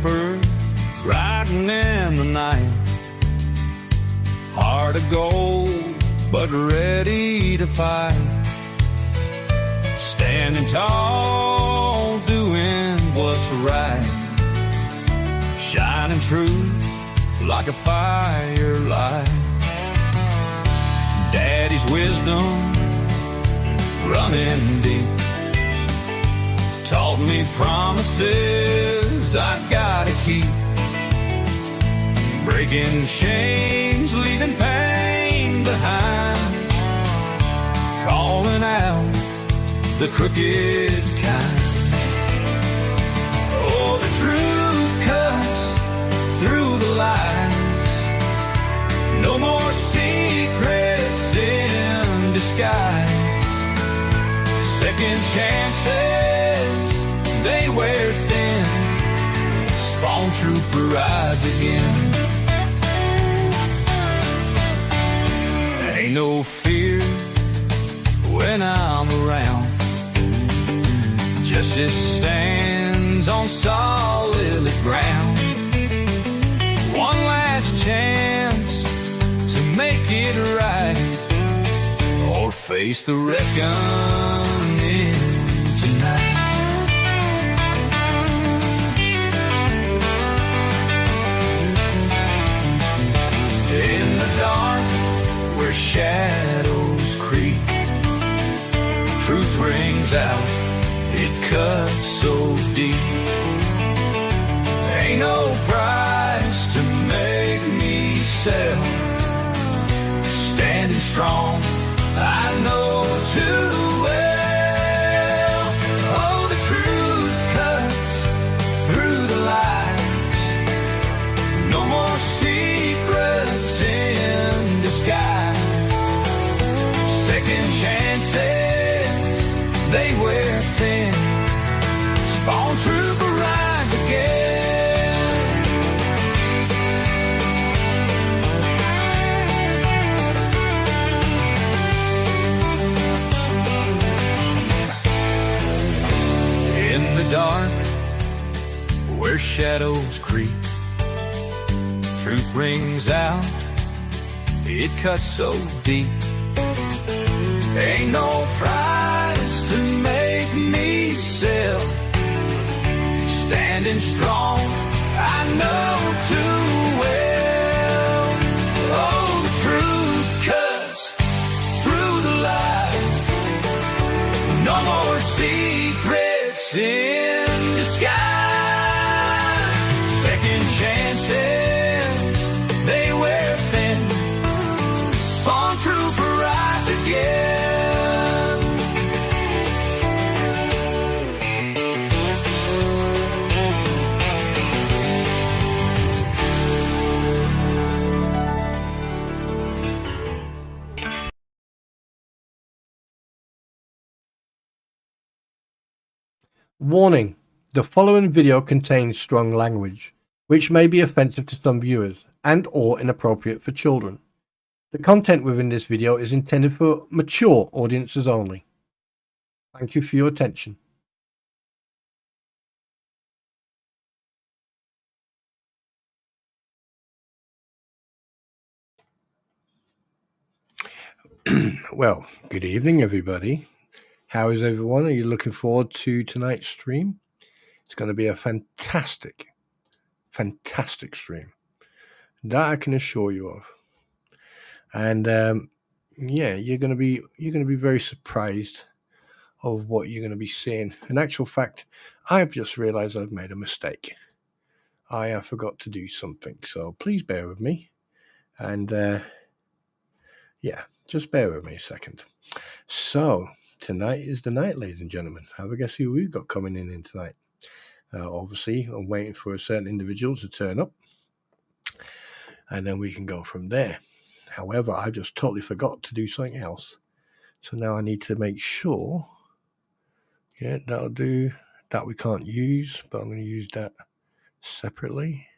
Stormtrooper riding in the night. Heart of gold, but ready to fight. Standing tall, doing what's right. Shining truth like a firelight. Daddy's wisdom running deep taught me promises I gotta keep. Breaking chains, leaving pain behind. Calling out the crooked kind. Oh, the truth cuts through the lies. No more secrets in disguise. Second chances, they wear thin. Spawntrooper rides again. Ain't no fear when I'm around. Justice stands on solid ground. One last chance to make it right, or face the reckoning tonight. In the dark where shadows creep, truth rings out, it cuts so deep. Ain't no price to make me sell. Standing strong, I know too well. Oh, the truth cuts through the lies. No more secrets in disguise. Second chances, they wear thin. Spawntrooper rides again. In the dark, where shadows creep, truth rings out, it cuts so deep. Ain't no price to make me sell. Standing strong, I know too well. Oh, the truth cuts through the lies. No more secrets in disguise. Second chances, they wear thin. Spawntrooper rides again. Warning: the following video contains strong language, which may be offensive to some viewers and or inappropriate for children. The content within this video is intended for mature audiences only. Thank you for your attention. Well, good evening, everybody. How is everyone? Are you looking forward to tonight's stream? It's going to be a fantastic stream. That I can assure you of. And yeah, you're going to be very surprised of what you're going to be seeing. In actual fact, I've just realized I've made a mistake. I forgot to do something, so please bear with me. And yeah, just bear with me a second. So tonight is the night, ladies and gentlemen. Have a guess who we've got coming in tonight. Obviously, I'm waiting for a certain individual to turn up, and then we can go from there. However, I just totally forgot to do something else. So now I need to make sure. Yeah, that'll do. That we can't use, but I'm going to use that separately.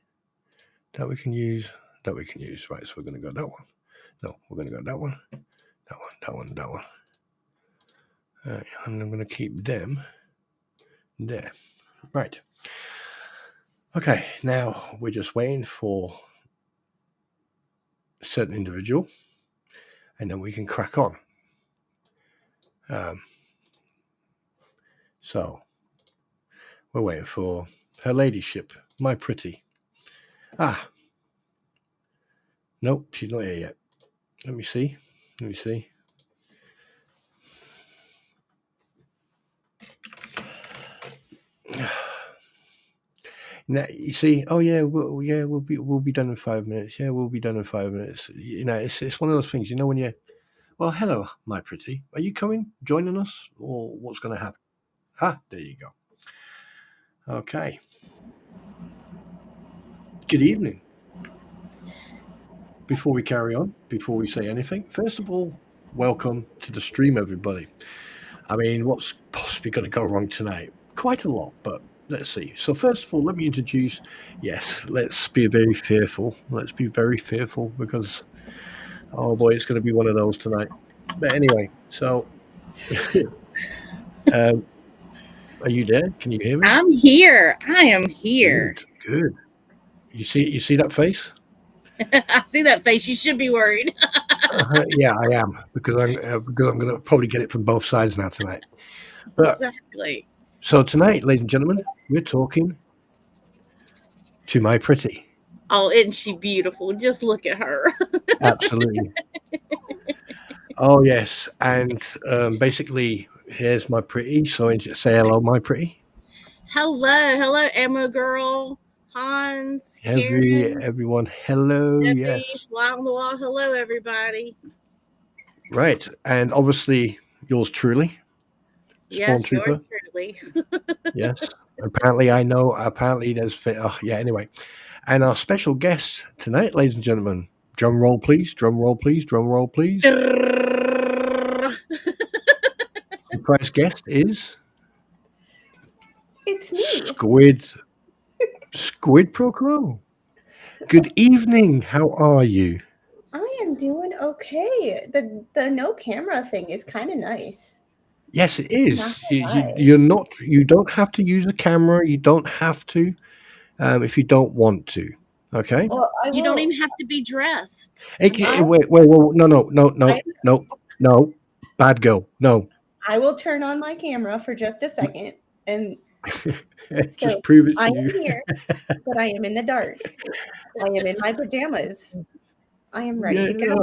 That we can use. Right, so we're going to go that one. No, we're going to go that one. That one. And I'm going to keep them there. Right. Okay, now we're just waiting for a certain individual, and then we can crack on. So we're waiting for her ladyship, Mypretty. Ah, nope, she's not here yet. Let me see. Now, you see, oh yeah, we'll be done in 5 minutes. Yeah, we'll be done in 5 minutes. It's one of those things. When you, well, hello, Mypretty. Are you coming, joining us, or what's going to happen? Ah, there you go. Okay. Good evening. Before we carry on, before we say anything, first of all, welcome to the stream, everybody. I mean, what's possibly going to go wrong tonight? Quite a lot, but let's see. So first of all, let me introduce, yes, let's be very fearful. Let's be very fearful because, oh boy, it's going to be one of those tonight. But anyway, so are you there? Can you hear me? I'm here. I am here. Good. You see that face? I see that face. You should be worried. Yeah, I am because I'm going to probably get it from both sides now tonight. But, Exactly. So tonight, ladies and gentlemen, we're talking to Mypretty. Oh, isn't she beautiful? Just look at her. Absolutely. Oh yes, and basically, here's Mypretty. So say hello, Mypretty. Hello, Emma girl, Hans, Karen, Everyone, hello. Debbie, Yes, Fly on the Wall. Hello, everybody. right, and obviously yours truly, Yes, yours Spawntrooper. truly. Yes, apparently I know. Apparently there's. Yeah. Anyway, and our special guest tonight, ladies and gentlemen. Drum roll, please. Drum roll, please. Drum roll, please. Surprise guest is. It's me. Squid Pro Crow. Good evening. How are you? I am doing okay. The no camera thing is kind of nice. Yes, it is. Lie. You're not. You don't have to use a camera. You don't have to, if you don't want to. Okay. Well, You don't even have to be dressed. Wait. No. Bad girl. No. I will turn on my camera for just a second and Just prove it I to you. am here, but I am in the dark. I am in my pajamas. I am ready to go.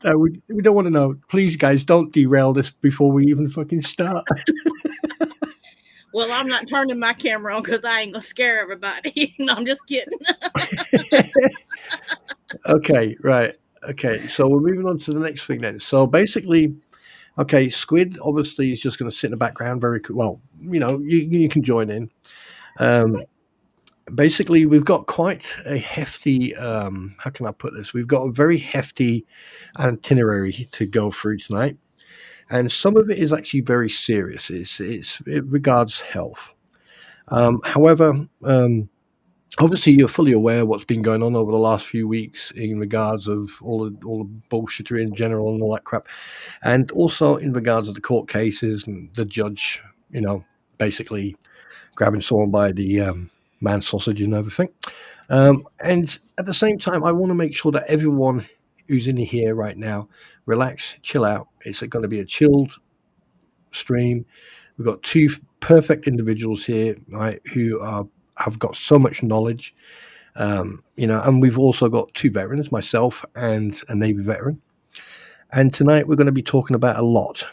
No, we don't want to know. Please, guys, don't derail this before we even fucking start. Well, I'm not turning my camera on because I ain't gonna scare everybody. No, I'm just kidding. Okay, right. Okay, so we're moving on to the next thing then. So basically, okay, Squid obviously is just going to sit in the background. Very cool. Well, you can join in. Basically, we've got quite a hefty. How can I put this? We've got a very hefty itinerary to go through tonight, and some of it is actually very serious. It regards health. However, obviously you're fully aware of what's been going on over the last few weeks in regards of all the bullshittery in general and all that crap, and also in regards of the court cases and the judge, basically grabbing someone by the man sausage and everything. And at the same time, I want to make sure that everyone who's in here right now, relax, chill out. It's going to be a chilled stream. We've got two perfect individuals here, right, who have got so much knowledge, and we've also got two veterans, myself and a Navy veteran. And tonight we're going to be talking about a lot.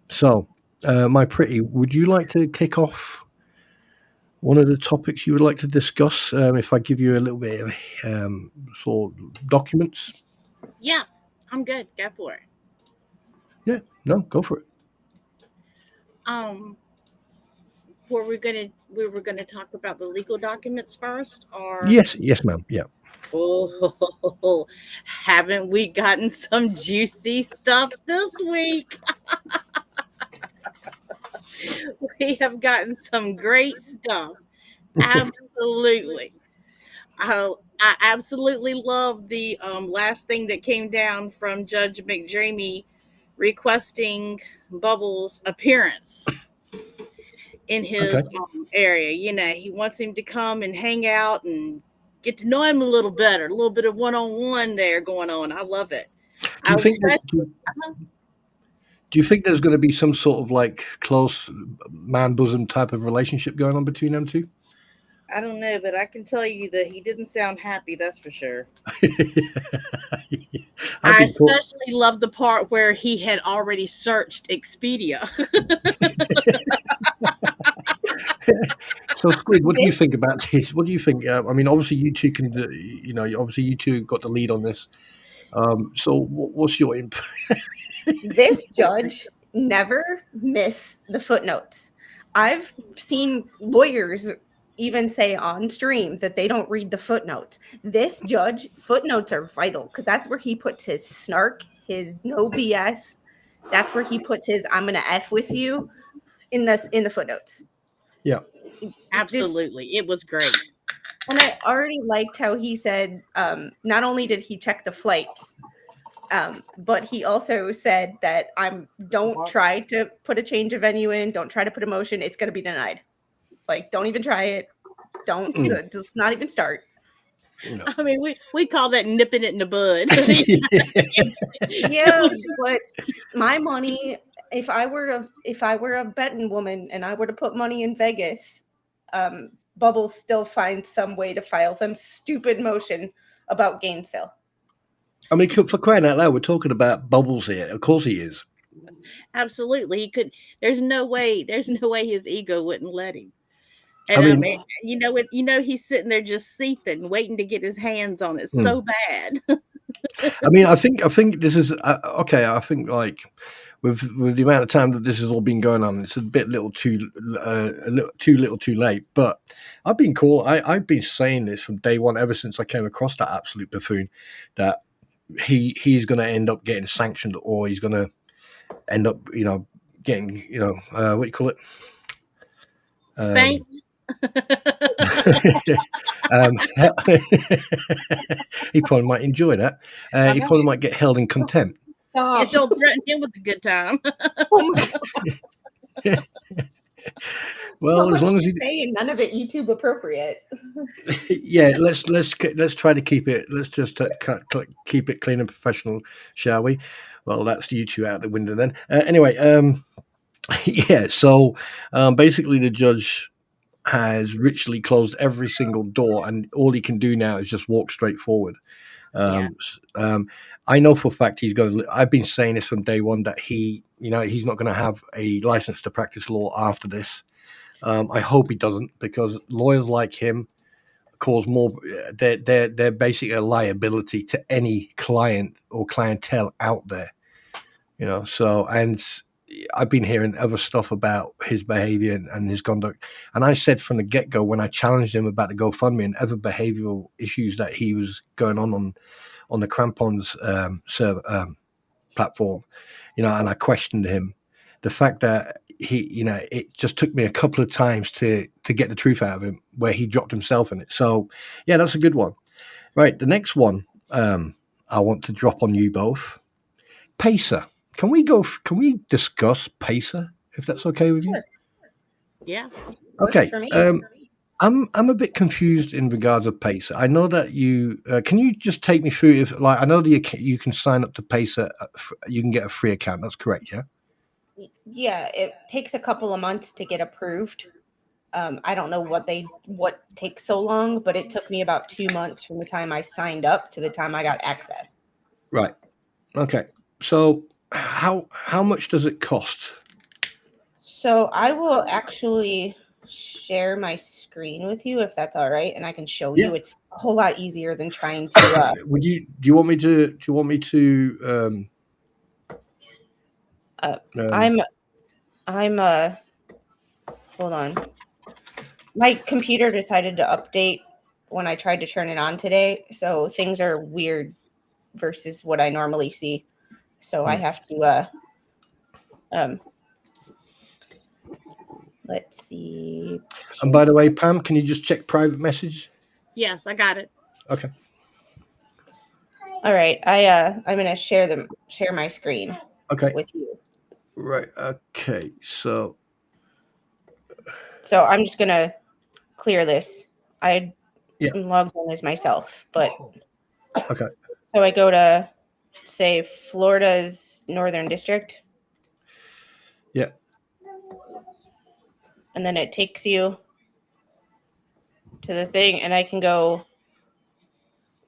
So, Mypretty, would you like to kick off one of the topics you would like to discuss? If I give you a little bit of sort of documents. Yeah, I'm good. Go for it. Yeah, no, go for it. Were we gonna talk about the legal documents first, or yes, ma'am. Yeah. Oh, haven't we gotten some juicy stuff this week? We have gotten some great stuff. Absolutely. I absolutely love the last thing that came down from Judge McDreamy requesting Bubbles' appearance. in his Okay. area. You know, he wants him to come and hang out and get to know him a little better. A little bit of one-on-one there going on. I love it. Do you think that, Especially, do you think there's going to be some sort of like close man bosom type of relationship going on between them two? I don't know, but I can tell you that he didn't sound happy. That's for sure. I've I been caught. especially love the part where he had already searched Expedia. So, Squid, what do you This think about this? What do you think? I mean, obviously, you two can, obviously, you two got the lead on this. So, what's your input? this judge never miss the footnotes. I've seen lawyers even say on stream that they don't read the footnotes. This judge, footnotes are vital because that's where he puts his snark, his no BS. That's where he puts his "I'm gonna f with you" in the footnotes. Yeah. Absolutely. It was great. And I already liked how he said, not only did he check the flights, but he also said that don't try to put a change of venue in, don't try to put a motion, it's going to be denied. Like, don't even try it. Don't just not even start. I mean, we call that nipping it in the bud. Yeah, but my money, if I were a betting woman and I were to put money in Vegas, Bubbles still finds some way to file some stupid motion about Gainesville. I mean, for crying out loud, we're talking about Bubbles here. Of course he is. Absolutely. He could. There's no way his ego wouldn't let him. And I mean, you know what? You know he's sitting there just seething, waiting to get his hands on it so bad. I mean, I think this is okay. I think like with the amount of time that this has all been going on, it's a bit too little, too late. But I've been cool. I've been saying this from day one, ever since I came across that absolute buffoon, that he's going to end up getting sanctioned, or he's going to end up, getting, what do you call it? Spanked. He probably might enjoy that. He probably might get held in contempt. Stop. Don't threaten him with a good time. Well, as long as saying none of it YouTube appropriate. Yeah, let's try to keep it. Let's just keep it clean and professional, shall we? Well, that's you two out the window then. Anyway, yeah. So basically, the judge has ritually closed every single door, and all he can do now is just walk straight forward. I know for a fact he's going to. I've been saying this from day one that he's not going to have a license to practice law after this. I hope he doesn't, because lawyers like him cause more. They're basically a liability to any client or clientele out there. So, and I've been hearing other stuff about his behavior and his conduct. And I said from the get-go, when I challenged him about the GoFundMe and other behavioral issues that he was going on the Crampons server platform, and I questioned him, the fact that it just took me a couple of times to get the truth out of him, where he dropped himself in it. So yeah, that's a good one. Right. The next one I want to drop on you both. Pacer. Can we discuss Pacer, if that's okay with you? Sure. Yeah. Okay. I'm a bit confused in regards of Pacer. I know that you can you just take me through, if I know that you can sign up to Pacer, you can get a free account. That's correct, yeah? Yeah, it takes a couple of months to get approved. I don't know what takes so long, but it took me about 2 months from the time I signed up to the time I got access. Right. Okay. So how much does it cost? So I will actually share my screen with you, if that's all right, and I can show you. It's a whole lot easier than trying to. Do you want me to? I'm hold on. My computer decided to update when I tried to turn it on today, so things are weird versus what I normally see. So I have to let's see. And by the way, Pam, can you just check private message? Yes, I got it. Okay. All right. I'm gonna share my screen. Okay. With you. Right. Okay. So So I'm just gonna clear this. I Yeah. logged in as myself, but Okay. so I go to say Florida's Northern District. Yeah. And then it takes you to the thing, and I can go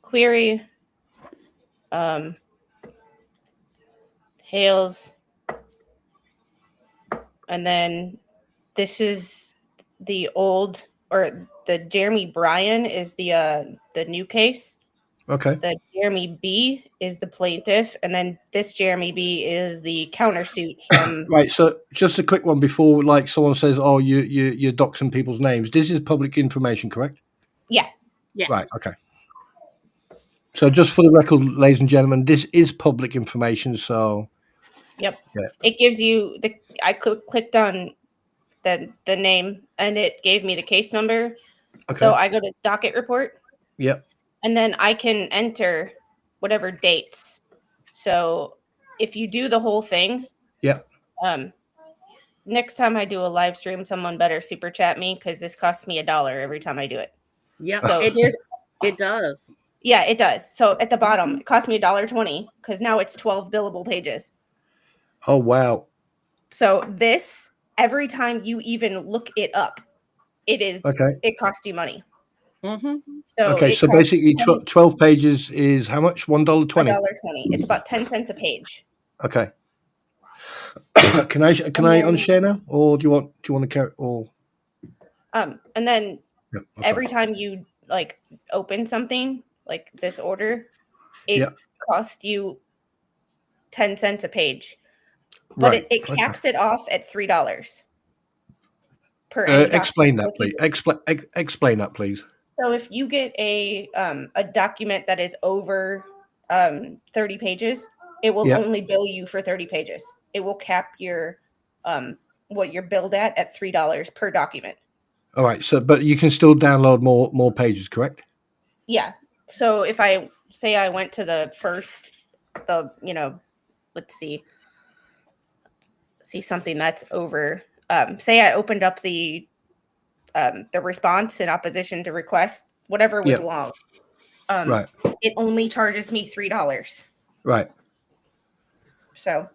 query Hales, and then this is the old, or the Jeremy Bryan is the new case. Okay. The Jeremy B is the plaintiff, and then this Jeremy B is the countersuit from. Right. So just a quick one before, like, someone says, "Oh, you're doxing people's names." This is public information, correct? Yeah. Yeah. Right. Okay. So just for the record, ladies and gentlemen, this is public information. So. Yep. Yeah. It gives you the. I clicked on the name, and it gave me the case number. Okay. So I go to docket report. Yep. And then I can enter whatever dates. So if you do the whole thing, Yep. Next time I do a live stream, someone better super chat me, because this costs me $1 every time I do it. Yeah. So it does. Yeah, it does. So at the bottom, it cost me $1.20, because now it's 12 billable pages. Oh wow. So this, every time you even look it up, it costs you money. Mm-hmm. So so basically 12 pages is how much? $1.20. $1.20. It's about 10 cents a page. Okay. Can I unshare now, or do you want to carry, or and then yeah, every time you like open something like this order, it costs you 10 cents a page, but right. it caps it off at $3 per. Explain that, please. Explain that, please. So if you get a document that is over 30 pages, it will only bill you for 30 pages. It will cap your what you're billed at $3 per document. All right. So, but you can still download more pages, correct? Yeah. So if I say I went to the first, let's see something that's over. Say I opened up the response in opposition to request, whatever was long. Right. It only charges me $3. Right. So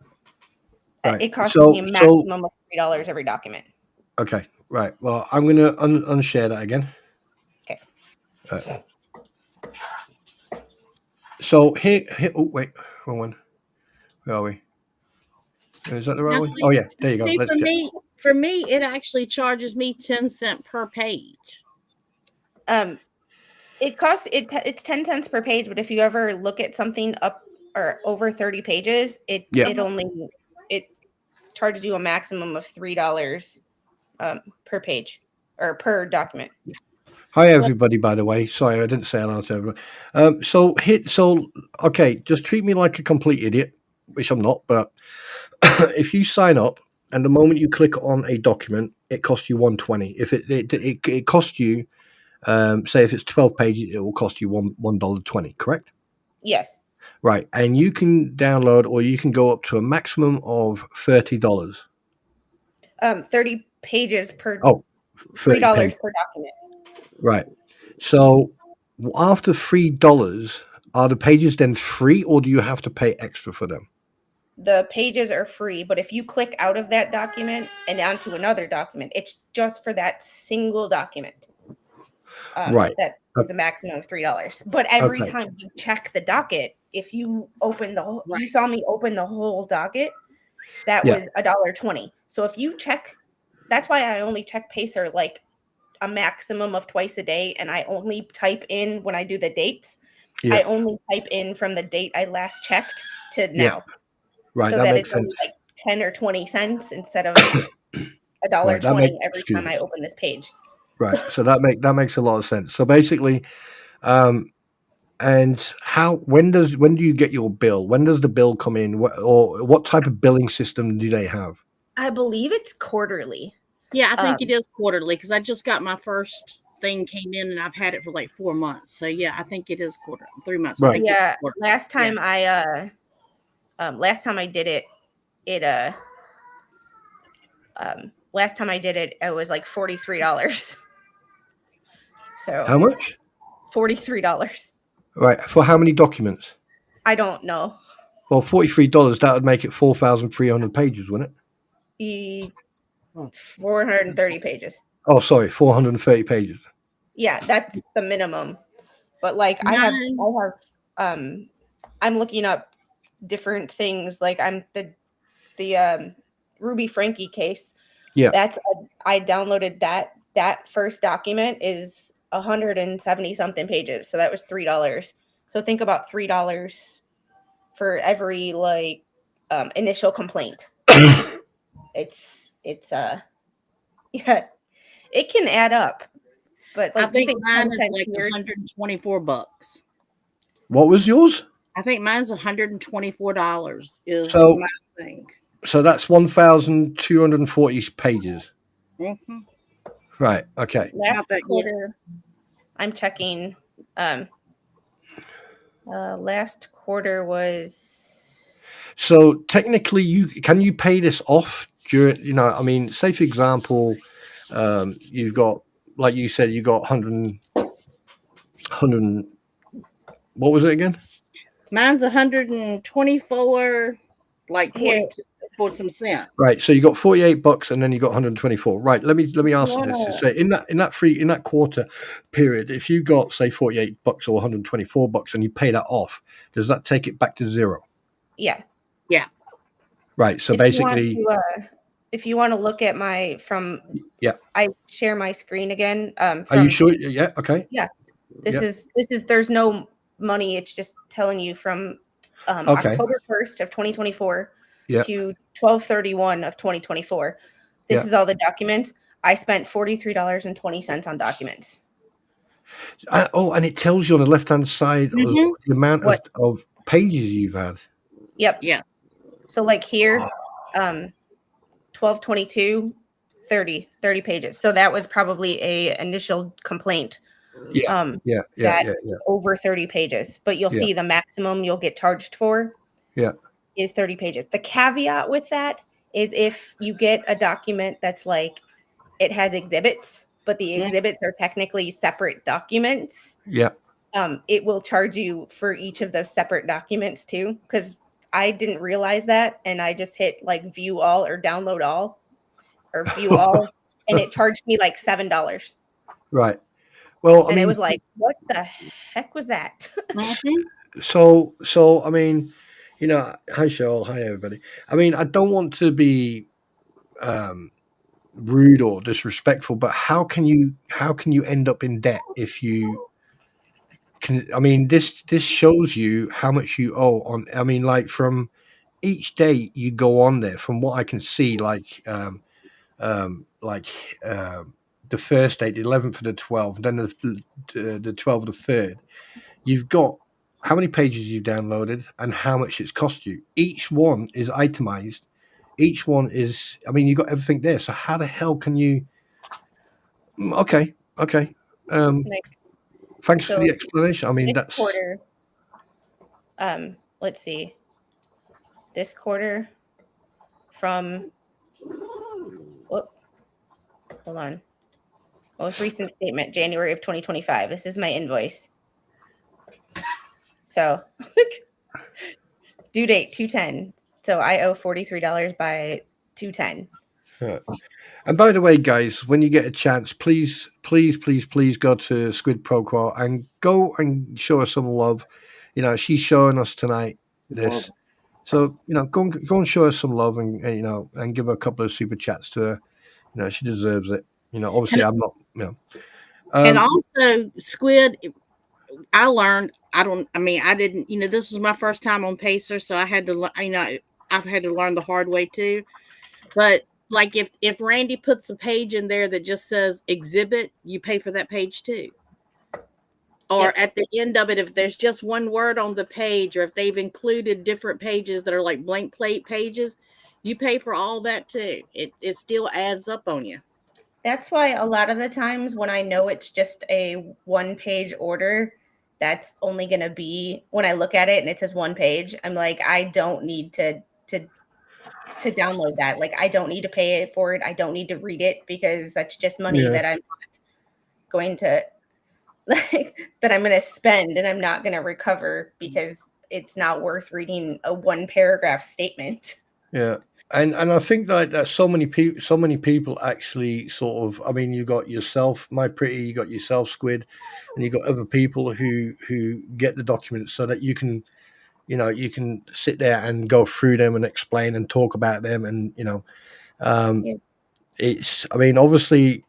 right. It costs me a maximum of $3 every document. Okay. Right. Well, I'm going to unshare that again. Okay. Right. So here. Oh wait, wrong one. Where are we? Is that the right one? Oh yeah, there you go. For me, it actually charges me 10 cents per page. It costs it's 10 cents per page, but if you ever look at something up or over 30 pages, it charges you a maximum of $3 per page or per document. Hi everybody, by the way. Sorry, I didn't say hello to everyone. Okay, just treat me like a complete idiot, which I'm not, but if you sign up and the moment you click on a document, it costs you $1.20. If it costs you, say if it's 12 pages, it will cost you $1.20, correct? Yes. Right, and you can download or you can go up to a maximum of $30. 30 pages per. Oh, $3 per document. Right. So after $3, are the pages then free, or do you have to pay extra for them? The pages are free, but if you click out of that document and onto another document, it's just for that single document. Right. That is a maximum of $3. But every time you check the docket, if you open you saw me open the whole docket, that was $1.20. So if you check, that's why I only check Pacer like a maximum of twice a day, and I only type in when I do the dates. I only type in from the date I last checked to now. Right, so that makes sense. Only like 10 or 20 cents instead of $1.20 every time I open this page. Right. So that makes a lot of sense. So basically, and when do you get your bill? When does the bill come in? Or what type of billing system do they have? I believe it's quarterly. Yeah, I think it is quarterly, because I just got my first thing came in and I've had it for like 4 months. So yeah, I think it is 3 months. Right. Yeah. Last time I did it last time I did it, it was like $43. So How much? $43. Right. For how many documents? I don't know. Well, $43, that would make it 4,300 pages, wouldn't it? 430 pages. Oh, sorry, 430 pages. Yeah, that's the minimum. But like I'm looking up different things. Like I'm the Ruby Frankie case. Yeah. I downloaded that. That first document is 170 something pages. So that was $3. So think about $3 for every like initial complaint. it's yeah, it can add up. But like I think mine is content like here- $124. What was yours? I think mine's $124 is So- my thing. So that's 1,240 pages. Mm-hmm. Right. Okay. last quarter, I'm checking. Last quarter was So technically, can you pay this off during? You know, I mean, say for example, you've got, like you said, you got 100. What was it again? Mine's 124, like Here. 42 for some cent. Right. So you got $48, and then you got 124. Right. Let me ask you this. Say in that quarter period, if you got say $48 or $124, and you pay that off, does that take it back to zero? yeah. Right. So If basically, if you want to look at my I share my screen again. are you sure? Yeah. Okay. This is there's no money. It's just telling you from Okay. October 1st of 2024 Yeah. to 12/31 of 2024. This Yeah. is all the documents. I spent $43.20 on documents. And it tells you on the left-hand side Mhm. the amount What? of pages you've had. Yep. Yeah. So like here, 12/22, 30 pages. So that was probably a initial complaint. Yeah. Yeah. Over 30 pages, but you'll Yeah. see the maximum you'll get charged for is 30 pages. The caveat with that is if you get a document that's like it has exhibits, but the exhibits are technically separate documents, Yeah. it will charge you for each of those separate documents too, because I didn't realize that, and I just hit like view all or download all or view all, and it charged me like $7. Right. Well, I And mean, it was like, what the heck was that? Mhm. so I mean, you know, hi Cheryl, hi everybody. I mean, I don't want to be rude or disrespectful, but how can you end up in debt if you can? I mean, this shows you how much you owe on. I mean, like from each day you go on there, from what I can see, like the first date, the 11th for the 12th, then the 12th of the 3rd. You've got how many pages you've downloaded and how much it's cost you. Each one is itemized. Each one is, I mean, you've got everything there. So how the hell can you? Okay. Thanks for the explanation. I mean, This that's quarter. Let's see. This quarter from. Whoop, hold on. Most recent statement, January of 2025. This is my invoice. So, due date 2/10. So I owe $43 by 2/10. Yeah. And by the way, guys, when you get a chance, please go to Squid Pro and go and show her some love. You know, she's showing us tonight this. So, you know, go and show her some love and you know, and give her a couple of super chats to her. You know, she deserves it. You know, obviously I'm not, you know. And also, Squid, I didn't, you know, this was my first time on Pacer, so I had to, you know, I've had to learn the hard way too. But like if Randy puts a page in there that just says exhibit, you pay for that page too. Or at the end of it, if there's just one word on the page, or if they've included different pages that are like blank plate pages, you pay for all that too. It still adds up on you. That's why a lot of the times when I know it's just a 1-page order, that's only going to be when I look at it and it says 1 page, I'm like, I don't need to to download that. Like, I don't need to pay for it. I don't need to read it because that's just money Yeah. that I'm not going to that I'm going to spend and I'm not going to recover because it's not worth reading a 1-paragraph statement. Yeah. And I think that so many people actually sort of, I mean, you got yourself, Mypretty, you got yourself, Squid, and you got other people who get the documents so that you can sit there and go through them and explain and talk about them. And, Yeah. it's, I mean, obviously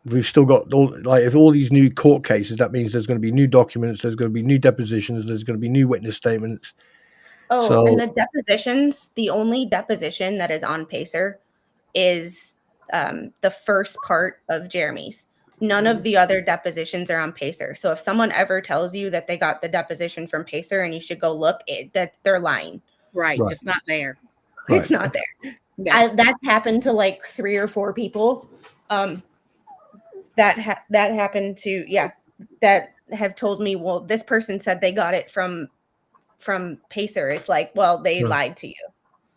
we've still got if all these new court cases, that means there's going to be new documents, there's going to be new depositions, there's going to be new witness statements. Oh, So, and the depositions, the only deposition that is on Pacer is the first part of Jeremy's. None of the other depositions are on Pacer. So if someone ever tells you that they got the deposition from Pacer and you should go look, that they're lying. Right. Right. It's not there. Right. It's not there. Yeah. That happened to like 3 or 4 people. That happened to that have told me, well, this person said they got it from Pacer. It's like, well, they lied to you.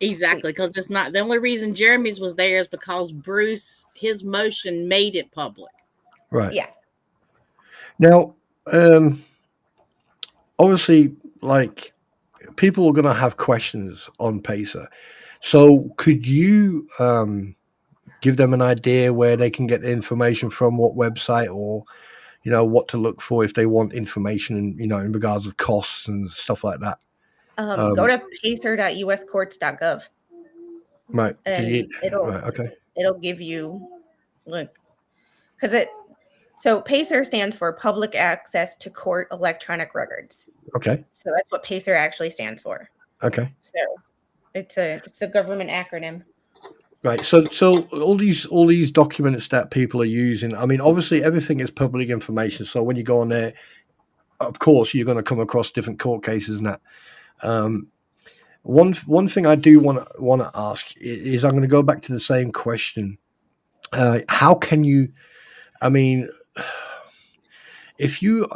Exactly, because it's not the only reason Jeremy's was there is because Bruce, his motion made it public. Right. Yeah. Now, obviously, like, people are going to have questions on Pacer. So could you give them an idea where they can get the information from, what website, or, what to look for if they want information, in regards of costs and stuff like that? Go to pacer.uscourts.gov. Right. And it'll give you, so Pacer stands for Public Access to Court Electronic Records. Okay. So that's what Pacer actually stands for. Okay. So it's a government acronym. Right. So all these documents that people are using, I mean, obviously everything is public information. So when you go on there, of course, you're going to come across different court cases and that. One thing I do want to ask is I'm going to go back to the same question. How can you? I mean, if you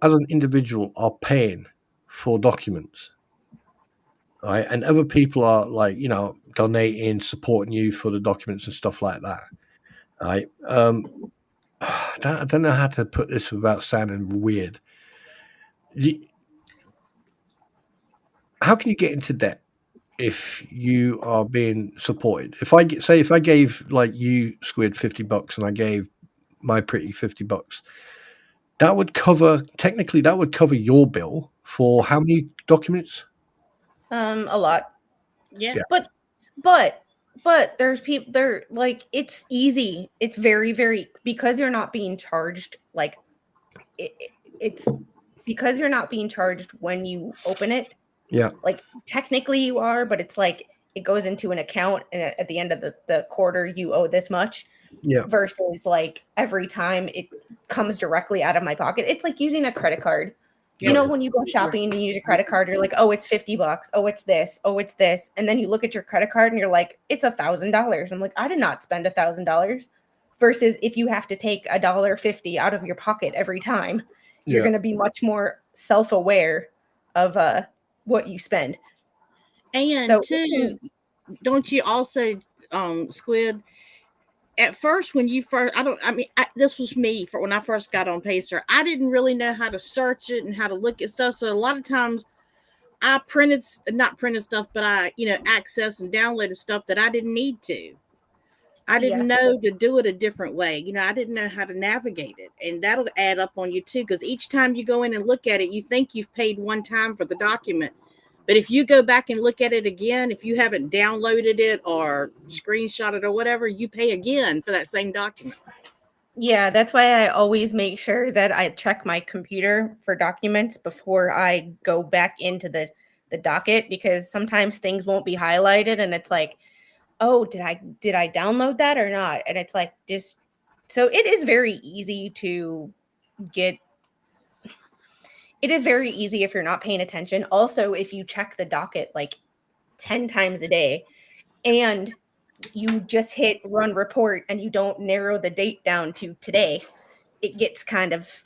as an individual are paying for documents, right, and other people are like donating, supporting you for the documents and stuff like that, right? I don't know how to put this without sounding weird. How can you get into debt if you are being supported? If I gave like you, Squid, $50 and I gave Mypretty $50, that would cover your bill for how many documents? A lot. Yeah. But there's people there, like, it's easy. It's very, very, because you're not being charged, like it's because you're not being charged when you open it. Yeah. Like, technically you are, but it's like it goes into an account and at the end of the quarter you owe this much. Yeah. Versus like every time it comes directly out of my pocket. It's like using a credit card. Yeah. When you go shopping and you use a credit card, you're like, oh, it's $50. Oh, it's this. Oh, it's this. And then you look at your credit card and you're like, it's $1,000. I'm like, I did not spend $1,000. Versus if you have to take $1.50 out of your pocket every time, you're going to be much more self-aware of what you spend. And So- too, don't you also, Squid, at first when you first, this was me for when I first got on Pacer, I didn't really know how to search it and how to look at stuff. So a lot of times I not printed stuff, but I, accessed and downloaded stuff that I didn't need to. I didn't know to do it a different way. I didn't know how to navigate it. And that'll add up on you too, because each time you go in and look at it, you think you've paid one time for the document. But if you go back and look at it again, if you haven't downloaded it or screenshot it or whatever, you pay again for that same document. Yeah, that's why I always make sure that I check my computer for documents before I go back into the docket, because sometimes things won't be highlighted and it's like, oh, did I download that or not? And it's like, just, so it is very easy to get. It is very easy if you're not paying attention. Also, if you check the docket like 10 times a day and you just hit run report and you don't narrow the date down to today, it gets kind of,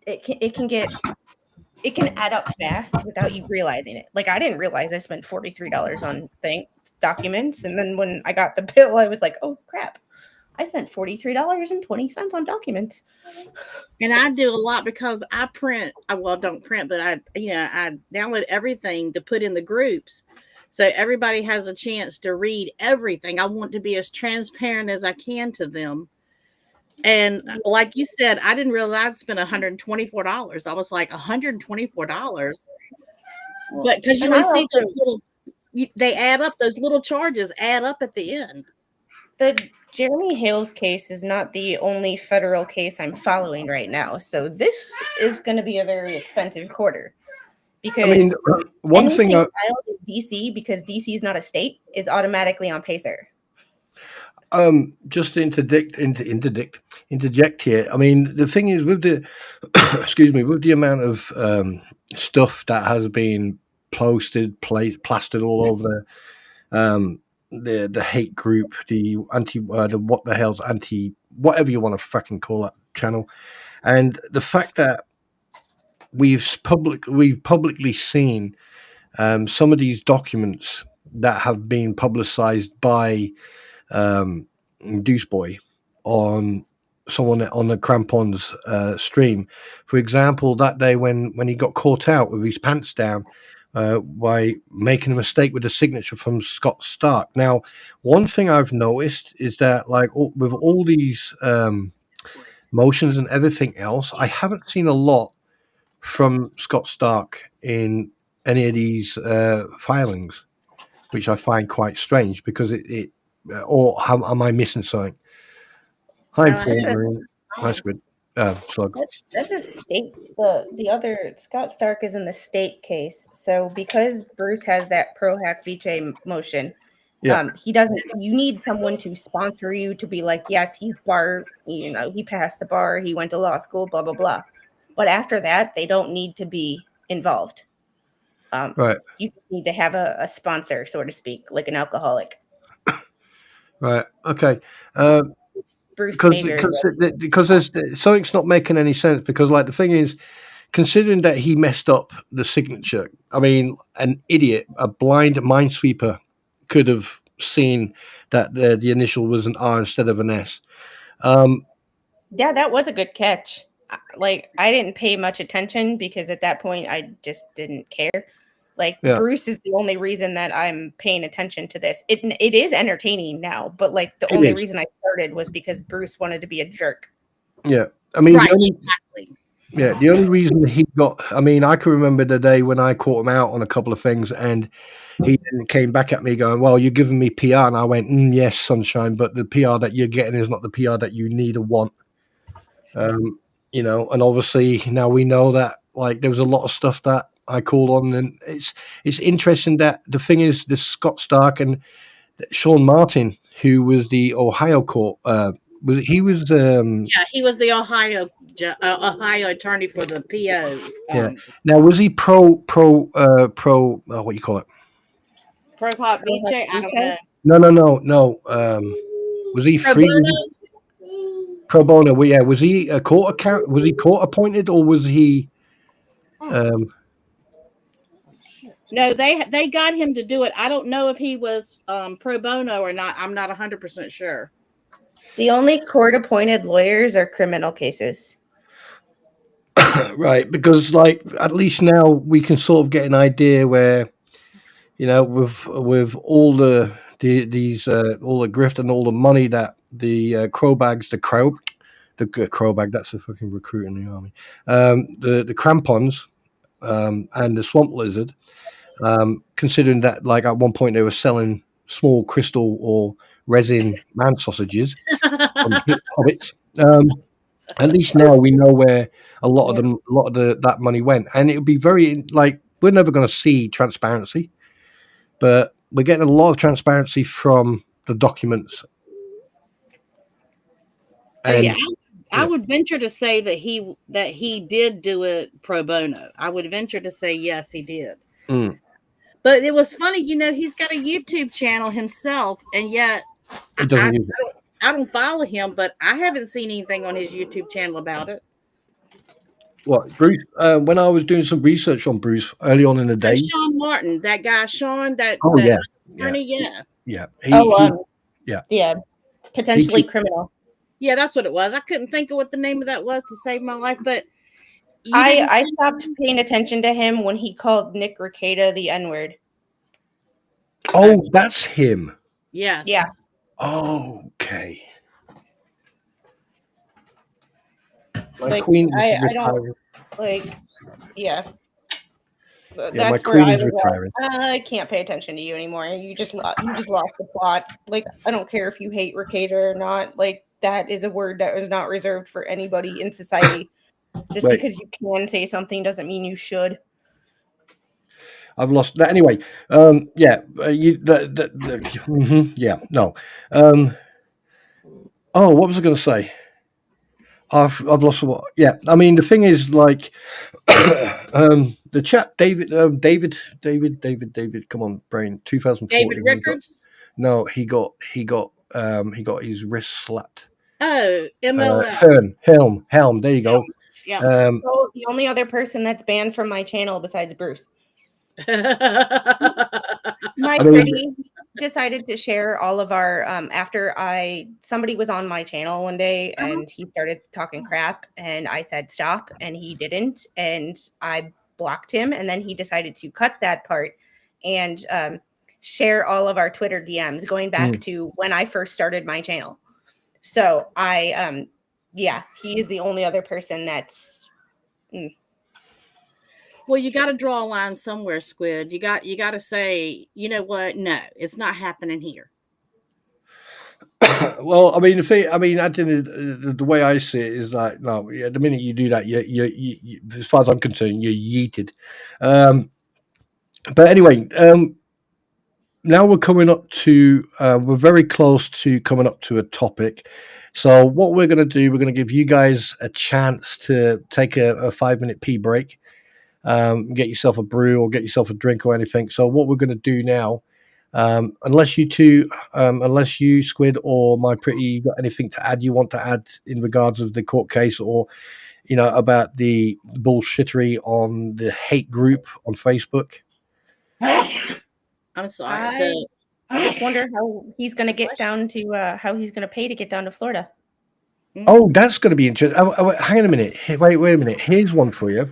it can get it can add up fast without you realizing it. Like I didn't realize I spent $43 on documents, and then when I got the bill, I was like, "Oh crap, I spent $43.20 on documents." And I do a lot because I print. Well, don't print, but I download everything to put in the groups, so everybody has a chance to read everything. I want to be as transparent as I can to them. And like you said, I didn't realize I'd spent $124. I was like, $124, but because you only see those little, they add up. Those little charges add up at the end. The Jeremy Hales case is not the only federal case I'm following right now, so this is going to be a very expensive quarter. Because I mean, one thing filed in DC, because DC is not a state, is automatically on Pacer. Just to interject here. I mean, the thing is with the excuse me, with the amount of stuff that has been plastered all over the hate group, the what the hell's anti whatever you want to fucking call that channel, and the fact that we've publicly seen some of these documents that have been publicized by Deuce Boy on someone on the Crampons stream. For example, that day when he got caught out with his pants down by making a mistake with the signature from Scott Stark. Now, one thing I've noticed is that with all these motions and everything else, I haven't seen a lot from Scott Stark in any of these filings, which I find quite strange because it or am I missing something? Hi, Paul. That's good. Slug. That's a state. The other Scott Stark is in the state case. So because Bruce has that pro hac vice motion, he doesn't. You need someone to sponsor you to be like, yes, he's bar. He passed the bar. He went to law school. Blah blah blah. But after that, they don't need to be involved. Right. You need to have a sponsor, so to speak, like an alcoholic. Right. Okay. Bruce because there's something's not making any sense, because the thing is, considering that he messed up the signature, I mean, an idiot, a blind minesweeper could have seen that the initial was an R instead of an S. Yeah, that was a good catch. I didn't pay much attention because at that point I just didn't care. Bruce is the only reason that I'm paying attention to this. It is entertaining now, but the only reason I started was because Bruce wanted to be a jerk. Yeah. I mean, exactly. Yeah, the only reason he got, I mean, I can remember the day when I caught him out on a couple of things, and he then came back at me going, well, you're giving me PR. And I went, yes, sunshine, but the PR that you're getting is not the PR that you need or want. And obviously now we know that there was a lot of stuff that I called on, and it's interesting that the thing is, this Scott Stark and Sean Martin, who was the Ohio court, he was the Ohio attorney for the PO. Now, was he pro what do you call it? Pro hoc vice? I don't know. No. Was he free? Pro bono. Well, yeah. Was he a court account? Was he court appointed, or was he? No, they got him to do it. I don't know if he was pro bono or not. I'm not 100% sure. The only court-appointed lawyers are criminal cases. Right, because at least now we can sort of get an idea where, with all the grift and all the money that the Crowbag, that's a fucking recruit in the army, the Crampons and the Swamp Lizard, considering that at one point they were selling small crystal or resin man sausages from hobbits. At least now we know where a lot of that money went, and it would be very we're never going to see transparency, but we're getting a lot of transparency from the documents. And I would venture to say that he did do it pro bono. I would venture to say yes, he did. But it was funny, he's got a YouTube channel himself, and yet I don't follow him, but I haven't seen anything on his YouTube channel about it. What, Bruce? When I was doing some research on Bruce early on in the day. Sean Martin, that guy, Sean, that Oh that yeah, attorney, yeah. yeah. Yeah, potentially criminal. Yeah, that's what it was. I couldn't think of what the name of that was to save my life, but you didn't I see stopped paying attention to him when he called Nick Rekieta the N-word. Oh, that's him. Yes. Yeah. Okay. My Like, queen is I retiring. don't like. Yeah. Yeah, my That's where queen I is was retiring. like, I can't pay attention to you anymore. You just lost the plot. Like, I don't care if you hate Rekieta or not. Like, that is a word that was not reserved for anybody in society. Just Wait. because you can say something doesn't mean you should. I've lost that anyway. Yeah, yeah, no. Oh, what was I going to say? I've lost what? Yeah, I mean the thing is like, the chap David. Come on, brain. 2014. David Rickards. No, he got his wrist slapped. Oh, MLM. Helm. There you go. Yeah. So the only other person that's banned from my channel besides Bruce. Mypretty decided to share all of our after somebody was on my channel one day and he started talking crap and I said stop and he didn't and I blocked him and then he decided to cut that part and share all of our Twitter DMs going back to when I first started my channel. So I he is the only other person that's Well, you got to draw a line somewhere, Squid. You got to say, you know what? No, it's not happening here. Well, I mean, the way I see it is like, no, yeah, the minute you do that, you as far as I'm concerned, you're yeeted. But anyway, now we're coming up to, we're very close to coming up to a topic. So what we're going to do, we're going to give you guys a chance to take a 5-minute pee break. Get yourself a brew or get yourself a drink or anything. So what we're going to do now, unless you Squid or Mypretty got anything to add, you want to add in regards of the court case or, about the bullshittery on the hate group on Facebook. I'm sorry. I just wonder how he's going to get down to how he's going to pay to get down to Florida. Oh, that's going to be interesting. Hang on a minute. Wait a minute. Here's one for you.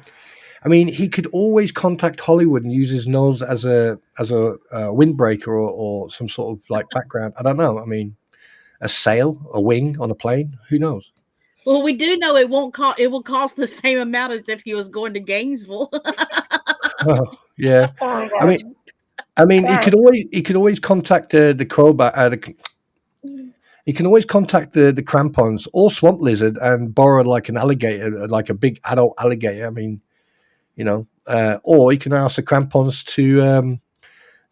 I mean, he could always contact Hollywood and use his nose as a windbreaker or some sort of like background. I don't know. I mean, a sail, a wing on a plane. Who knows? Well, we do know it won't cost. It will cost the same amount as if he was going to Gainesville. Oh, yeah. I mean, he could always contact the crowbar. He can always contact the crampons or swamp lizard and borrow like an alligator, like a big adult alligator. I mean, or you can ask the crampons to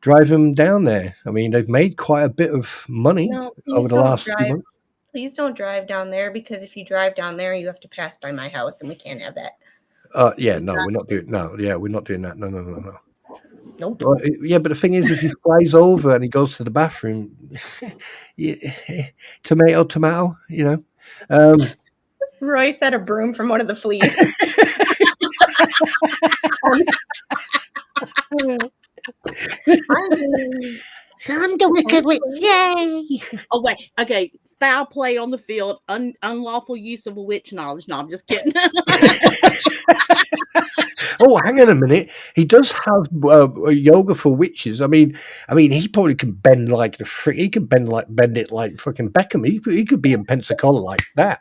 drive him down there. I mean, they've made quite a bit of money over the last few months. Please don't drive down there because if you drive down there, you have to pass by my house, and we can't have that. Yeah, no, we're not doing. No, yeah, we're not doing that. No. Nope. Well, yeah, but the thing is, if he flies over and he goes to the bathroom, tomato, Roy said a broom from one of the fleas. I'm the Wicked Witch. Yay! Oh wait, okay. Foul play on the field, unlawful use of a witch knowledge. No, I'm just kidding. Oh, hang on a minute. He does have yoga for witches. I mean, he probably can bend like he can bend it like fucking Beckham. He could be in Pensacola like that.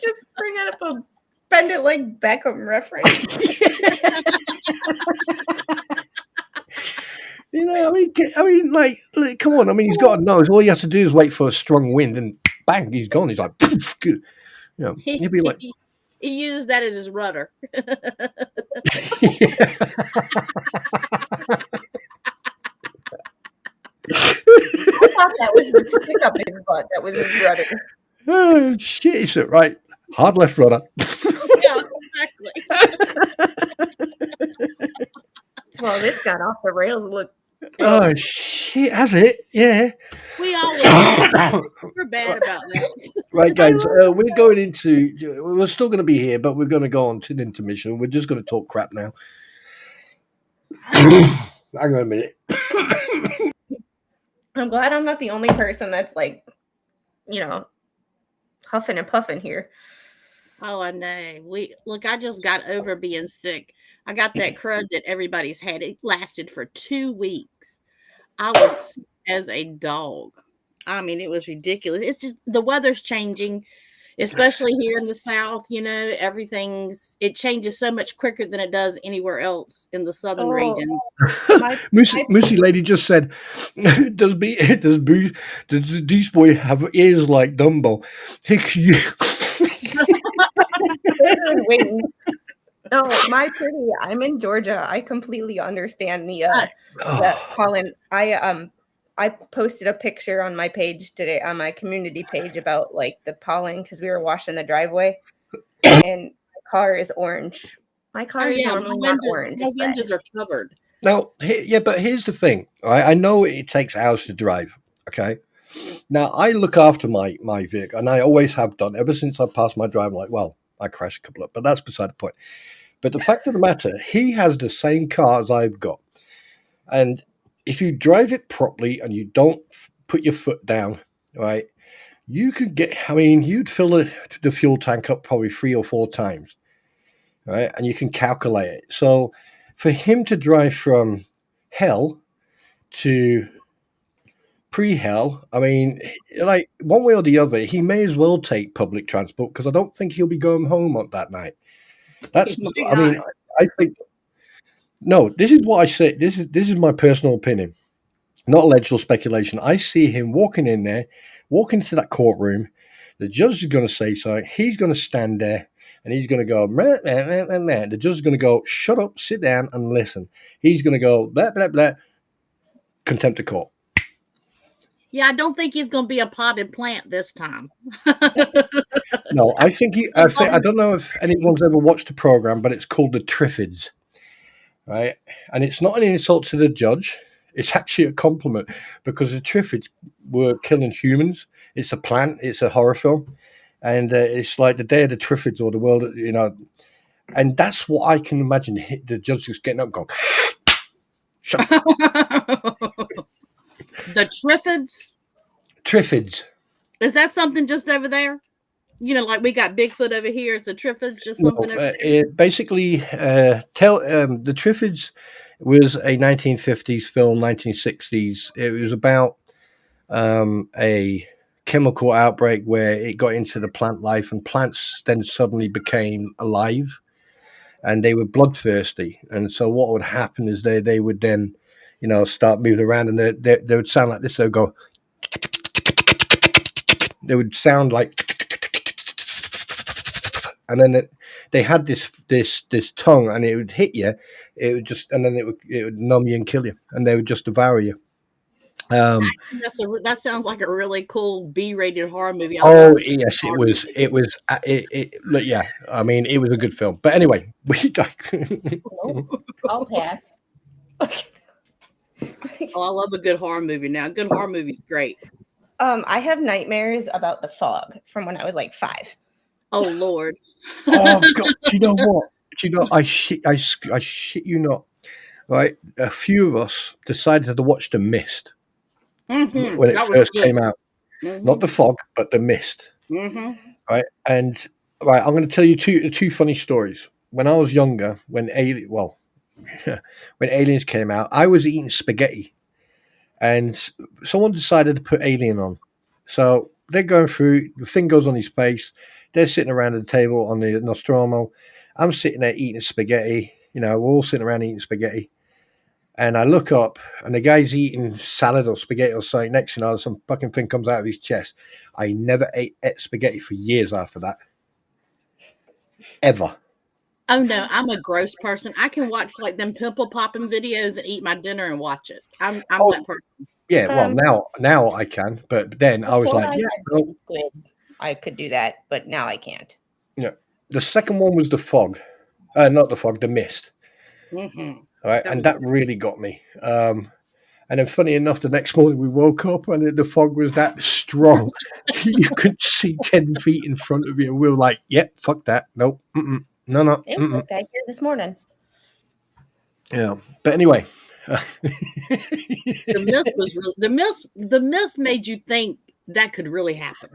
Just bring up a bend it like Beckham reference. I mean, like, come on. I mean, he's got a nose. All he has to do is wait for a strong wind, and bang, he's gone. He's like, poof, good. He'll be like. He uses that as his rudder. I thought that was the stick up his butt. That was his rudder. Oh, shit. Is it right? Hard left rudder. Yeah, exactly. Well, this got off the rails. Look. Oh shit! Has it? Yeah. We always we're bad about that. Right, guys. We're going into. We're still going to be here, but we're going to go on to an intermission. We're just going to talk crap now. Hang on a minute. I'm glad I'm not the only person that's like, huffing and puffing here. Oh, I know. I just got over being sick. I got that crud that everybody's had. It lasted for 2 weeks. I was sick as a dog. I mean, it was ridiculous. It's just the weather's changing, especially here in the South. It changes so much quicker than it does anywhere else in the southern regions. Moosey lady just said, "Does Beast Boy have ears like Dumbo?" No, Mypretty, I'm in Georgia. I completely understand the pollen. I posted a picture on my page today, on my community page, about like the pollen because we were washing the driveway, and my car is orange. My car is normally not orange. My windows are covered. No, but here's the thing. I know it takes hours to drive. Okay. Now I look after my vehicle, and I always have done ever since I passed my driving. Like, well, I crashed a couple of, but that's beside the point. But the fact of the matter, he has the same car as I've got, and if you drive it properly and you don't put your foot down, right, you could get. I mean, you'd fill the fuel tank up probably 3 or 4 times, right, and you can calculate it. So, for him to drive from hell to pre-hell, I mean, like one way or the other, he may as well take public transport because I don't think he'll be going home on that night. That's, I mean, I think, no, this is what I say. This is my personal opinion, not alleged speculation. I see him walking into that courtroom. The judge is going to say something. He's going to stand there and he's going to go, meh, meh, meh, meh. The judge is going to go, shut up, sit down and listen. He's going to go, blah, blah, blah, contempt of court. Yeah, I don't think he's going to be a potted plant this time. No, I think I don't know if anyone's ever watched the program, but it's called the Triffids, right? And it's not an insult to the judge. It's actually a compliment because the Triffids were killing humans. It's a plant. It's a horror film. And it's like the Day of the Triffids or the world, and that's what I can imagine the judge is getting up and going, shut up. The Triffids? Triffids. Is that something just over there? Like we got Bigfoot over here. Is the Triffids just something over there? Basically, the Triffids was a 1950s film, 1960s. It was about a chemical outbreak where it got into the plant life and plants then suddenly became alive and they were bloodthirsty. And so what would happen is they would then, start moving around and they would sound like this. They would go, they would sound like, and then they had this tongue and it would hit you. It would just, and then it would numb you and kill you and they would just devour you. That sounds like a really cool B-rated horror movie. Oh yes, it was. Yeah, I mean, it was a good film. But anyway, I'll pass. Oh, I love a good horror movie now. A good horror movie is great. I have nightmares about the fog from when I was like 5. Oh Lord. Oh God! Do you know what? I shit you not. Right, a few of us decided to watch The Mist when it first came out. Mm-hmm. Not The Fog, but The Mist. Mm-hmm. Right, and I'm going to tell you two funny stories. When I was younger, when Aliens came out, I was eating spaghetti, and someone decided to put Alien on. So they're going through. The thing goes on his face. They're sitting around the table on the Nostromo. I'm sitting there eating spaghetti. We're all sitting around eating spaghetti. And I look up, and the guy's eating salad or spaghetti or something. Next thing some fucking thing comes out of his chest. I never ate spaghetti for years after that. Ever. Oh, no, I'm a gross person. I can watch like them pimple popping videos and eat my dinner and watch it. I'm that person. Yeah, well, now I can. But then I was like, I could do that, but now I can't. Yeah. The second one was The Fog. Not The Fog, The Mist. Mm-hmm. All right, and that really got me. And then, funny enough, the next morning we woke up and the fog was that strong. You could see 10 feet in front of you. And we were like, yep, fuck that. Nope. Mm-mm. No. It was like that here this morning. Yeah. But anyway. The mist was the mist made you think that could really happen.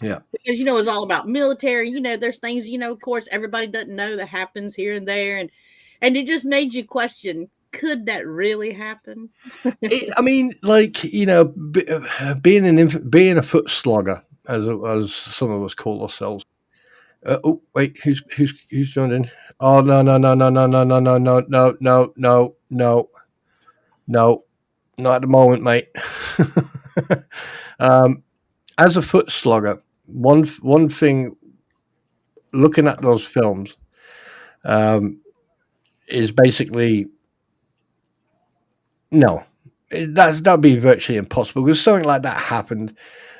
Yeah. Because, it's all about military. There's things, of course, everybody doesn't know that happens here and there. And it just made you question, could that really happen? I mean, like, being a foot slogger, as some of us call ourselves. Oh, wait, who's joined in? Oh, no, not at the moment, mate. As a foot slogger, one thing, looking at those films, is basically no. That'd be virtually impossible because something like that happened,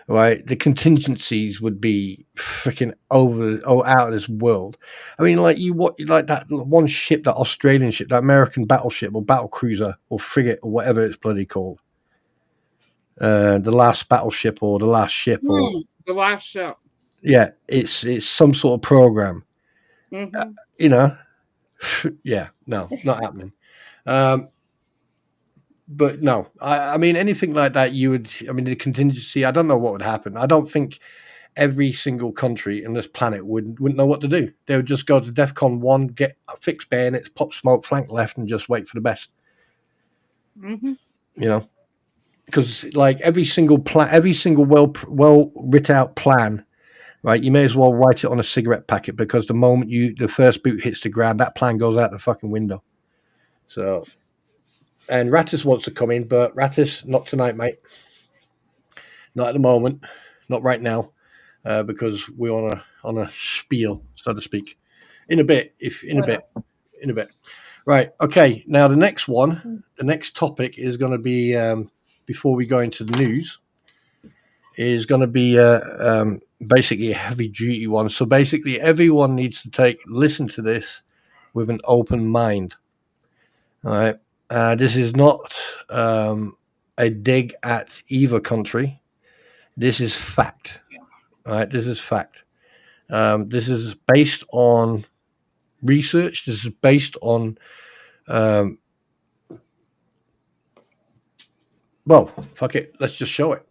right? The contingencies would be freaking out of this world. I mean, like like that one ship, that Australian ship, that American battleship or battle cruiser or frigate or whatever it's bloody called. The last battleship or the last ship or the last ship. Yeah, it's some sort of program. Mm-hmm. Yeah, no, not happening. But no, I mean, anything like that, the contingency, I don't know what would happen. I don't think every single country in this planet wouldn't know what to do. They would just go to DEFCON 1, get fixed bayonets, pop smoke, flank left, and just wait for the best. Mm-hmm. Because like every single well written out plan, right? You may as well write it on a cigarette packet because the moment the first boot hits the ground, that plan goes out the fucking window. So. And Rattis wants to come in, but Rattis, not tonight, mate. Not at the moment, not right now, because we're on a spiel, so to speak. In a bit. Right. Okay. Now the next topic is going to be before we go into the news, is going to be basically a heavy duty one. So basically, everyone needs to listen to this with an open mind. All right. This is not a dig at either country. This is fact. All right, this is fact. This is based on research. This is based on, well, fuck it. Let's just show it.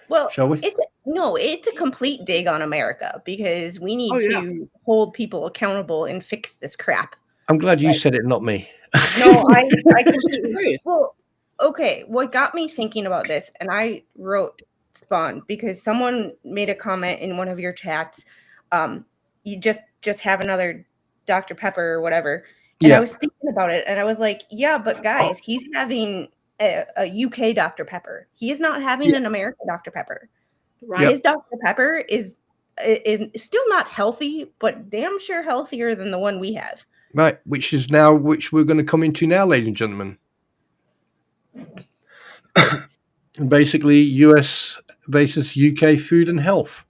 Well, shall we? It's a complete dig on America because we need to hold people accountable and fix this crap. I'm glad you said it, not me. No, I completely agree. Well, okay, what got me thinking about this, and I wrote Spawn because someone made a comment in one of your chats. You just have another Dr. Pepper or whatever. And I was thinking about it, and I was like, yeah, but guys, he's having a UK Dr. Pepper. He is not having an American Dr. Pepper. Right? His Dr. Pepper is still not healthy, but damn sure healthier than the one we have. Right, which we're going to come into now, ladies and gentlemen. Basically, US versus UK food and health,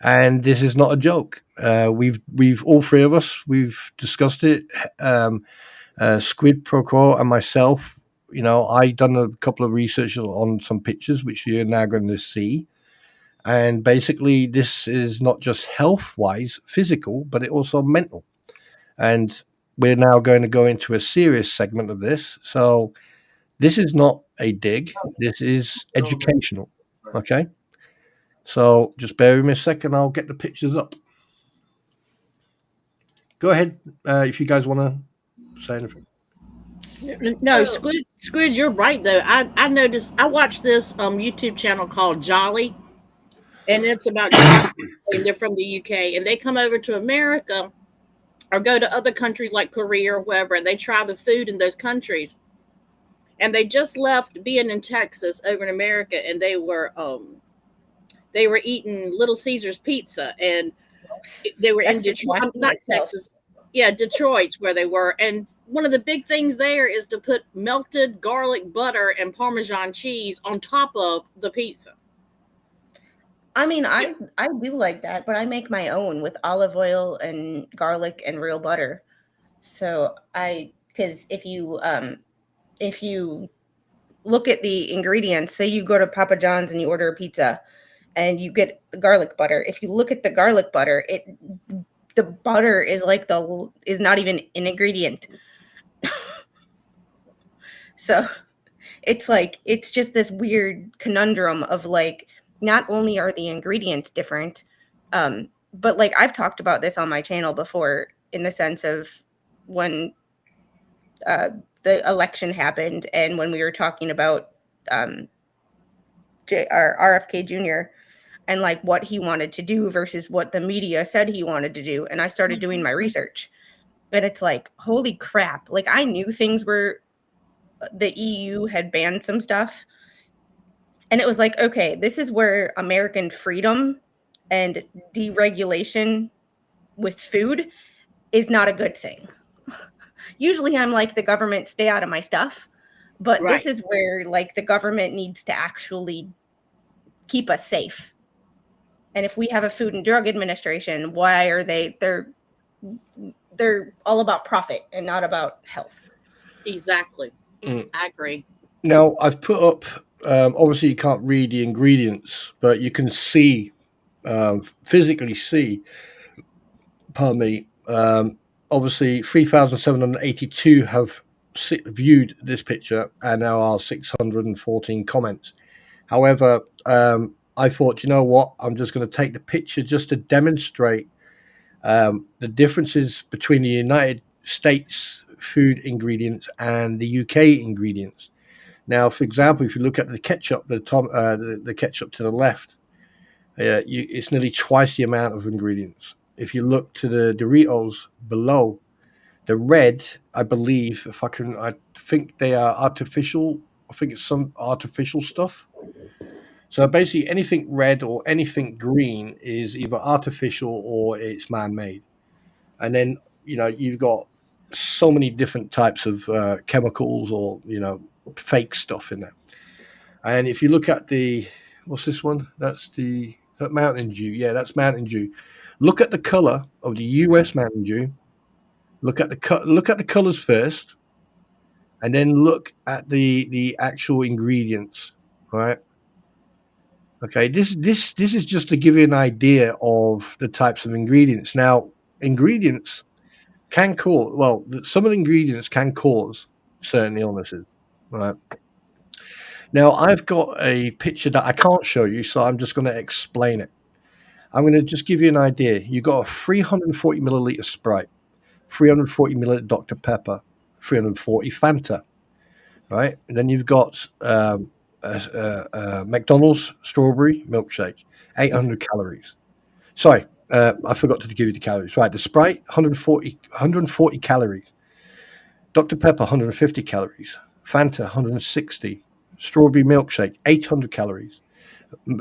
and this is not a joke. We've all three of us, we've discussed it. Squid Proco and myself. I done a couple of research on some pictures, which you're now going to see. And basically, this is not just health-wise, physical, but it also mental. And we're now going to go into a serious segment of this. So this is not a dig. This is educational. Okay? So just bear with me a second. I'll get the pictures up. Go ahead if you guys want to say anything. No, Squid, you're right, though. I noticed, I watched this YouTube channel called Jolly, and it's about, and they're from the UK, and they come over to America or go to other countries like Korea or wherever, and they try the food in those countries. And they just left being in Texas over in America, and they were eating Little Caesars pizza, and they were in Detroit, not Texas. Yeah, Detroit's where they were. And one of the big things there is to put melted garlic butter and Parmesan cheese on top of the pizza. I mean, I do like that, but I make my own with olive oil and garlic and real butter. So because if you look at the ingredients. Say you go to Papa John's and you order a pizza and you get the garlic butter. If you look at the garlic butter, the butter is not even an ingredient. So it's just this weird conundrum of like, not only are the ingredients different, but like I've talked about this on my channel before in the sense of when the election happened and when we were talking about our RFK Jr. and like what he wanted to do versus what the media said he wanted to do. And I started doing my research and it's like, holy crap. Like I knew things were, the EU had banned some stuff. And it was like, okay, this is where American freedom and deregulation with food is not a good thing. Usually I'm like, the government, stay out of my stuff. But Right. This is where like the government needs to actually keep us safe. And if we have a Food and Drug Administration, why are they're all about profit and not about health. Exactly. Mm. I agree. Now, I've put up, obviously you can't read the ingredients, but you can see, physically see, pardon me, obviously 3,782 have viewed this picture and there are 614 comments. However, I thought, you know what, I'm just going to take the picture just to demonstrate the differences between the United States food ingredients and the UK ingredients. Now, for example, if you look at the ketchup, the ketchup to the left, it's nearly twice the amount of ingredients. If you look to the Doritos below, the red, I believe, I think they are artificial. I think it's some artificial stuff. So basically, anything red or anything green is either artificial or it's man-made. And then you've got so many different types of chemicals or fake stuff in there. And if you look at what's this one? That's that Mountain Dew. Yeah, that's Mountain Dew. Look at the color of the US Mountain Dew. Look at the colors first, and then look at the actual ingredients. All right. Okay. This is just to give you an idea of the types of ingredients. Now, ingredients can cause, well, some of the ingredients can cause certain illnesses. Right. Now, I've got a picture that I can't show you, so I'm just going to explain it. I'm going to just give you an idea. You've got a 340 milliliter Sprite, 340 milliliter Dr. Pepper, 340 Fanta, right? And then you've got McDonald's strawberry milkshake, 800 calories. Sorry, I forgot to give you the calories. Right, the Sprite, 140 calories. Dr. Pepper, 150 calories. Fanta, 160. Strawberry milkshake, 800 calories.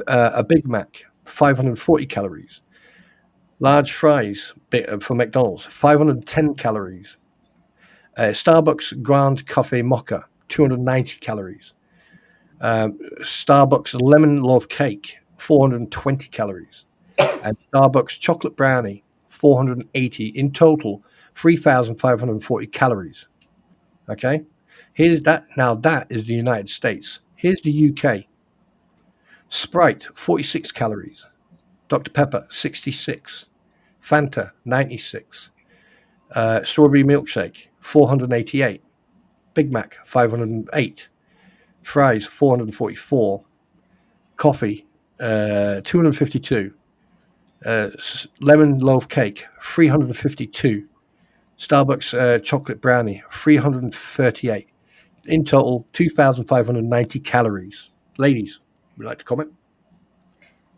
A Big Mac, 540 calories. Large fries from McDonald's, 510 calories. Starbucks ground coffee mocha, 290 calories. Starbucks lemon loaf cake, 420 calories. And Starbucks chocolate brownie, 480. In total, 3,540 calories. Okay? Here's that. Now that is the United States. Here's the UK. Sprite, 46 calories. Dr. Pepper, 66. Fanta, 96. Strawberry milkshake, 488. Big Mac, 508. Fries, 444. Coffee, 252. Lemon loaf cake, 352. Starbucks chocolate brownie, 338. In total, 2,590 calories. Ladies, would you like to comment?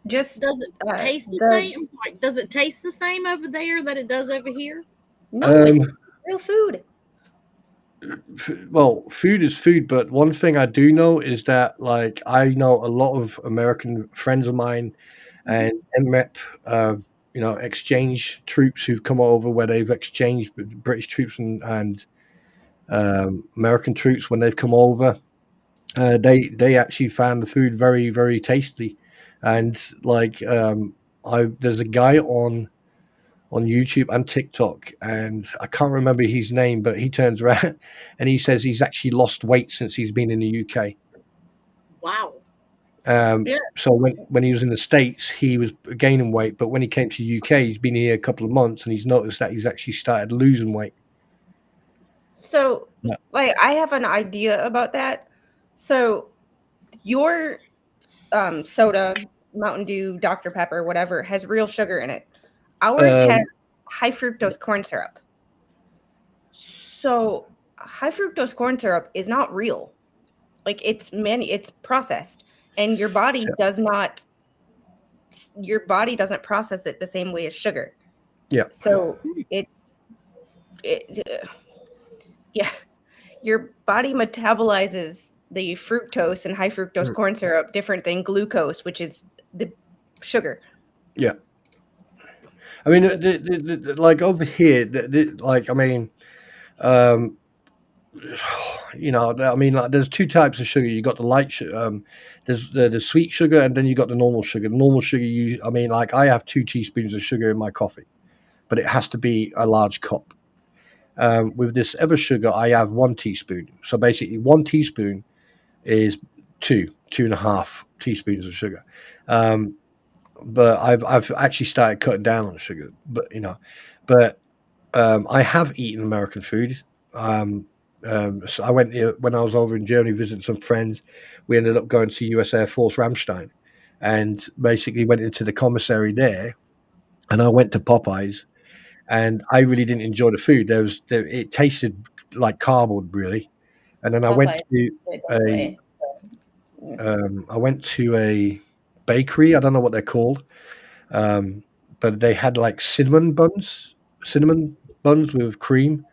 Just Does it taste the same? I'm sorry. Does it taste the same over there that it does over here? No, it's real food. Well, food is food, but one thing I do know is that, like, I know a lot of American friends of mine and MREP, exchange troops who've come over where they've exchanged British troops and American troops when they've come over. They actually found the food very, very tasty. And like, there's a guy on YouTube and TikTok, and I can't remember his name, but he turns around and he says he's actually lost weight since he's been in the UK. Wow. Yeah. So when he was in the States, he was gaining weight, but when he came to UK, he's been here a couple of months, and he's noticed that he's actually started losing weight. So, Yeah. like, I have an idea about that. So, your soda, Mountain Dew, Dr. Pepper, whatever, has real sugar in it. Ours has high fructose corn syrup. So, high fructose corn syrup is not real. Like, it's processed, and your body doesn't process it the same way as sugar. Yeah. So, yeah, your body metabolizes the fructose and high fructose corn syrup different than glucose, which is the sugar. Yeah. I mean, like over here, like, I mean, I mean, like, there's two types of sugar. You got the light sugar, there's the sweet sugar, and then you got the normal sugar. The normal sugar, I mean, like, I have 2 teaspoons of sugar in my coffee, but it has to be a large cup. With this other sugar, I have 1 teaspoon. So basically, 1 teaspoon is 2.5 teaspoons of sugar. But I've actually started cutting down on sugar. But I have eaten American food. So I went when I was over in Germany visiting some friends. We ended up going to US Air Force Ramstein, and basically went into the commissary there. And I went to Popeyes, and I really didn't enjoy the food. It tasted like cardboard, really. And then I went to a bakery. I don't know what they're called, but they had like cinnamon buns with cream,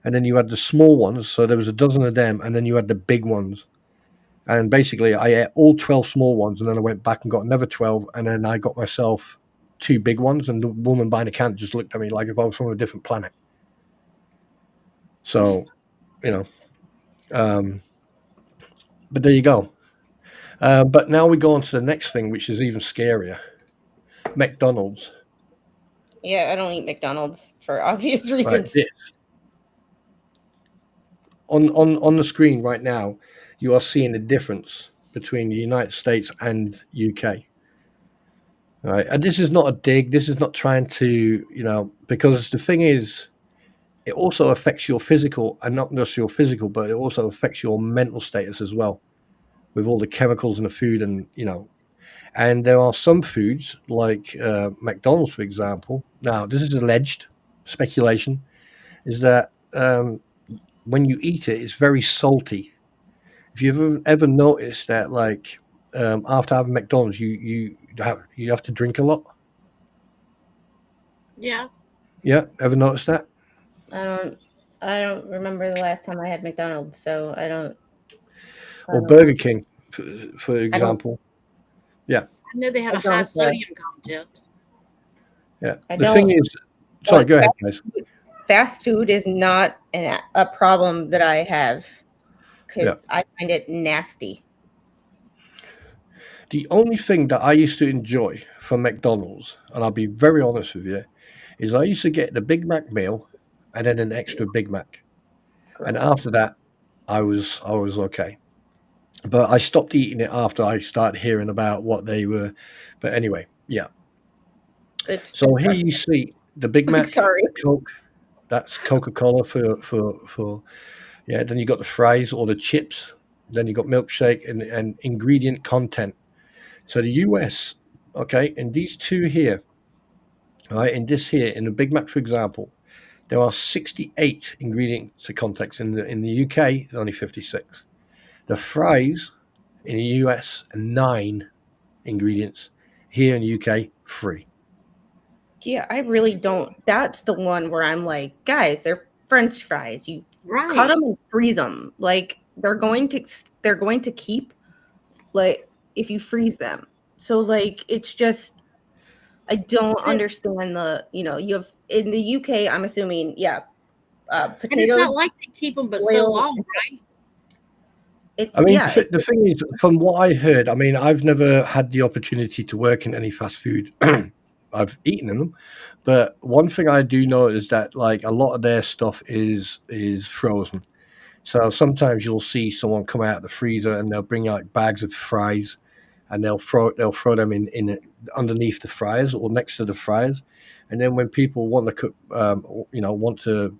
and then you had the small ones. So there was a dozen of them, and then you had the big ones. And basically, I ate all 12 small ones, and then I went back and got another 12, and then I got myself 2 big ones. And the woman buying the can just looked at me like if I was from a different planet. So, but there you go. But now we go on to the next thing, which is even scarier. McDonald's. Yeah, I don't eat McDonald's for obvious reasons. Right. On the screen right now, you are seeing the difference between the United States and UK. Right, and this is not a dig. This is not trying to, because the thing is, it also affects your physical, and not just your physical, but it also affects your mental status as well, with all the chemicals in the food, and there are some foods like McDonald's, for example. Now, this is alleged speculation, is that when you eat it, it's very salty. If you've ever noticed that, like, after having McDonald's, you have to drink a lot. Yeah. Yeah, ever noticed that? I don't remember the last time I had McDonald's, so I don't. Or Burger King, for example. Yeah. I know they have a high sodium content. Yeah. The thing is, sorry, go ahead, guys. Fast food is not a problem that I have, because I find it nasty. The only thing that I used to enjoy from McDonald's, and I'll be very honest with you, is I used to get the Big Mac meal and then an extra Big Mac. Gross. And after that, I was okay. But I stopped eating it after I started hearing about what they were. But anyway, yeah. So here you see the Big Mac, Coke. That's Coca-Cola for yeah. Then you got the fries or the chips. Then you got milkshake and ingredient content. So the US, okay, in these two here, all right, in the Big Mac, for example, there are 68 ingredients to context. In the UK, only 56. The fries in the US are 9 ingredients. Here in the UK, 3. Yeah, I really don't. That's the one where I'm like, guys, they're French fries. You cut them and freeze them. Like, they're going to keep, like, if you freeze them. So, like, it's just, I don't understand you have in the UK, I'm assuming, potatoes. And it's not like they keep them but so long, right? The thing is, from what I heard, I mean, I've never had the opportunity to work in any fast food. I've eaten them, but one thing I do know is that, like, a lot of their stuff is frozen. So sometimes you'll see someone come out of the freezer and they'll bring out bags of fries, and they'll throw them in underneath the fries or next to the fries, and then when people want to cook, want to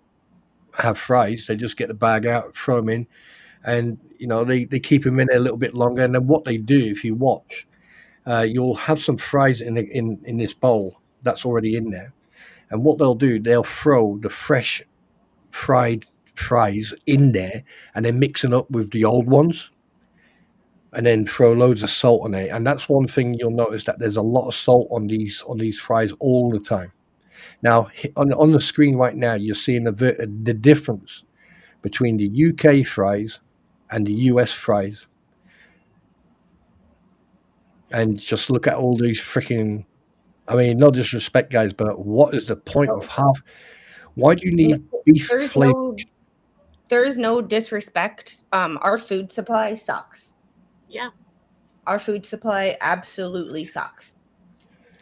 have fries, they just get the bag out, throw them in, and they keep them in there a little bit longer. And then what they do, if you watch, you'll have some fries in this bowl that's already in there, and what they'll do, they'll throw the fresh fried fries in there and then mix it up with the old ones, and then throw loads of salt on it. And that's one thing you'll notice, that there's a lot of salt on these fries all the time. Now on the screen right now, you're seeing the difference between the UK fries and the US fries. And just look at all these freaking, I mean, no disrespect, guys, but what is the point of half? Why do you need beef flavor? There's no disrespect. Our food supply sucks. Yeah. Our food supply absolutely sucks.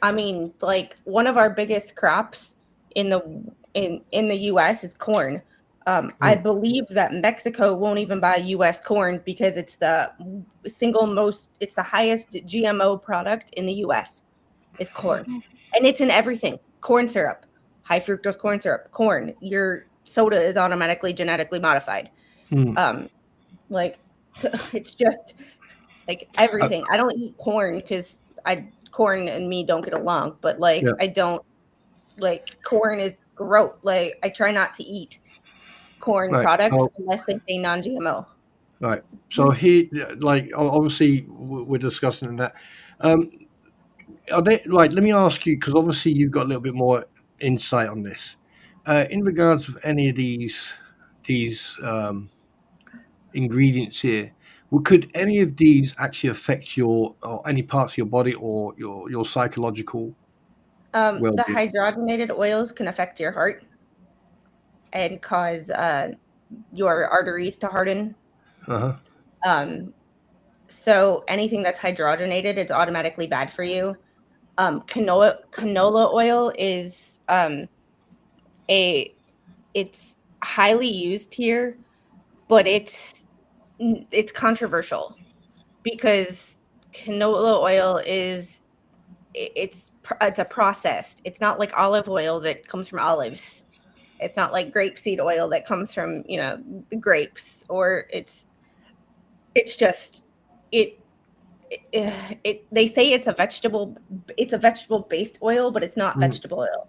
I mean, like, one of our biggest crops in the US is corn. I believe that Mexico won't even buy US corn because it's the highest GMO product in the US is corn. And it's in everything. Corn syrup, high fructose corn syrup, corn. Your soda is automatically genetically modified. Like, it's just like everything. I don't eat corn because corn and me don't get along, but like, I don't like, corn is gross. Like, I try not to eat corn products unless they say non-GMO. Right. So here, like, obviously we're discussing that. Are they, like, let me ask you, because obviously you've got a little bit more insight on this. In regards of any of these ingredients here, could any of these actually affect your, or any parts of your body, or your psychological well-being? The hydrogenated oils can affect your heart and cause your arteries to harden. So anything that's hydrogenated, it's automatically bad for you. Canola oil is it's highly used here, but it's controversial because canola oil it's a processed. It's not like olive oil that comes from olives. It's not like grapeseed oil that comes from the grapes, or it's just they say it's a vegetable based oil, but it's not vegetable oil.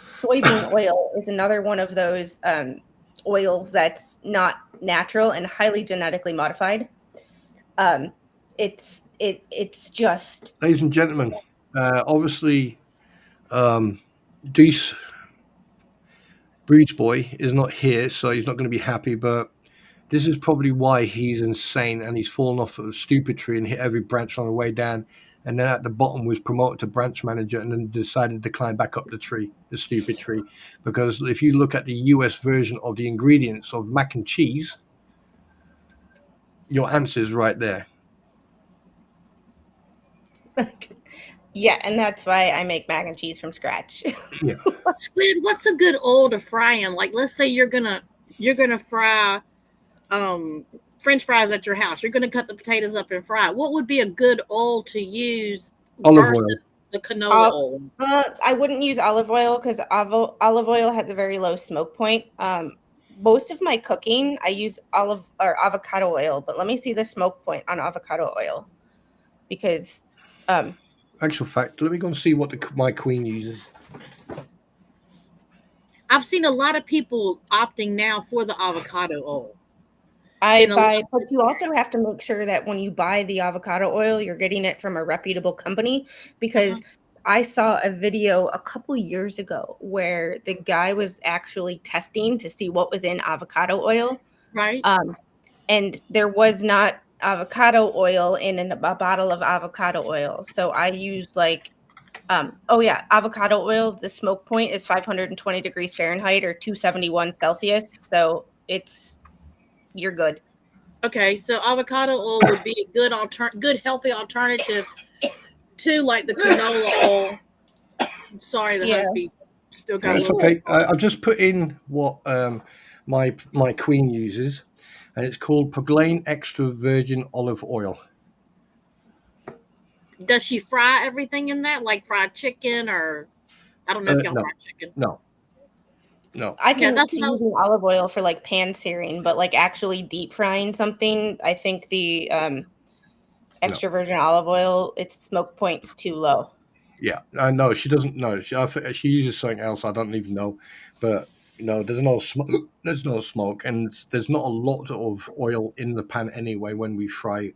Soybean oil is another one of those oils that's not natural and highly genetically modified. It's just, ladies and gentlemen, obviously Dees Breach Boy is not here, so he's not going to be happy, but this is probably why he's insane, and he's fallen off of a stupid tree and hit every branch on the way down, and then at the bottom was promoted to branch manager, and then decided to climb back up the stupid tree. Because if you look at the US version of the ingredients of mac and cheese, your answer is right there. yeah, and that's why I make mac and cheese from scratch. Yeah. Squid, what's a good oil to fry in? Like, let's say you're gonna fry French fries at your house. You're gonna cut the potatoes up and fry. What would be a good oil to use? Olive oil. The canola oil. I wouldn't use olive oil because olive oil has a very low smoke point. Most of my cooking, I use olive or avocado oil, but let me see the smoke point on avocado oil because actual fact, let me go and see what my queen uses. I've seen a lot of people opting now for the avocado oil. But you also have to make sure that when you buy the avocado oil, you're getting it from a reputable company, because I saw a video a couple years ago where the guy was actually testing to see what was in avocado oil. Right. And there was not avocado oil in a bottle of avocado oil. So I used avocado oil. The smoke point is 520 degrees Fahrenheit or 271 Celsius. So you're good. Okay, so avocado oil would be a good healthy alternative to like the canola oil. I'm sorry, the husband still got. It's okay. I've just put in what my queen uses. and it's called Purglane Extra Virgin Olive Oil. Does she fry everything in that, like fried chicken, or I don't know if y'all No, fry chicken? no. I Yeah, can that's see what I was. using olive oil for like pan searing, but like actually deep frying something, I think the extra virgin olive oil, its smoke point's too low. Yeah, no, she doesn't know. She uses something else. I don't even know, but there's no smoke. There's no smoke, and there's not a lot of oil in the pan anyway when we fry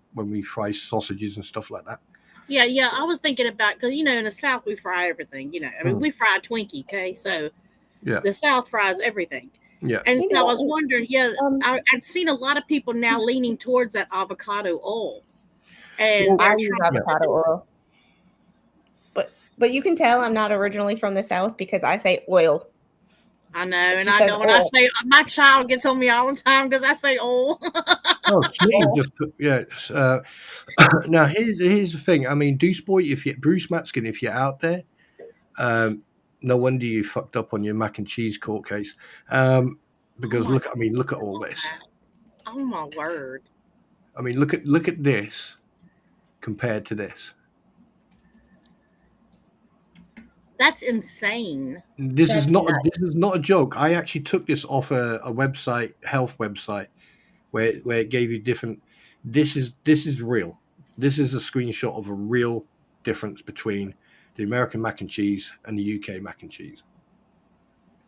sausages and stuff like that. Yeah, I was thinking about, because in the South we fry everything. I mean, we fry Twinkie, okay? So Yeah, the South fries everything. yeah. And You so I know, was wondering, I'd seen a lot of people now leaning towards that avocado oil, and I they're use trying. avocado oil. But you can tell I'm not originally from the South because I say oil. I know, She and I says know, and I oil. say my child gets on me all the time because I say oil. Oh, Smitty just now here's the thing. I mean, Bruce Matskin, if you're out there, no wonder you fucked up on your mac and cheese court case. Because look at all this. Oh my word! I mean, look at this compared to this. That's insane. This is That's not a joke. I actually took this off a website, health website, where it gave you different. This is real. This is a screenshot of a real difference between the American mac and cheese and the UK mac and cheese.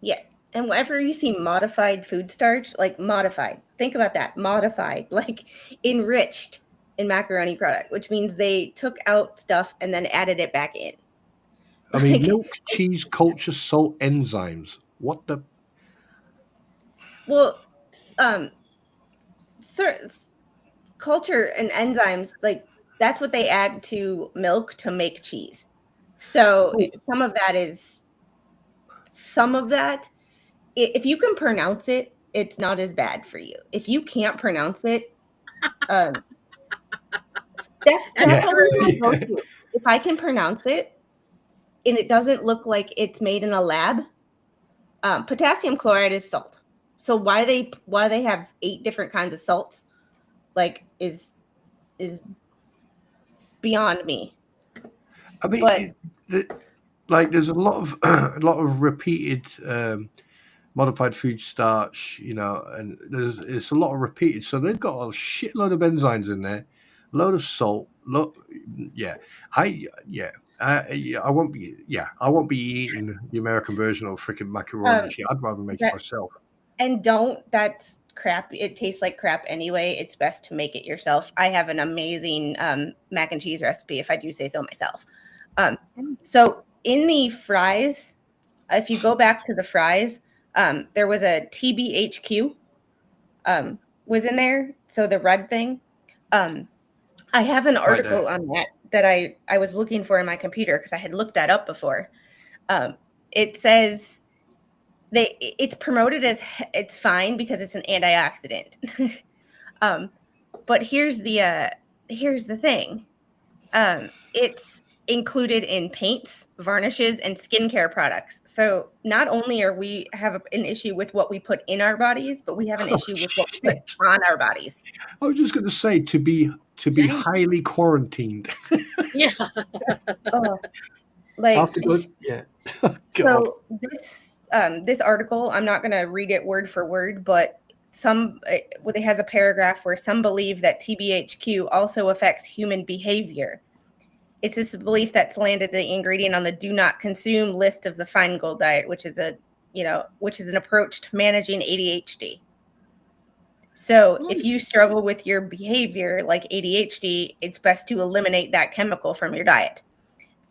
Yeah. And whenever you see modified food starch, like modified, think about that. Modified, like enriched in macaroni product, which means they took out stuff and then added it back in. I mean, Like, milk, cheese, culture, salt, enzymes. What the? well, culture and enzymes, like that's what they add to milk to make cheese. So some of that, if you can pronounce it, it's not as bad for you. If you can't pronounce it, that's That's always my Yeah. go-to. If I can pronounce it and it doesn't look like it's made in a lab, potassium chloride is salt. So why they have 8 different kinds of salts, like is beyond me. I mean, But there's a lot of repeated modified food starch, and it's a lot of repeated. So they've got a shitload of enzymes in there, a load of salt. I won't be eating the American version of freaking macaroni and cheese. I'd rather make it myself. And that's crap. It tastes like crap anyway. It's best to make it yourself. I have an amazing mac and cheese recipe, if I do say so myself. So in the fries, if you go back to the fries, there was a TBHQ was in there. So the red thing. I have an article on that I was looking for in my computer because I had looked that up before. It says it's promoted as it's fine because it's an antioxidant. But here's the thing. It's included in paints, varnishes, and skincare products. So not only are we have an issue with what we put in our bodies, but we have an issue with what we put on our bodies. I was just going to say to be highly quarantined. Yeah. After good, yeah. So this article, I'm not going to read it word for word, but it has a paragraph where some believe that TBHQ also affects human behavior. It's this belief that's landed the ingredient on the do not consume list of the Feingold diet, which is an approach to managing ADHD. So if you struggle with your behavior like ADHD, it's best to eliminate that chemical from your diet.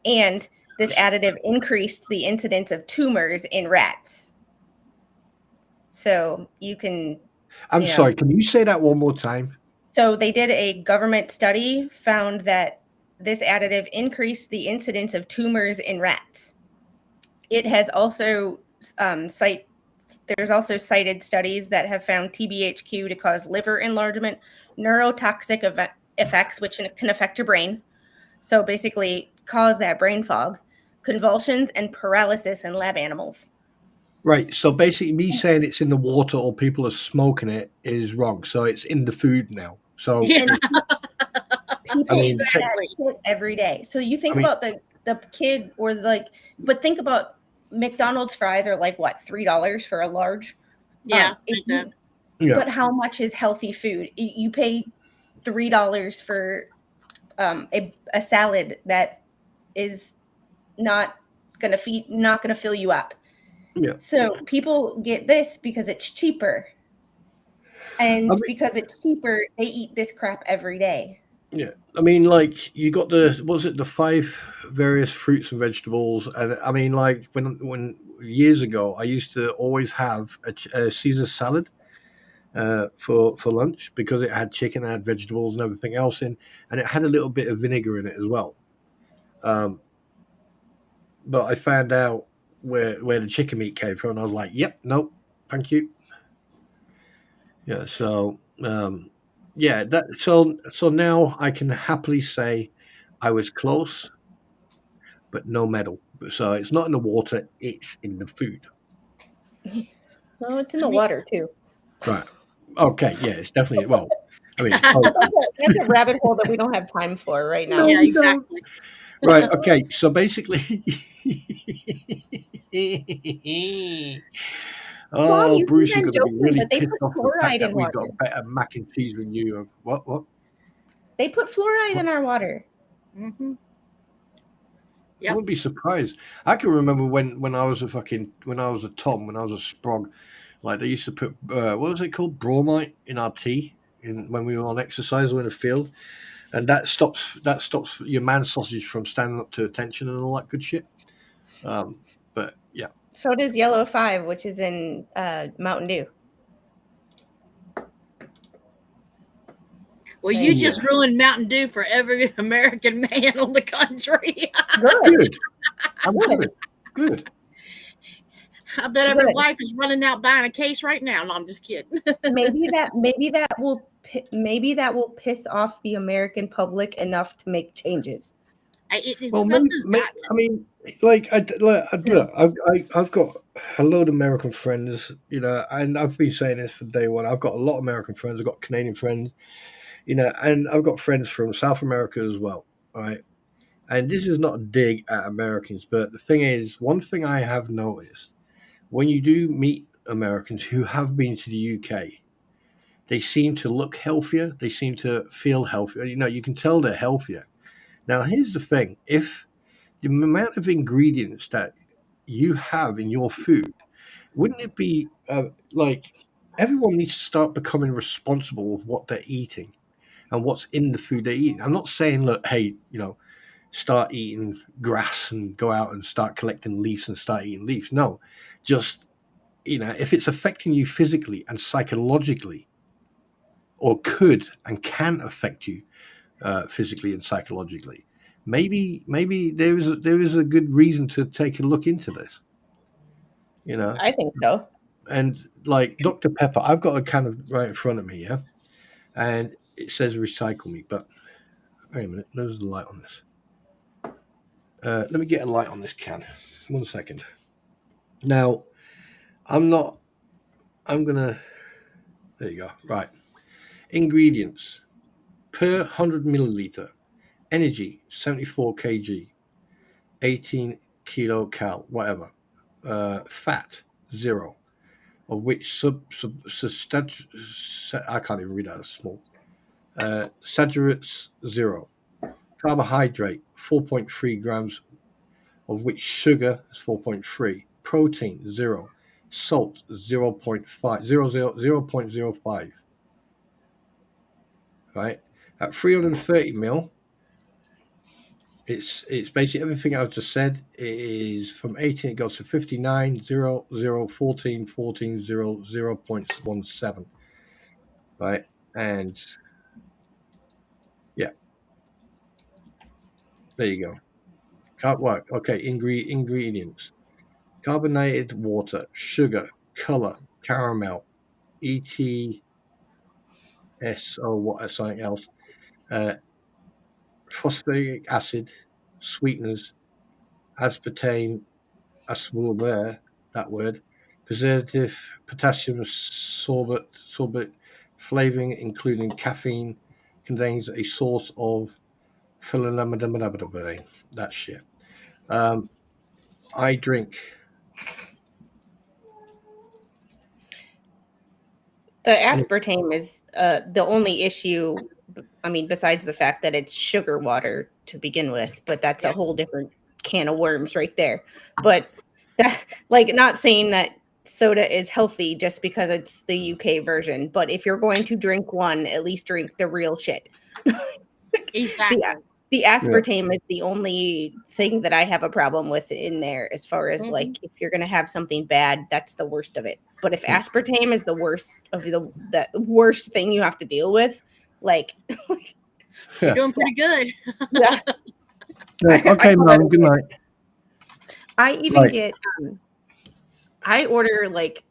And this additive increased the incidence of tumors in rats. So you can... I'm sorry, can you say that one more time? So they did a government study, found that this additive increased the incidence of tumors in rats. It has also there's also cited studies that have found TBHQ to cause liver enlargement, neurotoxic effects, which can affect your brain. So basically cause that brain fog, convulsions, and paralysis in lab animals. Right. So basically, me saying it's in the water or people are smoking it is wrong. So it's in the food now. So Yeah. People mean, eat that Exactly. shit every day. So you think I mean- about the kid or but think about McDonald's fries are like what, $3 for a large? Yeah. If like that. yeah, But how much is healthy food? You pay $3 for a salad that is not gonna fill you up. yeah. So people get this because it's cheaper. And I mean- because it's cheaper, they eat this crap every day. Yeah, I mean, like you got the was it the 5 various fruits and vegetables, and I mean, like when years ago, I used to always have a Caesar salad for lunch because it had chicken, it had vegetables, and everything else in, and it had a little bit of vinegar in it as well. But I found out where the chicken meat came from, and I was like, "Yep, nope, thank you." Yeah, so yeah, so now I can happily say I was close, but no medal. So it's not in the water; it's in the food. No, it's in the water too. Right. Okay. Yeah, it's definitely well. I mean, oh, That's a rabbit hole that we don't have time for right now. Yeah, we don't. exactly. Right. Okay. So basically, Mom, oh, you Bruce think is I'm going to be joking, really but they pissed put off the fact fluoride that in we've water. got better mac and cheese than you have. What? They put fluoride in our water. Mm-hmm. I Yep. wouldn't be surprised. I can remember when I was a Tom, when I was a sprog, like they used to put what was it called, bromite in our tea when we were on exercise or in the field, and that stops your man sausage from standing up to attention and all that good shit. But yeah, So does Yellow 5, which is in Mountain Dew. Well, you Yeah. just ruined Mountain Dew for every American man on the country. Good. good. I'm good. Good. I bet every Good. wife is running out buying a case right now. No, I'm just kidding. maybe that will piss off the American public enough to make changes. Well, Stuff has got to. I mean, like, look, I've got a load of American friends, you know, and I've been saying this for day one. I've got a lot of American friends. I've got Canadian friends, you know, and I've got friends from South America as well, right? And this is not a dig at Americans, but the thing is, one thing I have noticed when you do meet Americans who have been to the UK, they seem to look healthier. They seem to feel healthier. You know, you can tell they're healthier. Now, here's the thing: if the amount of ingredients that you have in your food, wouldn't it be like everyone needs to start becoming responsible of what they're eating and what's in the food they eat? I'm not saying, look, hey, you know, start eating grass and go out and start collecting leaves and start eating leaves. No, just, you know, if it's affecting you physically and psychologically, or could and can affect you physically and psychologically, maybe there is a good reason to take a look into this, you know. I think so. And like Dr. Pepper, I've got a can of right in front of me, yeah, and it says recycle me, but wait a minute, there's a light on this. Let me get a light on this can. 1 second. Now, I'm gonna, there you go. Right. Ingredients per 100 milliliter. Energy 74 kg, 18 kilocal, whatever. Fat 0, of which I can't even read that, it's small. Saturates 0. Carbohydrate 4.3 grams, of which sugar is 4.3. Protein 0. Salt 0.05. Right? At 330 mil, it's basically everything I've just said. It is from 18, it goes to 59, 0, 0, 14, 14, 0, 0.17. Right? And yeah, there you go. What? Okay, ingredients: carbonated water, sugar, color, caramel, ETS or what? Something else. Phosphoric acid, sweeteners, aspartame, that word, preservative, potassium sorbate flavoring, including caffeine, contains a source of phenylmethamphetamine. That shit. I drink. The aspartame is the only issue. I mean, besides the fact that it's sugar water to begin with, but that's a whole different can of worms right there. But that, like, not saying that soda is healthy just because it's the UK version, but if you're going to drink one, at least drink the real shit. Exactly. The aspartame is the only thing that I have a problem with in there, as far as like, if you're going to have something bad, that's the worst of it. But if aspartame is the worst of the worst thing you have to deal with, like, you're doing pretty good. Yeah. Okay, Mom. Good night. I even get I order like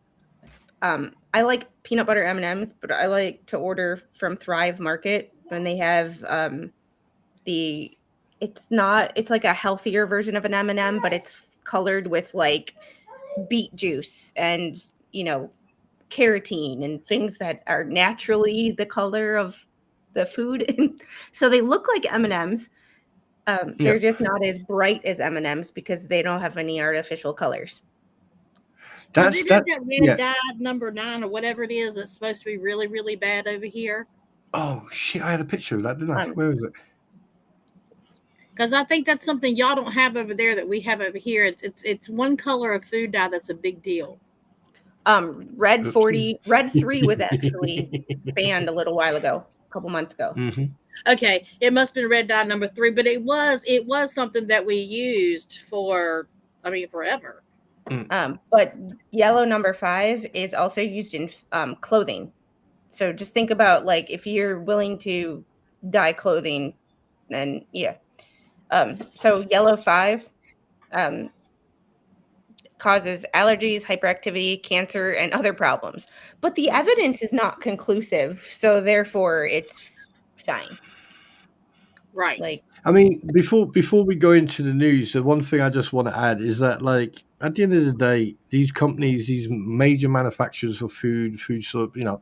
I like peanut butter M&Ms, but I like to order from Thrive Market when they have it's like a healthier version of an M&M, but it's colored with like beet juice and, you know, carotene and things that are naturally the color of the food. So they look like M&Ms. They're just not as bright as M&Ms because they don't have any artificial colors. That's that red dye number 9 or whatever it is that's supposed to be really, really bad over here. Oh shit! I had a picture of that, didn't I? Where is it? Because I think that's something y'all don't have over there that we have over here. It's one color of food dye that's a big deal. Red 3 was actually banned a little while ago, a couple months ago. Mm-hmm. Okay, it must have been red dye number 3, but it was something that we used for, I mean, forever. But yellow number 5 is also used in clothing. So just think about, like, if you're willing to dye clothing, then so yellow 5 causes allergies, hyperactivity, cancer, and other problems. But the evidence is not conclusive, so therefore it's fine. Right. Like, I mean, before we go into the news, the one thing I just want to add is that, like, at the end of the day, these companies, these major manufacturers for food sort of, you know,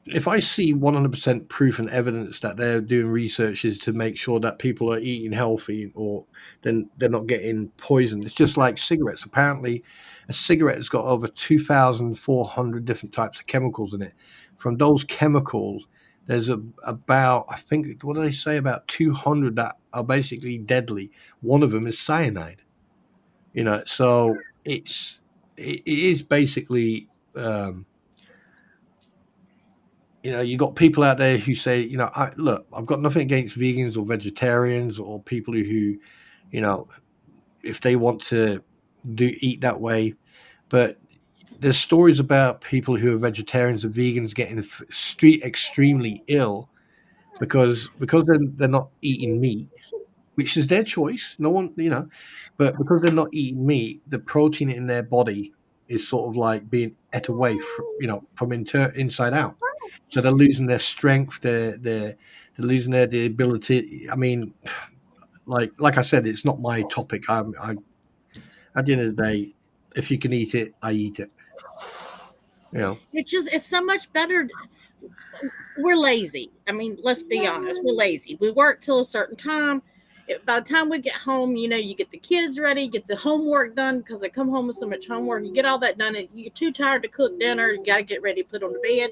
if I see 100% proof and evidence that they're doing researches to make sure that people are eating healthy, or then they're not getting poisoned. It's just like cigarettes. Apparently, a cigarette has got over 2,400 different types of chemicals in it. From those chemicals, there's about, I think, what do they say, about 200 that are basically deadly. One of them is cyanide. You know, so it is basically. You know, you got people out there who say, you know, look, I've got nothing against vegans or vegetarians or people who, you know, if they want to eat that way. But there's stories about people who are vegetarians and vegans getting extremely ill because they're not eating meat, which is their choice. No one, you know, but because they're not eating meat, the protein in their body is sort of like being ate away, from inside out. So they're losing their strength. They're losing their ability. I mean, like I said, it's not my topic. I at the end of the day, if you can eat it, I eat it. You know, it's so much better. We're lazy. I mean, let's be honest. We're lazy. We work till a certain time. By the time we get home, you know, you get the kids ready, get the homework done because they come home with so much homework. You get all that done, and you're too tired to cook dinner. You got to get ready to put on the bed.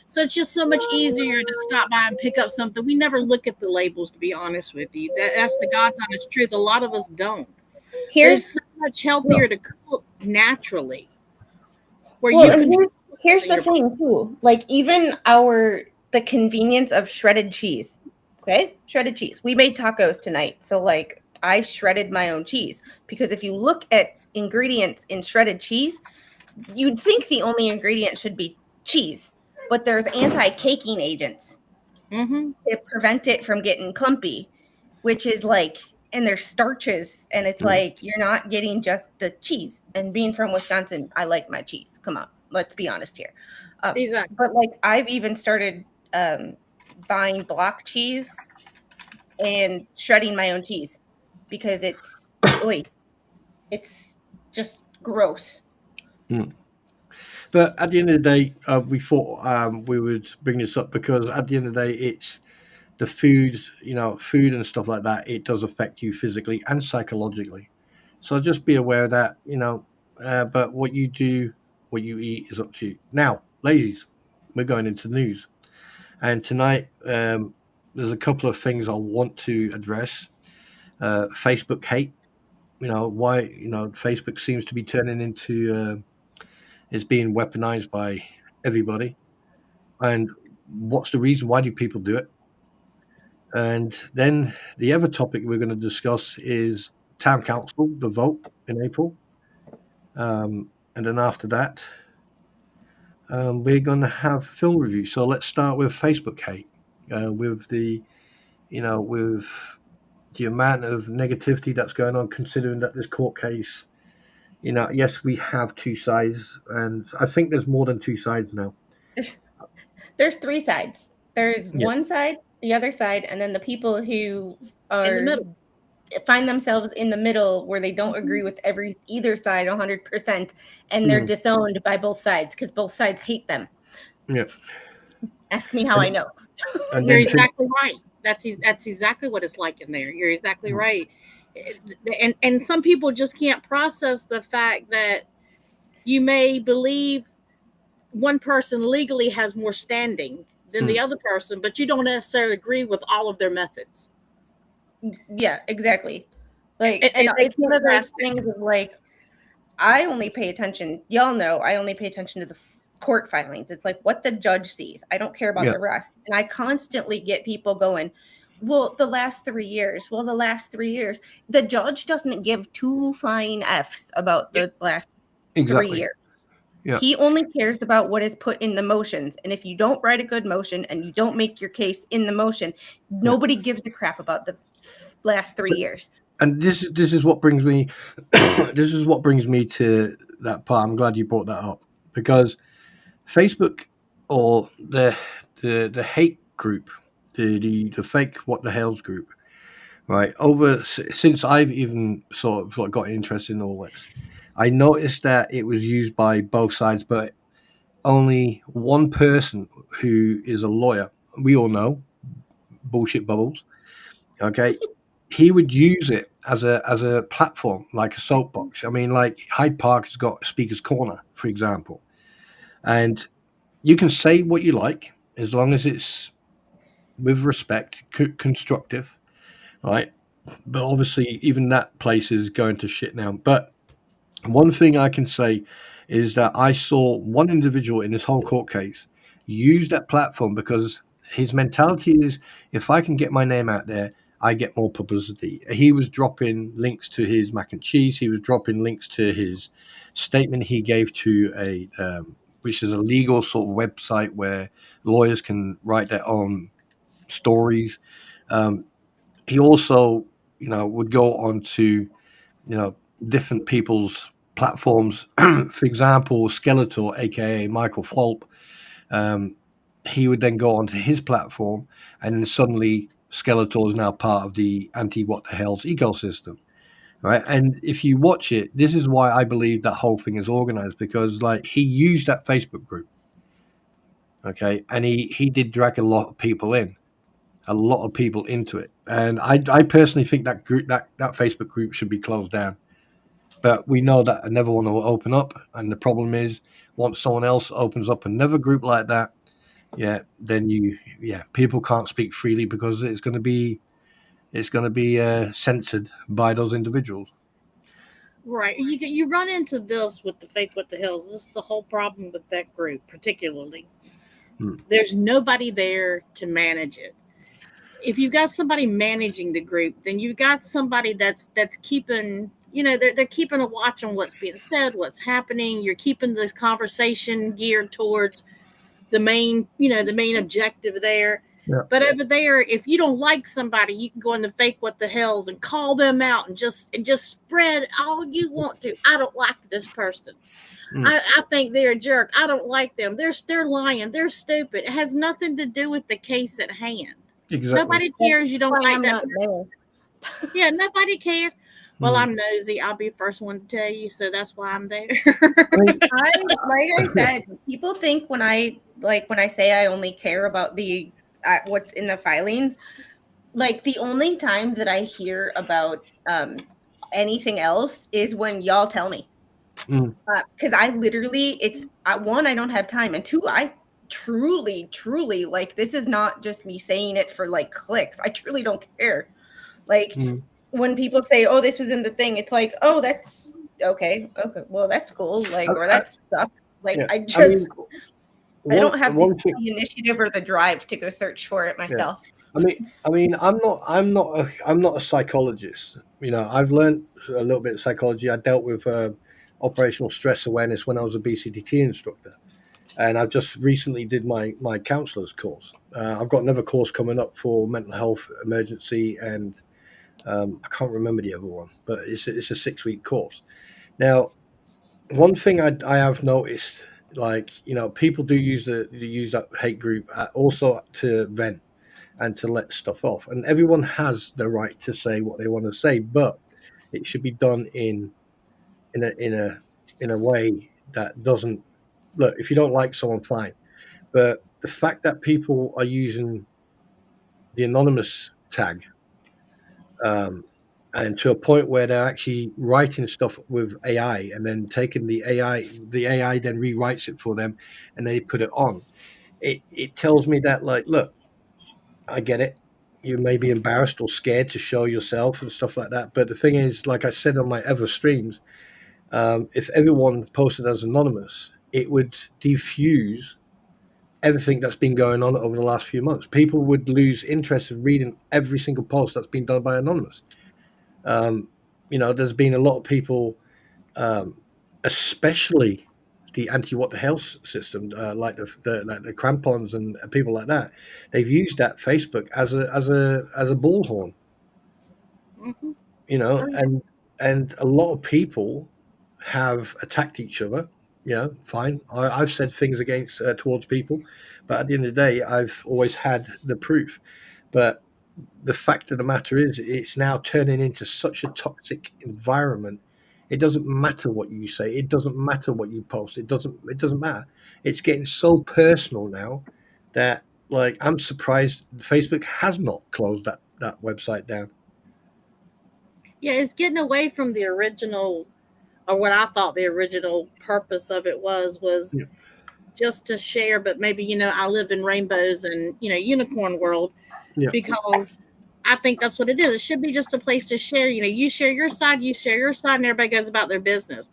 So it's just so much easier to stop by and pick up something. We never look at the labels, to be honest with you. That's the God's honest truth. A lot of us don't. It's so much healthier to cook naturally. Here's the thing too. Like, even the convenience of shredded cheese. Okay, shredded cheese. We made tacos tonight, so like I shredded my own cheese because if you look at ingredients in shredded cheese, you'd think the only ingredient should be cheese. But there's anti-caking agents to prevent it from getting clumpy, which is like, and there's starches, and it's like you're not getting just the cheese. And being from Wisconsin, I like my cheese. Come on, let's be honest here. Exactly. But like, I've even started buying block cheese and shredding my own cheese because it's just gross. But at the end of the day, we thought we would bring this up because at the end of the day, it's the foods, food and stuff like that. It does affect you physically and psychologically. So just be aware of that, but what you do, what you eat is up to you. Now, ladies, we're going into news. And tonight, there's a couple of things I want to address. Facebook hate, why, Facebook seems to be turning into, is being weaponized by everybody. And what's the reason? Why do people do it? And then the other topic we're going to discuss is town council, the vote in April. And then after that, we're going to have film review. So let's start with Facebook hate, with with the amount of negativity that's going on, considering that this court case, yes, we have two sides, and I think there's more than two sides now. There's three sides. There's one side, the other side, and then the people who are in the middle. Find themselves in the middle where they don't agree with either side 100%, and they're disowned by both sides because both sides hate them. Yeah. Ask me how I know. And You're exactly right. That's exactly what it's like in there. You're exactly right. And some people just can't process the fact that you may believe one person legally has more standing than the other person, but you don't necessarily agree with all of their methods. Yeah, exactly. Like, it's one of those things of like, I only pay attention. Y'all know I only pay attention to the court filings. It's like what the judge sees. I don't care about the rest. And I constantly get people going, well, the last 3 years. Well, the last 3 years. The judge doesn't give two flying F's about the last 3 years. Yeah. He only cares about what is put in the motions. And if you don't write a good motion and you don't make your case in the motion, nobody gives a crap about the last 3 years. And this is what brings me to that part. I'm glad you brought that up, because Facebook, or the hate group, the fake what the hell's group, right? Since I've even sort of got interested in all this, I noticed that it was used by both sides, but only one person who is a lawyer. We all know, bullshit bubbles. Okay, he would use it as a platform, like a soapbox. I mean, like Hyde Park has got Speaker's Corner, for example, and you can say what you like as long as it's with respect, constructive, right? But obviously, even that place is going to shit now. But one thing I can say is that I saw one individual in this whole court case use that platform because his mentality is, if I can get my name out there, I get more publicity. He was dropping links to his mac and cheese. He was dropping links to his statement he gave to which is a legal sort of website where lawyers can write their own stories. He also, would go on to, different people's platforms. For example, Skeletor, aka Michael Fulp, he would then go onto his platform, and then suddenly Skeletor is now part of the anti-what the hell's ecosystem, right? And if you watch it, this is why I believe that whole thing is organized, because like he used that Facebook group, okay, and he did drag a lot of people into it, and I personally think that group, that Facebook group should be closed down. But we know that another one will open up, and the problem is once someone else opens up another group like that, then people can't speak freely because it's going to be censored by those individuals. Right. You run into this with the fake what the hell. This is the whole problem with that group, particularly. There's nobody there to manage it. If you've got somebody managing the group, then you've got somebody that's keeping, they're keeping a watch on what's being said, what's happening. You're keeping the conversation geared towards the main objective there. Yeah. But over there, if you don't like somebody, you can go into fake what the hells and call them out and just spread all you want to. I don't like this person. I think they're a jerk. I don't like them. They're lying. They're stupid. It has nothing to do with the case at hand. Exactly. Nobody cares you don't like that. Yeah, nobody cares. Well, I'm nosy. I'll be first one to tell you, so that's why I'm there. Like I said, people think when I say I only care about the what's in the filings, like the only time that I hear about anything else is when y'all tell me. Because I literally, it's one, I don't have time, and two, I truly, like, this is not just me saying it for like clicks. I truly don't care. Like when people say, "Oh, this was in the thing," it's like, "Oh, that's okay, well, that's cool," like, or that sucks. Like, yeah. I don't have the initiative or the drive to go search for it myself. Yeah. I mean, I'm not a psychologist. You know, I've learned a little bit of psychology. I dealt with operational stress awareness when I was a BCTT instructor, and I've just recently did my counselor's course. I've got another course coming up for mental health emergency, and I can't remember the other one, but it's a 6-week course. Now, one thing I have noticed, like, you know, people do use that hate group also to vent and to let stuff off, and everyone has the right to say what they want to say, but it should be done in a way that doesn't look. If you don't like someone, fine, but the fact that people are using the anonymous tag, and to a point where they're actually writing stuff with AI and then taking the AI then rewrites it for them and they put it on. It tells me that, like, look, I get it. You may be embarrassed or scared to show yourself and stuff like that. But the thing is, like I said on my other streams, if everyone posted as anonymous, it would diffuse everything that's been going on over the last few months. People would lose interest in reading every single post that's been done by anonymous. You know, there's been a lot of people, especially the anti-what the hell system, like the crampons and people like that. They've used that Facebook as a bullhorn. You know, and a lot of people have attacked each other. You know, fine. I've said things against towards people, but at the end of the day, I've always had the proof. But the fact of the matter is, it's now turning into such a toxic environment. It doesn't matter what you say. It doesn't matter what you post. It doesn't matter. It's getting so personal now that, like, I'm surprised Facebook has not closed that website down. Yeah, it's getting away from the original, or what I thought the original purpose of it was just to share. But maybe, you know, I live in rainbows and, you know, unicorn world, because I think that's what it is. It should be just a place to share. You know, you share your side, and everybody goes about their business.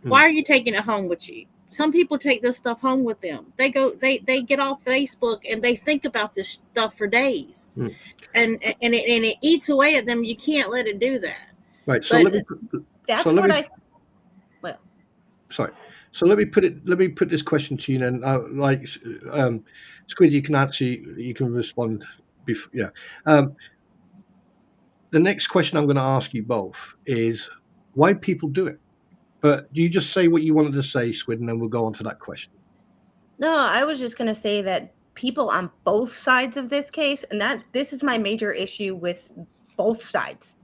Why are you taking it home with you? Some people take this stuff home with them. They get off Facebook and they think about this stuff for days, and it eats away at them. You can't let it do that. Right. So let me put this question to you then. Squid, you can answer. You can respond. The next question I'm going to ask you both is why people do it. But you just say what you wanted to say, Squid, and then we'll go on to that question. No, I was just going to say that people on both sides of this case, and that this is my major issue with both sides.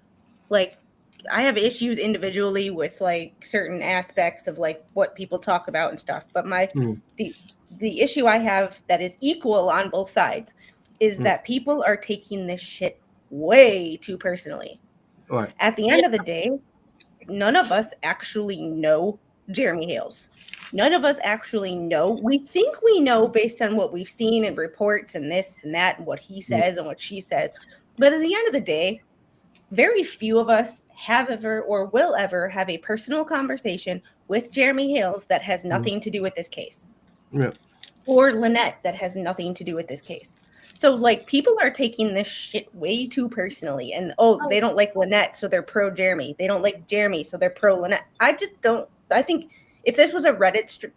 Like, I have issues individually with, like, certain aspects of, like, what people talk about and stuff. But the issue I have that is equal on both sides is that people are taking this shit way too personally. Right. At the end of the day, none of us actually know Jeremy Hales. None of us actually know. We think we know based on what we've seen in reports and this and that and what he says and what she says. But at the end of the day, very few of us have ever or will ever have a personal conversation with Jeremy Hales that has nothing to do with this case. Yeah. Or Lynette that has nothing to do with this case. So, like, people are taking this shit way too personally. And, they don't like Lynette, so they're pro Jeremy. They don't like Jeremy, so they're pro Lynette. I just don't. I think if this was a Reddit,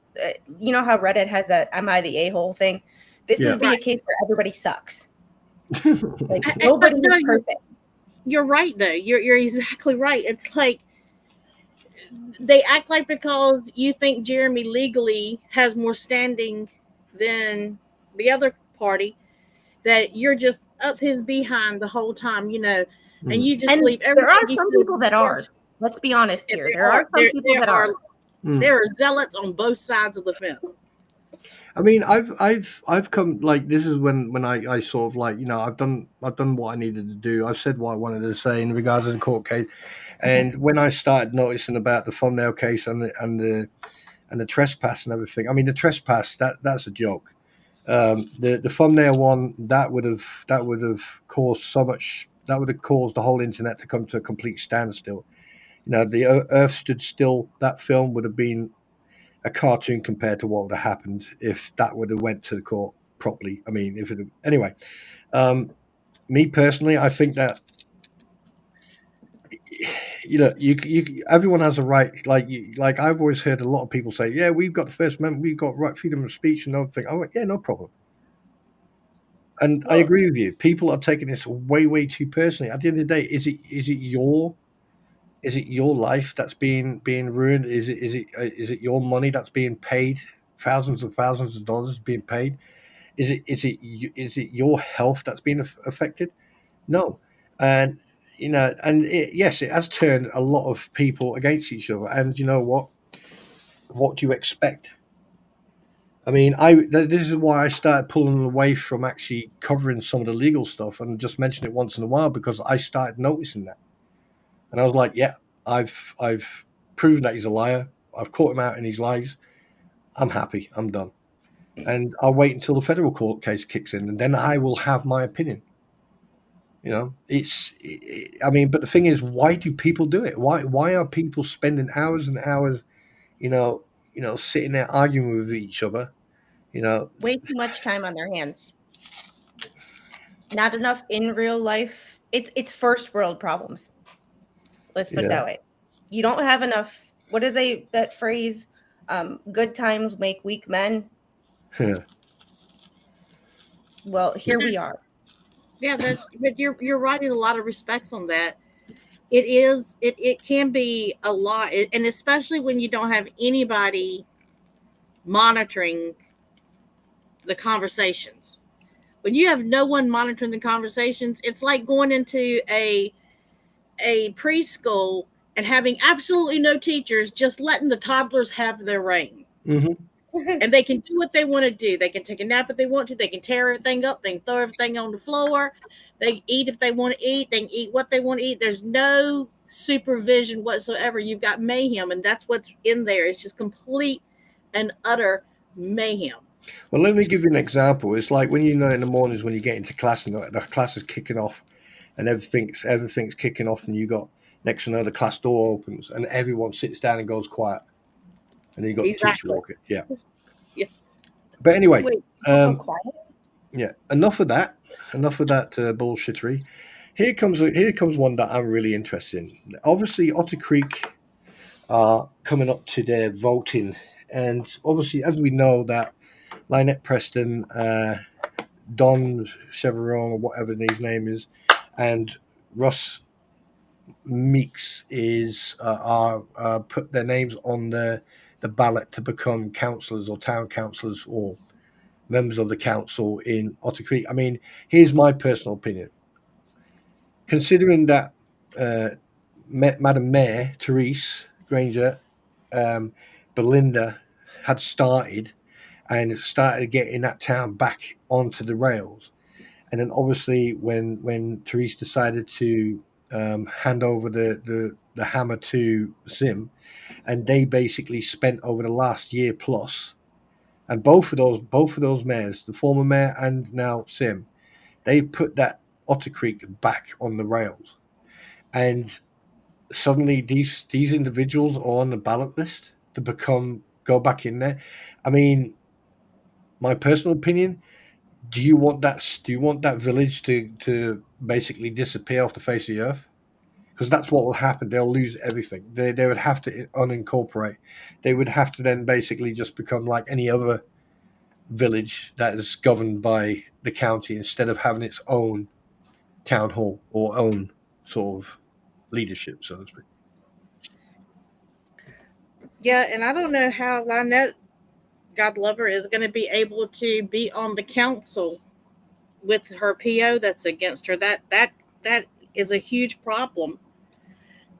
you know how Reddit has that "Am I the a-hole" thing? This would be a case where everybody sucks. Like, nobody is perfect. You're right, though. You're exactly right. It's like they act like because you think Jeremy legally has more standing than the other party, that you're just up his behind the whole time, you know, and you just believe everything. There are some people that are. Let's be honest here. There There are some people that are. There are zealots on both sides of the fence. I mean, I've come, like, this is when I sort of, like, you know, I've done what I needed to do. I've said what I wanted to say in regards to the court case, and when I started noticing about the thumbnail case and the trespass and everything, I mean, the trespass, that's a joke. The thumbnail one, that would have caused so much. That would have caused the whole internet to come to a complete standstill. You know, the Earth Stood Still. That film would have been a cartoon compared to what would have happened if that would have went to the court properly. I mean, if it anyway. Me personally, I think that, you know, you everyone has a right. Like I've always heard a lot of people say, yeah, we've got the First Amendment, we've got right freedom of speech and everything. I went, yeah, no problem. And I agree with you. People are taking this way too personally. At the end of the day, is it your life that's being ruined? Is it your money that's being paid? Thousands of dollars being paid? Is it your health that's being affected? No. And you know, and yes, it has turned a lot of people against each other. And you know what? What do you expect? I mean, this is why I started pulling away from actually covering some of the legal stuff and just mention it once in a while, because I started noticing that, and I was like, yeah, I've proven that he's a liar. I've caught him out in his lies. I'm happy. I'm done, and I'll wait until the federal court case kicks in, and then I will have my opinion. You know, I mean, but the thing is, why do people do it? Why are people spending hours and hours, you know, sitting there arguing with each other? You know, Way too much time on their hands. Not enough in real life. It's first world problems. Let's put it that way. You don't have enough. What are that phrase? Good times make weak men. Yeah. Well, here we are. Yeah, but you're right in a lot of respects on that. It can be a lot, and especially when you don't have anybody monitoring the conversations. When you have no one monitoring the conversations, it's like going into a preschool and having absolutely no teachers, just letting the toddlers have their reign. Mm-hmm. And they can do what they want to do. They can take a nap if they want to. They can tear everything up. They can throw everything on the floor. They can eat if they want to eat. They can eat what they want to eat. There's no supervision whatsoever. You've got mayhem, and that's what's in there. It's just complete and utter mayhem. Well, let me give you an example. It's like when, you know, in the mornings when you get into class and the class is kicking off and everything's kicking off, and you got, next to know, the class door opens and everyone sits down and goes quiet. And then you got the teacher walking. Yeah. Yeah. But anyway, Quiet. yeah, enough of that bullshittery. Here comes one that I'm really interested in. Obviously, Otter Creek are coming up to their voting, and obviously, as we know, that Lynette Preston, Don Chevron, or whatever his name is, and Russ Meeks are put their names on the ballot to become councillors or town councillors or members of the council in Otter Creek. I mean, here's my personal opinion. Considering that Madam Mayor Therese Granger, Belinda had started getting that town back onto the rails, and then obviously when Therese decided to hand over the hammer to Sim, and they basically spent over the last year plus, and both of those mayors, the former mayor and now Sim, they put that Otter Creek back on the rails, and suddenly these individuals are on the ballot list to go back in there. I mean, my personal opinion, do you want that village to basically disappear off the face of the earth? Because that's what will happen. They'll lose everything. They would have to unincorporate. They would have to then basically just become like any other village that is governed by the county, instead of having its own town hall or own sort of leadership, so to speak. Yeah, and I don't know how Lynette, God love her, is going to be able to be on the council with her PO that's against her. That is a huge problem.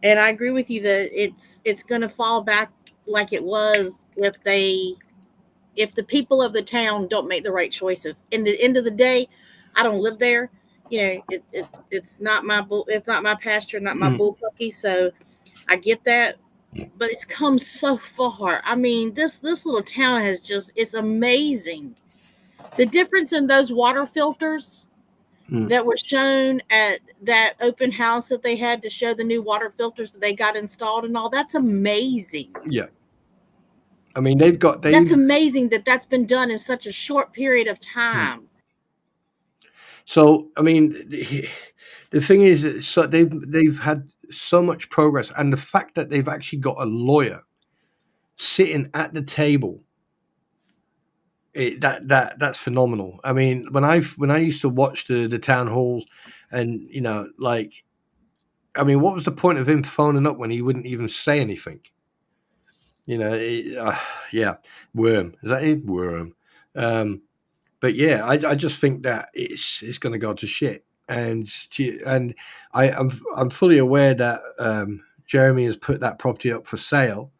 And I agree with you that it's going to fall back like it was if the people of the town don't make the right choices. In the end of the day, I don't live there. You know, it's not my it's not my pasture, not my Mm. bullpucky. So I get that, but it's come so far. I mean, this little town has just it's amazing. The difference in those water filters Mm. that were shown at that open house that they had to show the new water filters that they got installed and all, that's amazing. Yeah. I mean, That's amazing that that's been done in such a short period of time. So, I mean, the thing is, so they've had so much progress, and the fact that they've actually got a lawyer sitting at the table, that's phenomenal. I mean, when I used to watch the town halls, and like, I mean, what was the point of him phoning up when he wouldn't even say anything? Yeah, Worm, is that it? Worm. But yeah, I just think that it's going to go to shit, and I'm fully aware that Jeremy has put that property up for sale,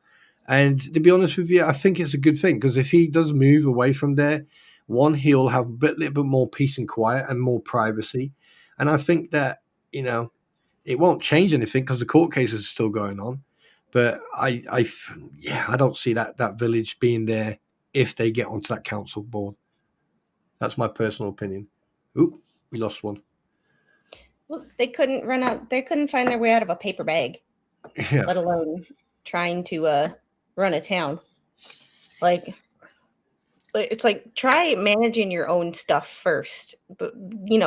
and to be honest with you, I think it's a good thing, because if he does move away from there, one, he'll have little bit more peace and quiet and more privacy, and I think that it won't change anything because the court case is still going on, but I don't see that village being there if they get onto that council board. That's my personal opinion. Oop, we lost one. Well, they couldn't find their way out of a paper bag, Yeah. let alone trying to run a town. Like, it's like, try managing your own stuff first, but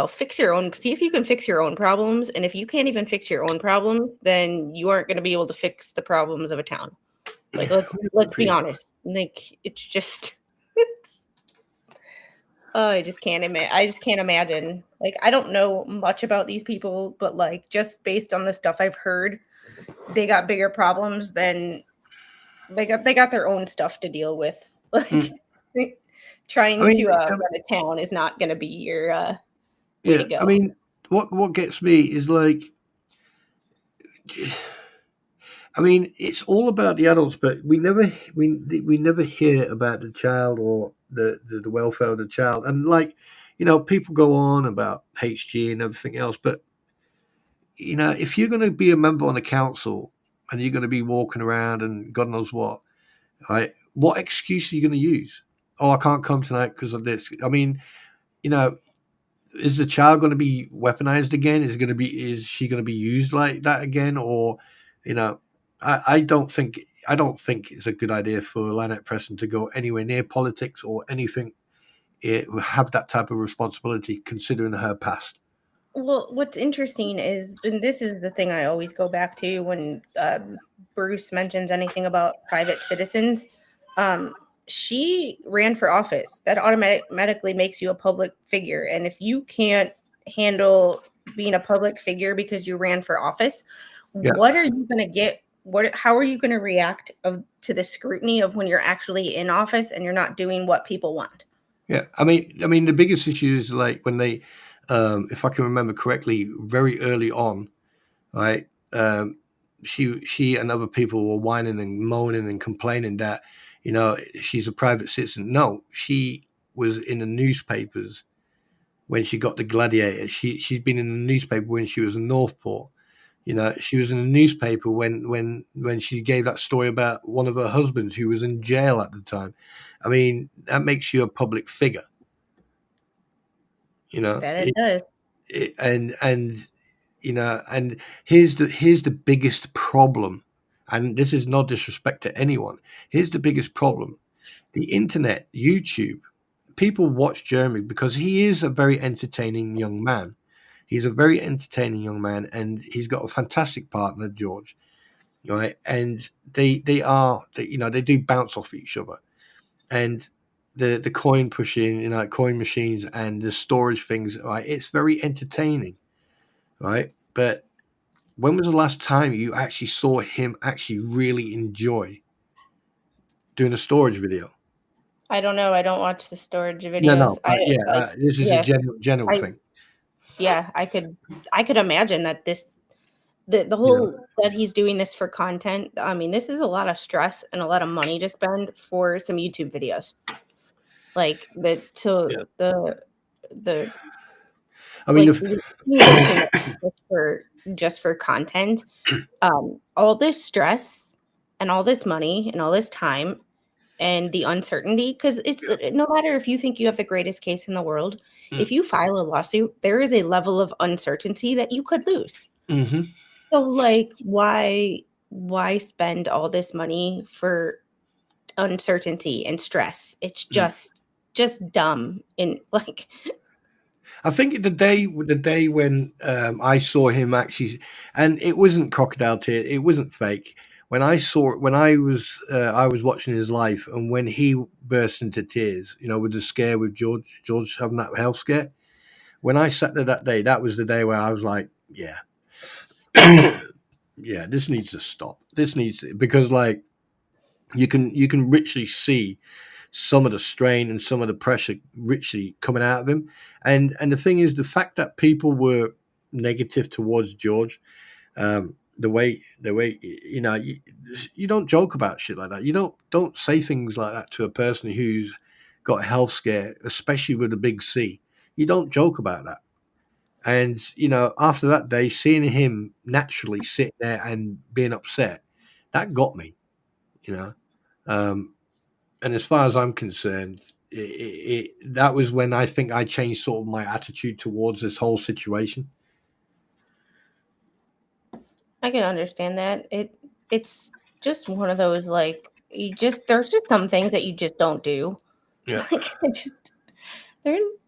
fix your own. See if you can fix your own problems, and if you can't even fix your own problems, then you aren't going to be able to fix the problems of a town. Like, let's be honest. Like, it's just. I just can't imagine. Like, I don't know much about these people, but like, just based on the stuff I've heard, they got bigger problems than they got their own stuff to deal with. Like, trying to run a town is not going to be your way to go. I mean, what gets me is like, I mean, it's all about the adults, but we never hear about the child or the welfare of the child. And like, people go on about HG and everything else, but if you're going to be a member on the council and you're going to be walking around and God knows what, right? What excuse are you going to use? Oh, I can't come tonight because of this. I mean, is the child going to be weaponized again? Is she going to be used like that again? Or, I don't think it's a good idea for Lynette Preston to go anywhere near politics or anything. Have that type of responsibility considering her past. Well, what's interesting is, and this is the thing I always go back to when Bruce mentions anything about private citizens. She ran for office. That automatically makes you a public figure. And if you can't handle being a public figure because you ran for office, what are you going to get? How are you going to react to the scrutiny of when you're actually in office and you're not doing what people want? Yeah, I mean, the biggest issue is like when they, if I can remember correctly, very early on, right? She and other people were whining and moaning and complaining that, she's a private citizen. No, she was in the newspapers when she got the Gladiator. She's been in the newspaper when she was in Northport. She was in the newspaper when she gave that story about one of her husbands who was in jail at the time. I mean, that makes you a public figure. That it does. And here's the biggest problem, and this is no disrespect to anyone. Here's the biggest problem: the internet, YouTube. People watch Jeremy because he is a very entertaining young man. He's a very entertaining young man, and he's got a fantastic partner, Gordge. Right, and they do bounce off each other, and the coin pushing, coin machines and the storage things. Right, it's very entertaining. Right, but when was the last time you actually saw him actually really enjoy doing a storage video? I don't know. I don't watch the storage videos. This is a general thing. Yeah, I could imagine that this the whole that he's doing this for content. I mean, this is a lot of stress and a lot of money to spend for some YouTube videos. Like the I mean, just for content. All this stress and all this money and all this time and the uncertainty, because it's no matter if you think you have the greatest case in the world, if you file a lawsuit, there is a level of uncertainty that you could lose. mm-hmm. So, like, why spend all this money for uncertainty and stress? It's just dumb. In like, I think the day when I saw him actually, and it wasn't crocodile tears, it wasn't fake. When I was watching his life, and when he burst into tears, with the scare with George having that health scare. When I sat there that day, that was the day where I was like, yeah, yeah, this needs to stop. Because like you can richly see some of the strain and some of the pressure richly coming out of him. And the thing is, the fact that people were negative towards George, the way you don't joke about shit like that. You don't say things like that to a person who's got a health scare, especially with a big C. You don't joke about that. And after that day, seeing him naturally sitting there and being upset, that got me. And as far as I'm concerned, that was when I think I changed sort of my attitude towards this whole situation. I can understand that. It's just one of those, like, there's just some things that you just don't do. Yeah. Like,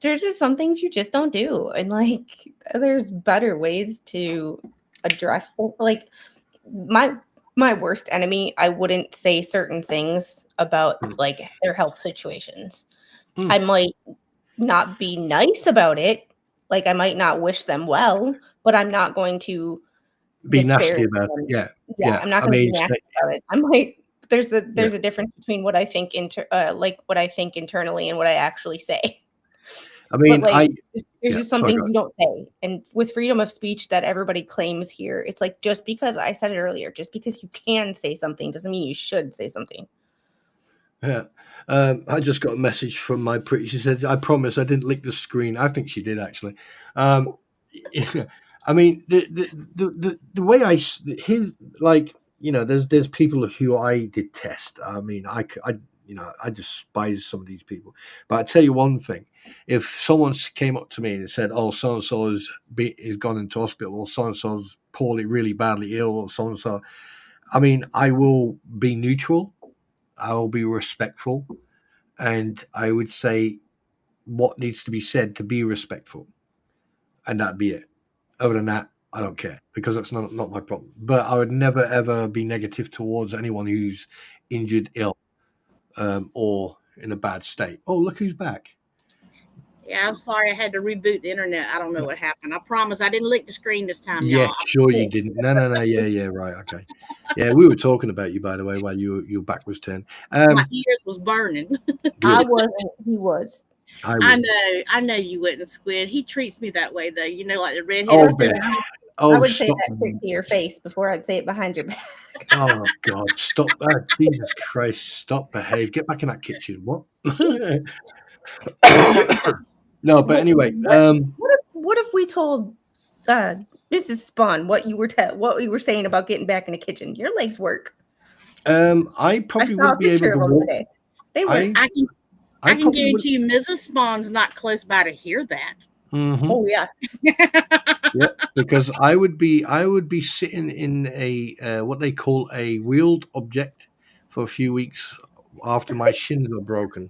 there's just some things you just don't do. And like, there's better ways to address it. Like my worst enemy, I wouldn't say certain things about like their health situations. I might not be nice about it. Like, I might not wish them well, but I'm not going to be nasty about it. Yeah. I'm not going to be nasty about it. I might. There's a difference between what I think what I think internally and what I actually say. I mean, there's just some things you don't say. And with freedom of speech that everybody claims here, it's like, just because I said it earlier, just because you can say something doesn't mean you should say something. Yeah. I just got a message from Mypretty. She said, "I promise I didn't lick the screen." I think she did, actually. I mean, the way there's people who I detest. I mean, I despise some of these people. But I tell you one thing: if someone came up to me and said, "Oh, so and so is gone into hospital," or "so and so's really badly ill," or so and so, I mean, I will be neutral. I will be respectful, and I would say what needs to be said to be respectful, and that'd be it. Other than that, I don't care, because that's not my problem. But I would never, ever be negative towards anyone who's injured, ill, or in a bad state. Oh, look who's back. Yeah, I'm sorry. I had to reboot the internet. I don't know what happened. I promise I didn't lick the screen this time, Yeah, y'all. sure you didn't. No. Yeah, right. Okay. Yeah, we were talking about you, by the way, while your back was turned. My ears was burning. I wasn't. He was. I know you wouldn't, Squid. He treats me that way, though. Like the redhead. I would say that quick to your face before I'd say it behind your back. Oh God! Stop that! Jesus Christ! Stop! Behave! Get back in that kitchen. What? No, but anyway. What if we told Mrs. Spawn what you were saying about getting back in the kitchen? Your legs work. I probably would be able to walk. Today. They work. I can guarantee you, Mrs. Spawn's not close by to hear that. Mm-hmm. Oh yeah. Yeah, because I would be sitting in a what they call a wheeled object for a few weeks after my shins are broken.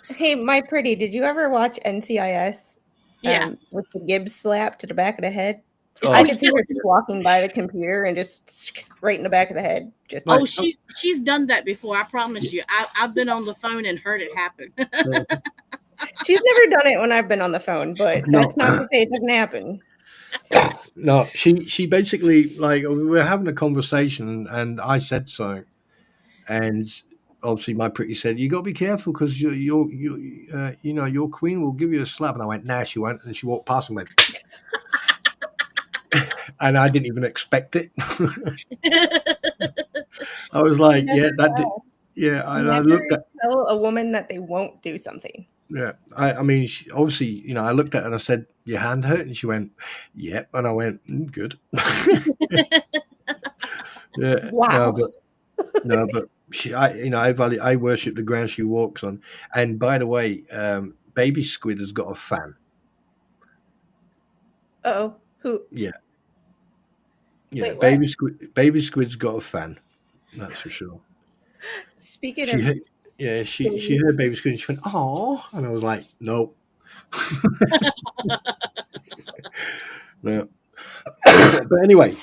Hey, Mypretty, did you ever watch NCIS? Yeah. With the Gibbs slap to the back of the head. Oh. I could see her just walking by the computer and just right in the back of the head. She's done that before. I promise you. I've been on the phone and heard it happen. She's never done it when I've been on the phone, but that's not to say it doesn't happen. No, she basically, like, we were having a conversation and I said so, and obviously Mypretty said, "You got to be careful because your queen will give you a slap." And I went, "Nah, she won't." And she walked past and went. and I didn't even expect it. I was like, Never yeah, that did, will. yeah. And I Never looked at, tell a woman that they won't do something. yeah. I mean, obviously, I looked at her and I said, "Your hand hurt," and she went, "Yep," and I went, "Good." Yeah, Wow. no, but I worship the ground she walks on. And by the way, Baby Squid has got a fan. Oh, who? Yeah, Wait, what? Baby Squid's got a fan. That's for sure. Speaking She of, heard, yeah, she heard Baby Squid and she went, "Oh," and I was like, "Nope." No. But anyway,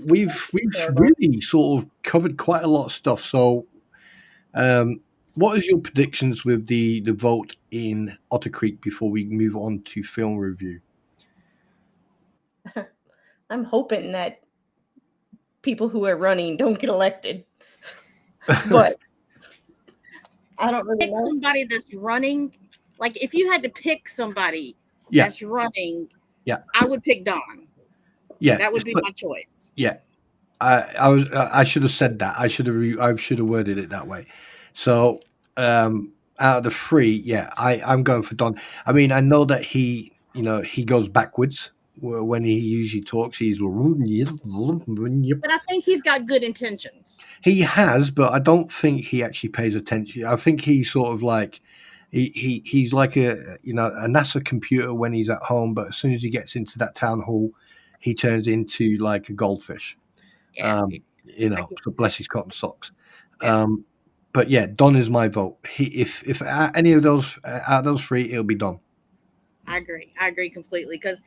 we've really sort of covered quite a lot of stuff. So, what is your predictions with the vote in Otter Creek before we move on to film review? I'm hoping that people who are running don't get elected. But I don't really Pick know. somebody that's running. Like if you had to pick somebody Yeah. that's running, Yeah. I would pick Dawn. Yeah, That would be my choice. Yeah, I should have said that. I should have worded it that way. So, out of the three, yeah, I'm going for Don. I mean, I know that he goes backwards when he usually talks. But I think he's got good intentions. he has, but I don't think he actually pays attention. I think he's sort of like he's like a NASA computer when he's at home, but as soon as he gets into that town hall, he turns into like a goldfish. Yeah. So bless his cotton socks. But yeah, Don is my vote. If any of those out of those three, it'll be Don. I agree completely because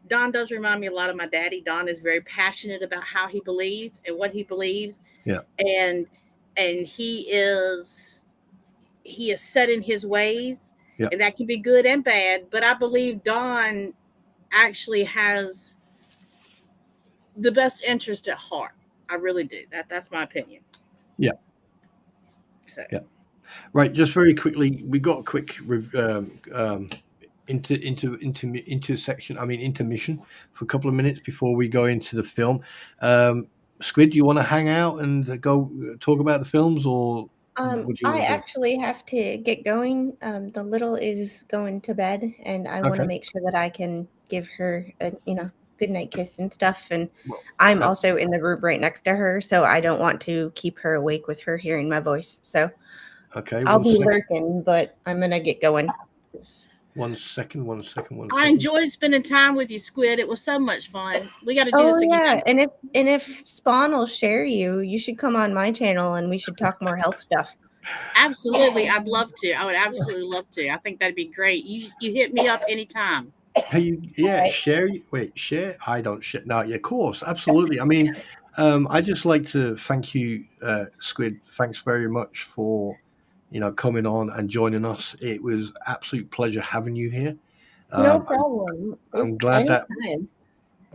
Don does remind me a lot of my daddy. Don is very passionate about how he believes and what he believes. Yeah. And he is set in his ways. Yeah. And that can be good and bad. But I believe Don actually has the best interest at heart. I really do. That's my opinion. Yeah. So. Yeah. Right. Just very quickly, we got a quick intermission for a couple of minutes before we go into the film. Squid, do you want to hang out and go talk about the films, or would you? I actually have to get going. The little is going to bed, and I want to make sure that I can give her a good night kiss and stuff. And I'm also in the room right next to her, so I don't want to keep her awake with her hearing my voice. So I'll be lurking, but I'm gonna get going. One second. I enjoyed spending time with you, Squid. It was so much fun. We got to do this again. Yeah, and if Spawn will share you should come on my channel and we should talk more health stuff. Absolutely, I'd love to. I would absolutely love to. I think that'd be great. You hit me up anytime. Share. Wait, share. I don't share. No, yeah, of course, absolutely. I mean, I'd just like to thank you, Squid. Thanks very much for coming on and joining us. It was absolute pleasure having you here. No problem. I'm glad that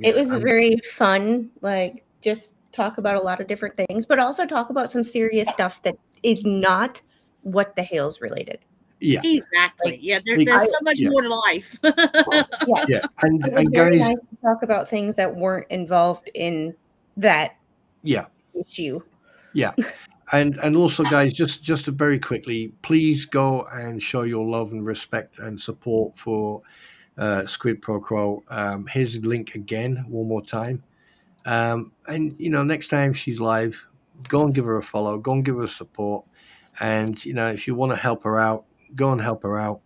it was very fun. Like just talk about a lot of different things, but also talk about some serious stuff that is not what the Hales related. Yeah, exactly. There's so much more to life. Yeah, and very guys, nice to talk about things that weren't involved in that issue. Yeah. And also, guys, just very quickly, please go and show your love and respect and support for Squid Pro Crow. Here's the link again, one more time. And next time she's live, go and give her a follow, go and give her support. And if you want to help her out, go and help her out.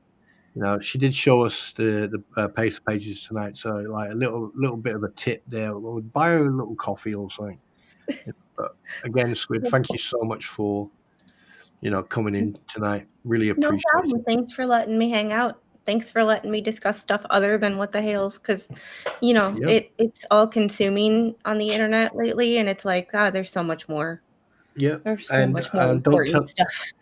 She did show us the Pacer pages tonight, so like a little bit of a tip there. We'll buy her a little coffee or something. But again, Squid, thank you so much for coming in tonight. Really appreciate it. No problem. Thanks for letting me hang out. Thanks for letting me discuss stuff other than what the Hales, because it's all consuming on the internet lately, and it's like, there's so much more. Yeah, there's so much more important stuff.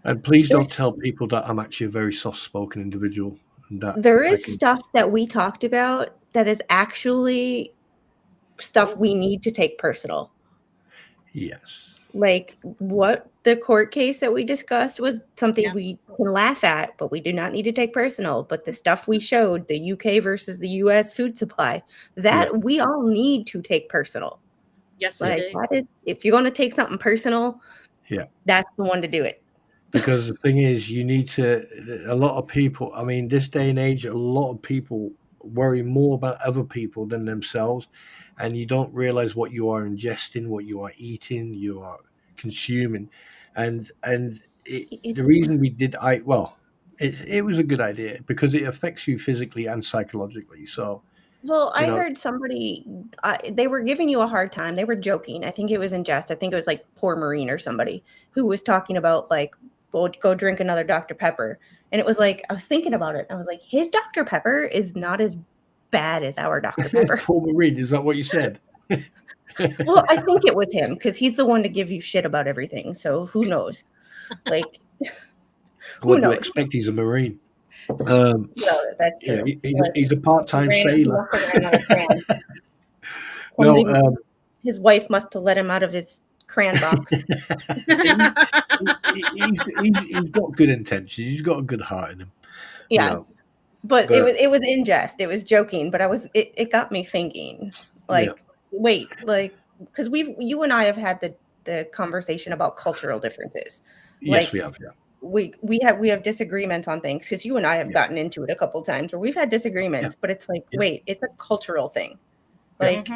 And please don't tell people that I'm actually a very soft-spoken individual. And that there is stuff that we talked about that is actually stuff we need to take personal. Yes. Like what the court case that we discussed was something Yeah. we can laugh at, but we do not need to take personal. But the stuff we showed, the UK versus the US food supply, that we all need to take personal. Yes, we Like do. that is, if you're going to take something personal, that's the one to do it. Because the thing is, you need to. A lot of people. I mean, this day and age, a lot of people worry more about other people than themselves, and you don't realize what you are ingesting, what you are eating, you are consuming, and the reason we did, it was a good idea because it affects you physically and psychologically. So, Well, I you know, heard somebody, they were giving you a hard time. They were joking. I think it was in jest. I think it was like Poor Marine or somebody who was talking about like, well, go drink another Dr. Pepper. And it was like, I was thinking about it. I was like, his Dr. Pepper is not as bad as our Dr. Pepper. Paul Reed, is that what you said? Well, I think it was him because he's the one to give you shit about everything. So who knows? Like, What do you knows? expect? He's a Marine. No, that's Yeah, true. he's a part-time sailor. No, his wife must have let him out of his crayon box. He's got good intentions. He's got a good heart in him. Yeah, you know. but it was in jest. It was joking, but it got me thinking. Like, wait, like because you and I have had the conversation about cultural differences. Yes, Like, we have. Yeah. We have disagreements on things because you and I have gotten into it a couple times where we've had disagreements, but it's like, wait, it's a cultural thing. Like,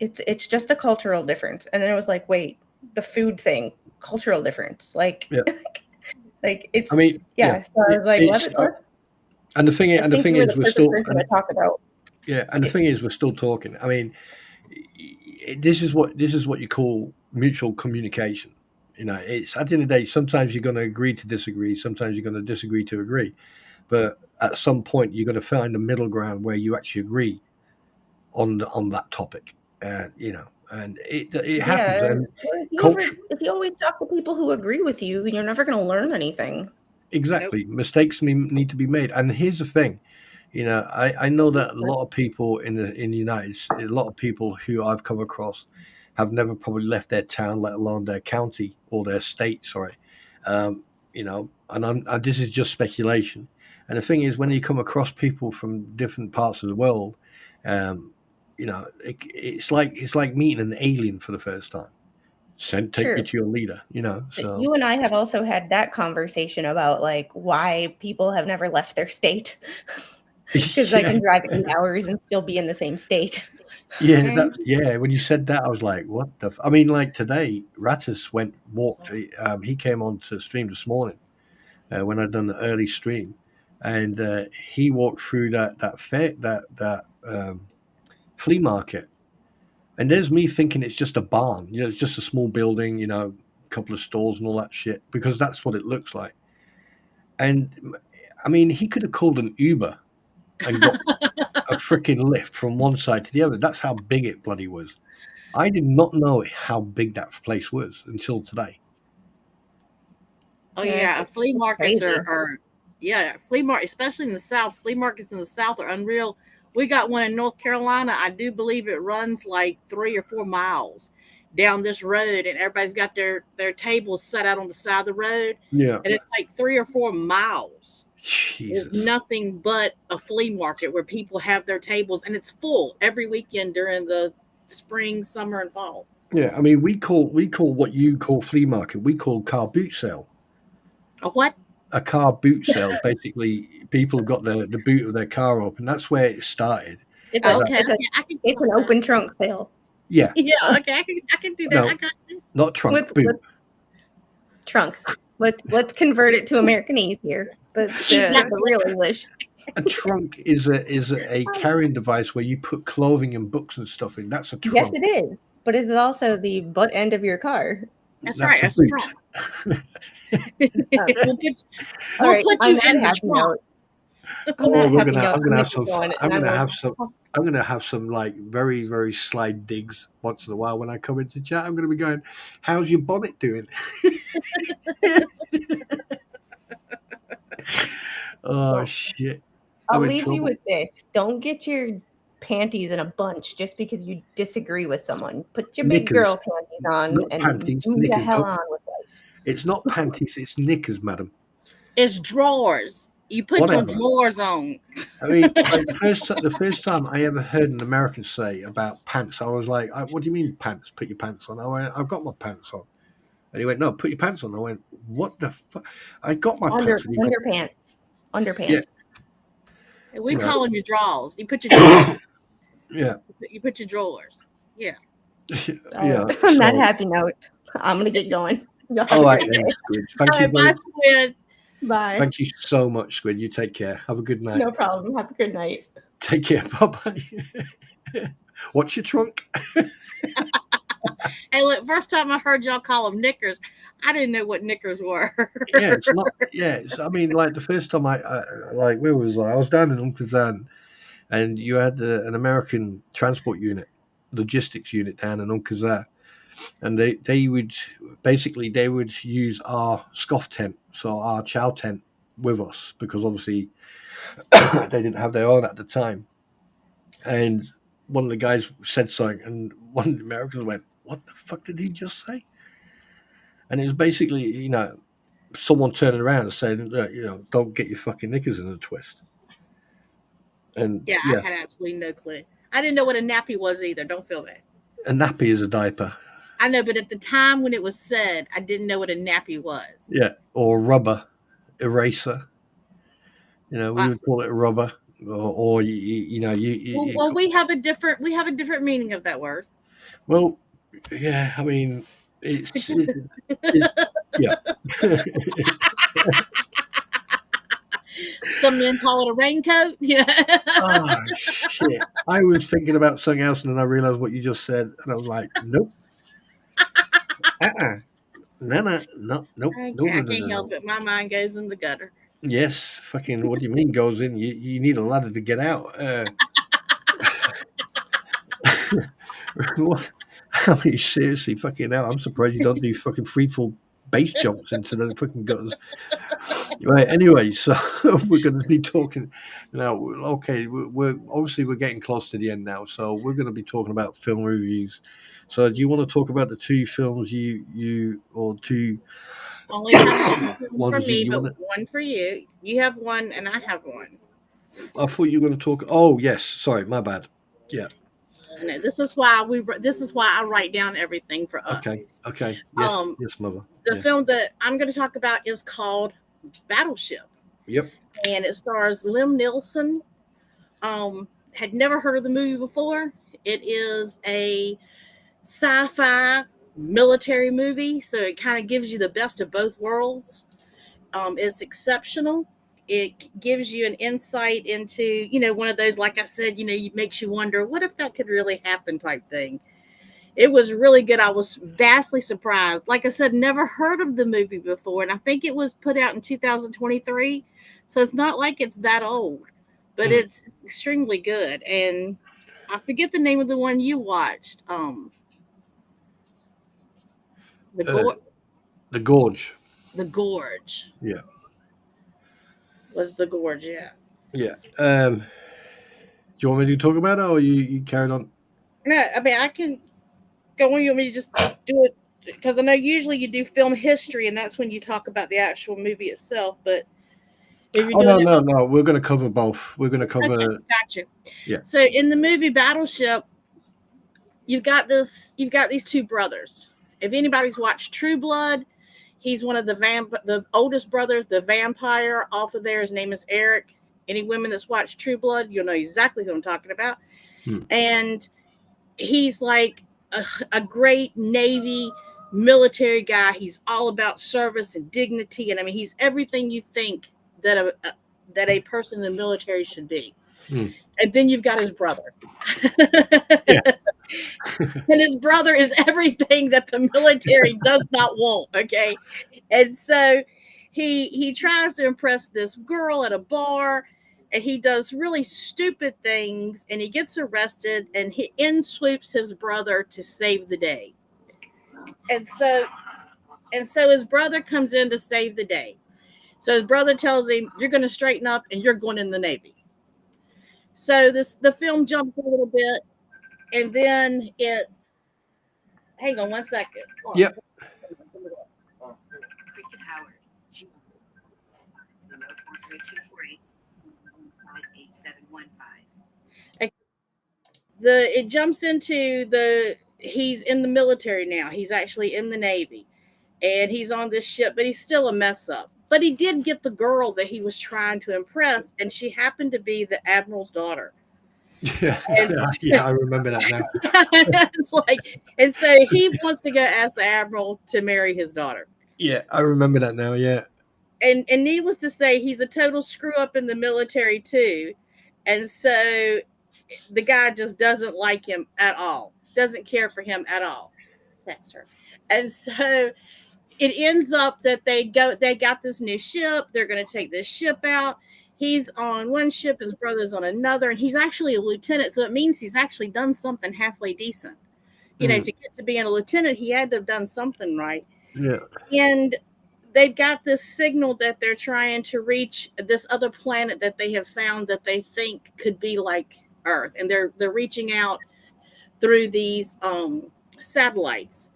it's just a cultural difference. And then it was like, wait, the food thing, cultural difference. Like, like it's. I mean, So I was like, what? And the thing is, we're still to talk about. Yeah, and the thing is, we're still talking. I mean, this is what you call mutual communication. You know, it's at the end of the day. Sometimes you're going to agree to disagree. Sometimes you're going to disagree to agree. But at some point, you're going to find a middle ground where you actually agree on that topic. You know, and it happens. And if you always talk to people who agree with you, you're never going to learn anything. Exactly, mistakes need to be made. And here's the thing. You know, I know that a lot of people in the United States, a lot of people who I've come across have never probably left their town, let alone their county or their state. Sorry, you know, and this is just speculation. And the thing is, when you come across people from different parts of the world, you know, it's like meeting an alien for the first time. Take me to your leader, you know. So you and I have also had that conversation about like why people have never left their state. Because I can drive 8 hours and still be in the same state. Yeah, when you said that, I was like, what the I mean, like today, Rattus walked. He came on to stream this morning when I'd done the early stream, and he walked through that flea market. And there's me thinking it's just a barn, you know, it's just a small building, you know, a couple of stalls and all that shit, because that's what it looks like. And I mean, he could have called an Uber and got a freaking lift from one side to the other. That's how big it bloody was. I did not know how big that place was until today. Oh yeah, flea markets are flea market, especially in the South. Flea markets in the South are unreal. We got one in North Carolina. I do believe it runs like 3 or 4 miles down this road, and everybody's got their tables set out on the side of the road. Yeah, and it's like 3 or 4 miles. Jesus. It's nothing but a flea market where people have their tables, and it's full every weekend during the spring, summer, and fall. Yeah, I mean, we call what you call flea market, we call car boot sale. A what? A car boot sale. Basically, people got the boot of their car open. That's where it started. It's an open trunk sale. Yeah. Yeah. Okay. I can do that. No, I got you. Not trunk. Boot. Trunk. Let's convert it to Americanese here. The real English. A trunk is a carrying device where you put clothing and books and stuff in. That's a trunk. Yes, it is. But it's also the butt end of your car. That's right. That's a trunk. We'll put you in the trunk. I'm gonna have some like very, very sly digs once in a while when I come into chat. I'm gonna be going, "How's your bonnet doing?" Oh shit! I'll leave you with this. Don't get your panties in a bunch just because you disagree with someone. Put your Knickers. big girl panties on Not and panties, move the knickers. hell Oh. on with life. It's not panties, it's knickers, madam. It's drawers. You put Whatever. your drawers on. I mean, like the first time I ever heard an American say about pants, I was like, "What do you mean pants? Put your pants on." I went, "I've got my pants on." And he went, "No, put your pants on." I went, "What the fuck?" I got my pants. And he went, Underpants. Yeah. We Right. call them your drawers. You put your drawers. Yeah. You put your drawers. Yeah. Yeah. On that so- happy note, I'm gonna get going. Y'all have all a right, great then, day. Squid. Thank All you. right, bye, Squid. Bye. Thank you so much, Squid. You take care. Have a good night. No problem. Have a good night. Take care. Bye bye. What's your trunk? Hey, look, first time I heard y'all call them knickers, I didn't know what knickers were. Yeah, it's not. Yeah, I mean, like the first time I like, where was I? I was down in Uncle Zan, and you had an American transport unit, logistics unit down in Uncle Zan, and they would use our scoff tent, so our chow tent, with us because obviously they didn't have their own at the time. And one of the guys said something, and one of the Americans went, "What the fuck did he just say?" And it was basically, someone turning around and saying, "Look, don't get your fucking knickers in a twist." And Yeah, I had absolutely no clue. I didn't know what a nappy was either. Don't feel bad. a nappy is a diaper. I know, but at the time when it was said, I didn't know what a nappy was. Yeah, or rubber eraser. We would call it a rubber, or Well, we have a different meaning of that word. Well, yeah, I mean, it's yeah. Some men call it a raincoat. Yeah. Oh, shit. I was thinking about something else, and then I realized what you just said, and I was like, nope. No. I can't help it. My mind goes in the gutter. Yes, fucking. What do you mean goes in? You need a ladder to get out. What? I mean, seriously, fucking hell. I'm surprised you don't do fucking freefall base jumps into the fucking gutters. Right. Anyway, so we're going to be talking now. Okay, we're getting close to the end now, so we're going to be talking about film reviews. So, do you want to talk about the two films or two? Only have one for ones me, you but wanna- one for you. You have one, and I have one. I thought you were going to talk. Oh, yes. Sorry, my bad. Yeah. No, this is why I write down everything for us. Okay. Yes, yes, mother. The film that I'm going to talk about is called Battleship. Yep. And it stars Liam Neeson. Had never heard of the movie before. It is a sci-fi military movie, so it kind of gives you the best of both worlds. It's exceptional. It gives you an insight into, one of those, like I said, it makes you wonder, what if that could really happen type thing. It was really good. I was vastly surprised. Like I said, never heard of the movie before, and I think it was put out in 2023, so it's not like it's that old, but it's extremely good. And I forget the name of the one you watched. The Gordge. The Gordge. Yeah. Was the Gordge, yeah. Yeah. Do you want me to talk about it, or you carried on? No, I mean, I can go on. You want me to just do it? Because I know usually you do film history, and that's when you talk about the actual movie itself. But if you're doing no. We're going to cover both. We're going to cover. Okay, gotcha. Yeah. So in the movie Battleship, you've got these two brothers. If anybody's watched True Blood, he's one of the oldest brothers, the vampire off of there. His name is Eric. Any women that's watched True Blood, you'll know exactly who I'm talking about. And he's like a great Navy military guy. He's all about service and dignity, and I mean, he's everything you think that a person in the military should be. And then you've got his brother. And his brother is everything that the military does not want. Okay. And so he tries to impress this girl at a bar, and he does really stupid things, and he gets arrested, and he swoops his brother to save the day. And so his brother comes in to save the day. So his brother tells him, "You're going to straighten up and you're going in the Navy." So the film jumps a little bit, and then it. Hang on 1 second. Yep. Cricket Howard. G 04324858715. It jumps into he's in the military now. He's actually in the Navy, and he's on this ship, but he's still a mess up. But he did get the girl that he was trying to impress, and she happened to be the admiral's daughter. Yeah, I remember that now. It's like, and so he wants to go ask the admiral to marry his daughter. Yeah, I remember that now. Yeah, and needless to say, he's a total screw up in the military too, and so the guy just doesn't like him at all, doesn't care for him at all. That's her. And so it ends up that they got this new ship. They're going to take this ship out. He's on one ship, his brother's on another, and he's actually a lieutenant, so it means he's actually done something halfway decent. You know, to get to being a lieutenant, he had to have done something right. Yeah. And they've got this signal that they're trying to reach this other planet that they have found that they think could be like Earth, and they're reaching out through these satellites,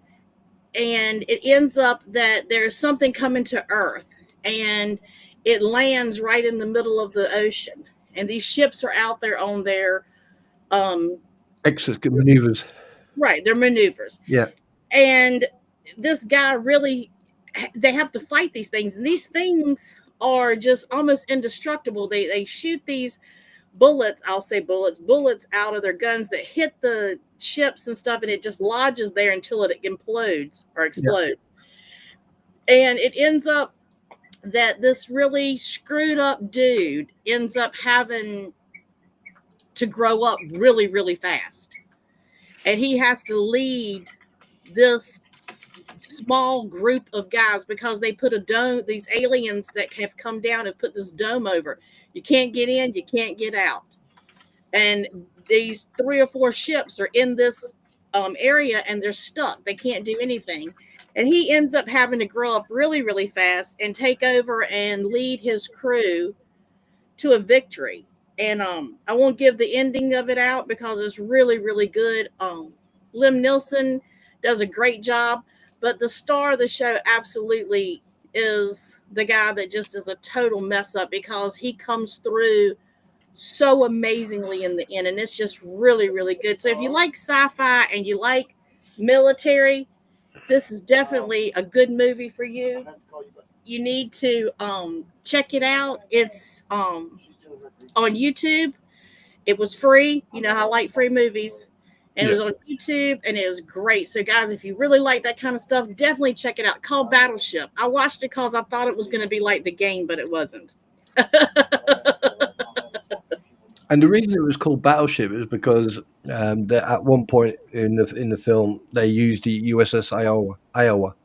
and it ends up that there's something coming to Earth, and it lands right in the middle of the ocean, and these ships are out there on their exit maneuvers. Right, their maneuvers. Yeah. And this guy really, they have to fight these things, and these things are just almost indestructible. They shoot these bullets out of their guns that hit the ships and stuff, and it just lodges there until it implodes or explodes. Yeah. And it ends up that this really screwed up dude ends up having to grow up really, really fast. And he has to lead this small group of guys because they put a dome, these aliens that have come down and put this dome over. You can't get in, you can't get out. And these 3 or 4 ships are in this area, and they're stuck. They can't do anything. And he ends up having to grow up really, really fast and take over and lead his crew to a victory. And I won't give the ending of it out because it's really, really good. Liam Neeson does a great job, but the star of the show absolutely is the guy that just is a total mess up because he comes through so amazingly in the end, and it's just really, really good. So if you like sci-fi and you like military, this is definitely a good movie for you. You need to check it out. It's on YouTube. It was free. You know, I like free movies. And it was on YouTube, and it was great. So, guys, if you really like that kind of stuff, definitely check it out. Called Battleship. I watched it because I thought it was going to be like the game, but it wasn't. And the reason it was called Battleship is because at one point in the film they used the USS Iowa,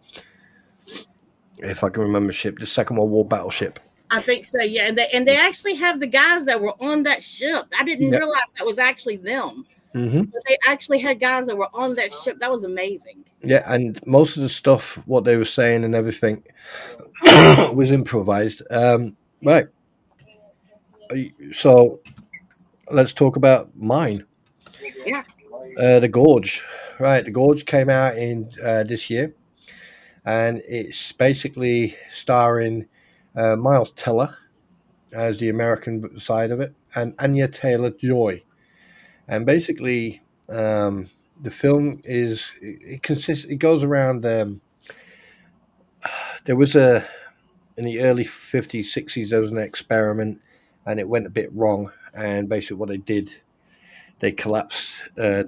if I can remember, the Second World War battleship. I think so, yeah. And they actually have the guys that were on that ship. I didn't realize that was actually them. Mm-hmm. But they actually had guys that were on that ship. That was amazing. Yeah, and most of the stuff, what they were saying and everything, was improvised. Right. So let's talk about mine. Yeah. The Gordge. Right, the Gordge came out in this year, and it's basically starring Miles Teller as the American side of it, and Anya Taylor-Joy. And basically, the film it goes around. There was in the early 50s, 60s, there was an experiment, and it went a bit wrong. And basically, what they did, they collapsed they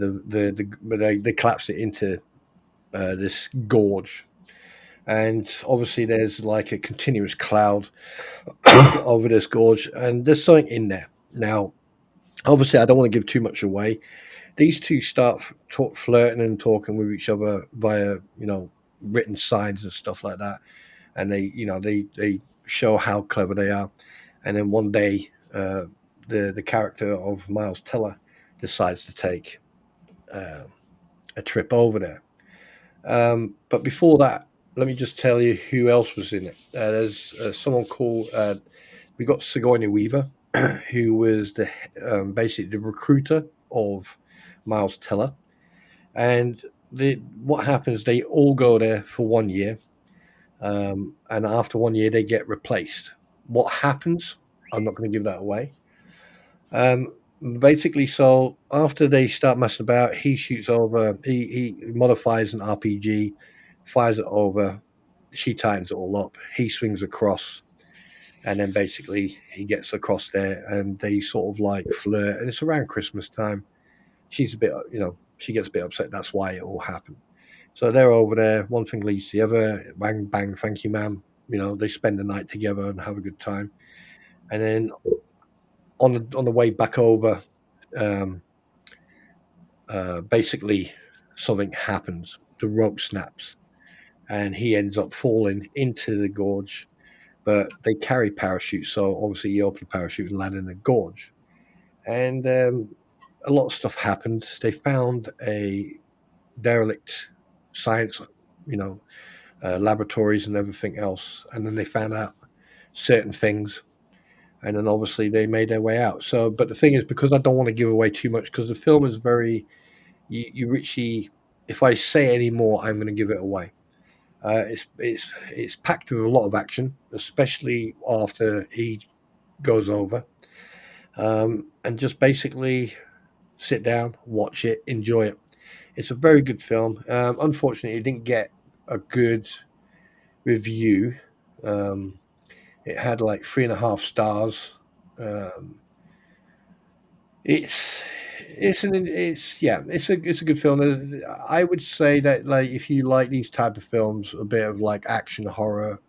collapsed it into this gorge. And obviously, there's like a continuous cloud over this gorge, and there's something in there now. Obviously, I don't want to give too much away. These two start flirting and talking with each other via, written signs and stuff like that. And they show how clever they are. And then one day, the character of Miles Teller decides to take a trip over there. But before that, let me just tell you who else was in it. There's someone called, we got Sigourney Weaver who was the basically the recruiter of Miles Teller. And what happens? They all go there for 1 year, and after 1 year, they get replaced. What happens? I'm not going to give that away. Basically, so after they start messing about, he shoots over. He modifies an RPG, fires it over. She tightens it all up. He swings across, and then basically he gets across there, and they sort of like flirt. And it's around Christmas time. She's a bit, she gets a bit upset. That's why it all happened. So they're over there. One thing leads to the other. Bang, bang. Thank you, ma'am. They spend the night together and have a good time. And then on the way back over, basically something happens. The rope snaps, and he ends up falling into the gorge. But they carry parachutes, so obviously he opened a parachute and landed in the gorge. And a lot of stuff happened. They found a derelict science, laboratories and everything else, and then they found out certain things, and then obviously they made their way out. So, but the thing is, because I don't want to give away too much, because the film is very, you Richie, if I say any more, I'm going to give it away. It's packed with a lot of action, especially after he goes over, and just basically sit down, watch it, enjoy it. It's a very good film. Unfortunately, it didn't get a good review. It had like 3.5 stars. It's a good film. I would say that, like, if you like these type of films, a bit of like action, horror,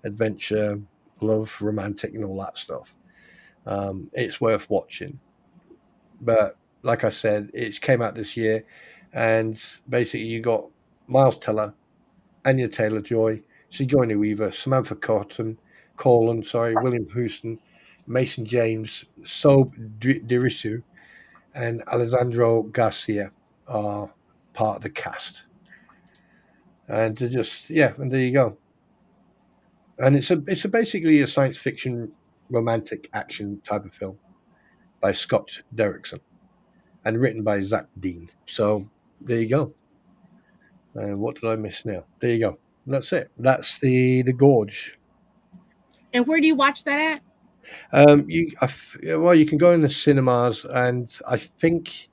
adventure, love, romantic, and all that stuff, it's worth watching. But like I said, it came out this year, and basically you got Miles Teller, Anya Taylor-Joy, Sigourney Weaver, Samantha Colin, William Houston, Mason James, Sob Dirisu, and Alessandro Garcia are part of the cast. And and there you go. And it's basically a science fiction, romantic action type of film by Scott Derrickson, and written by Zach Dean. So there you go. And what did I miss now? There you go. That's it. That's the Gordge. And where do you watch that at? You can go in the cinemas, and I think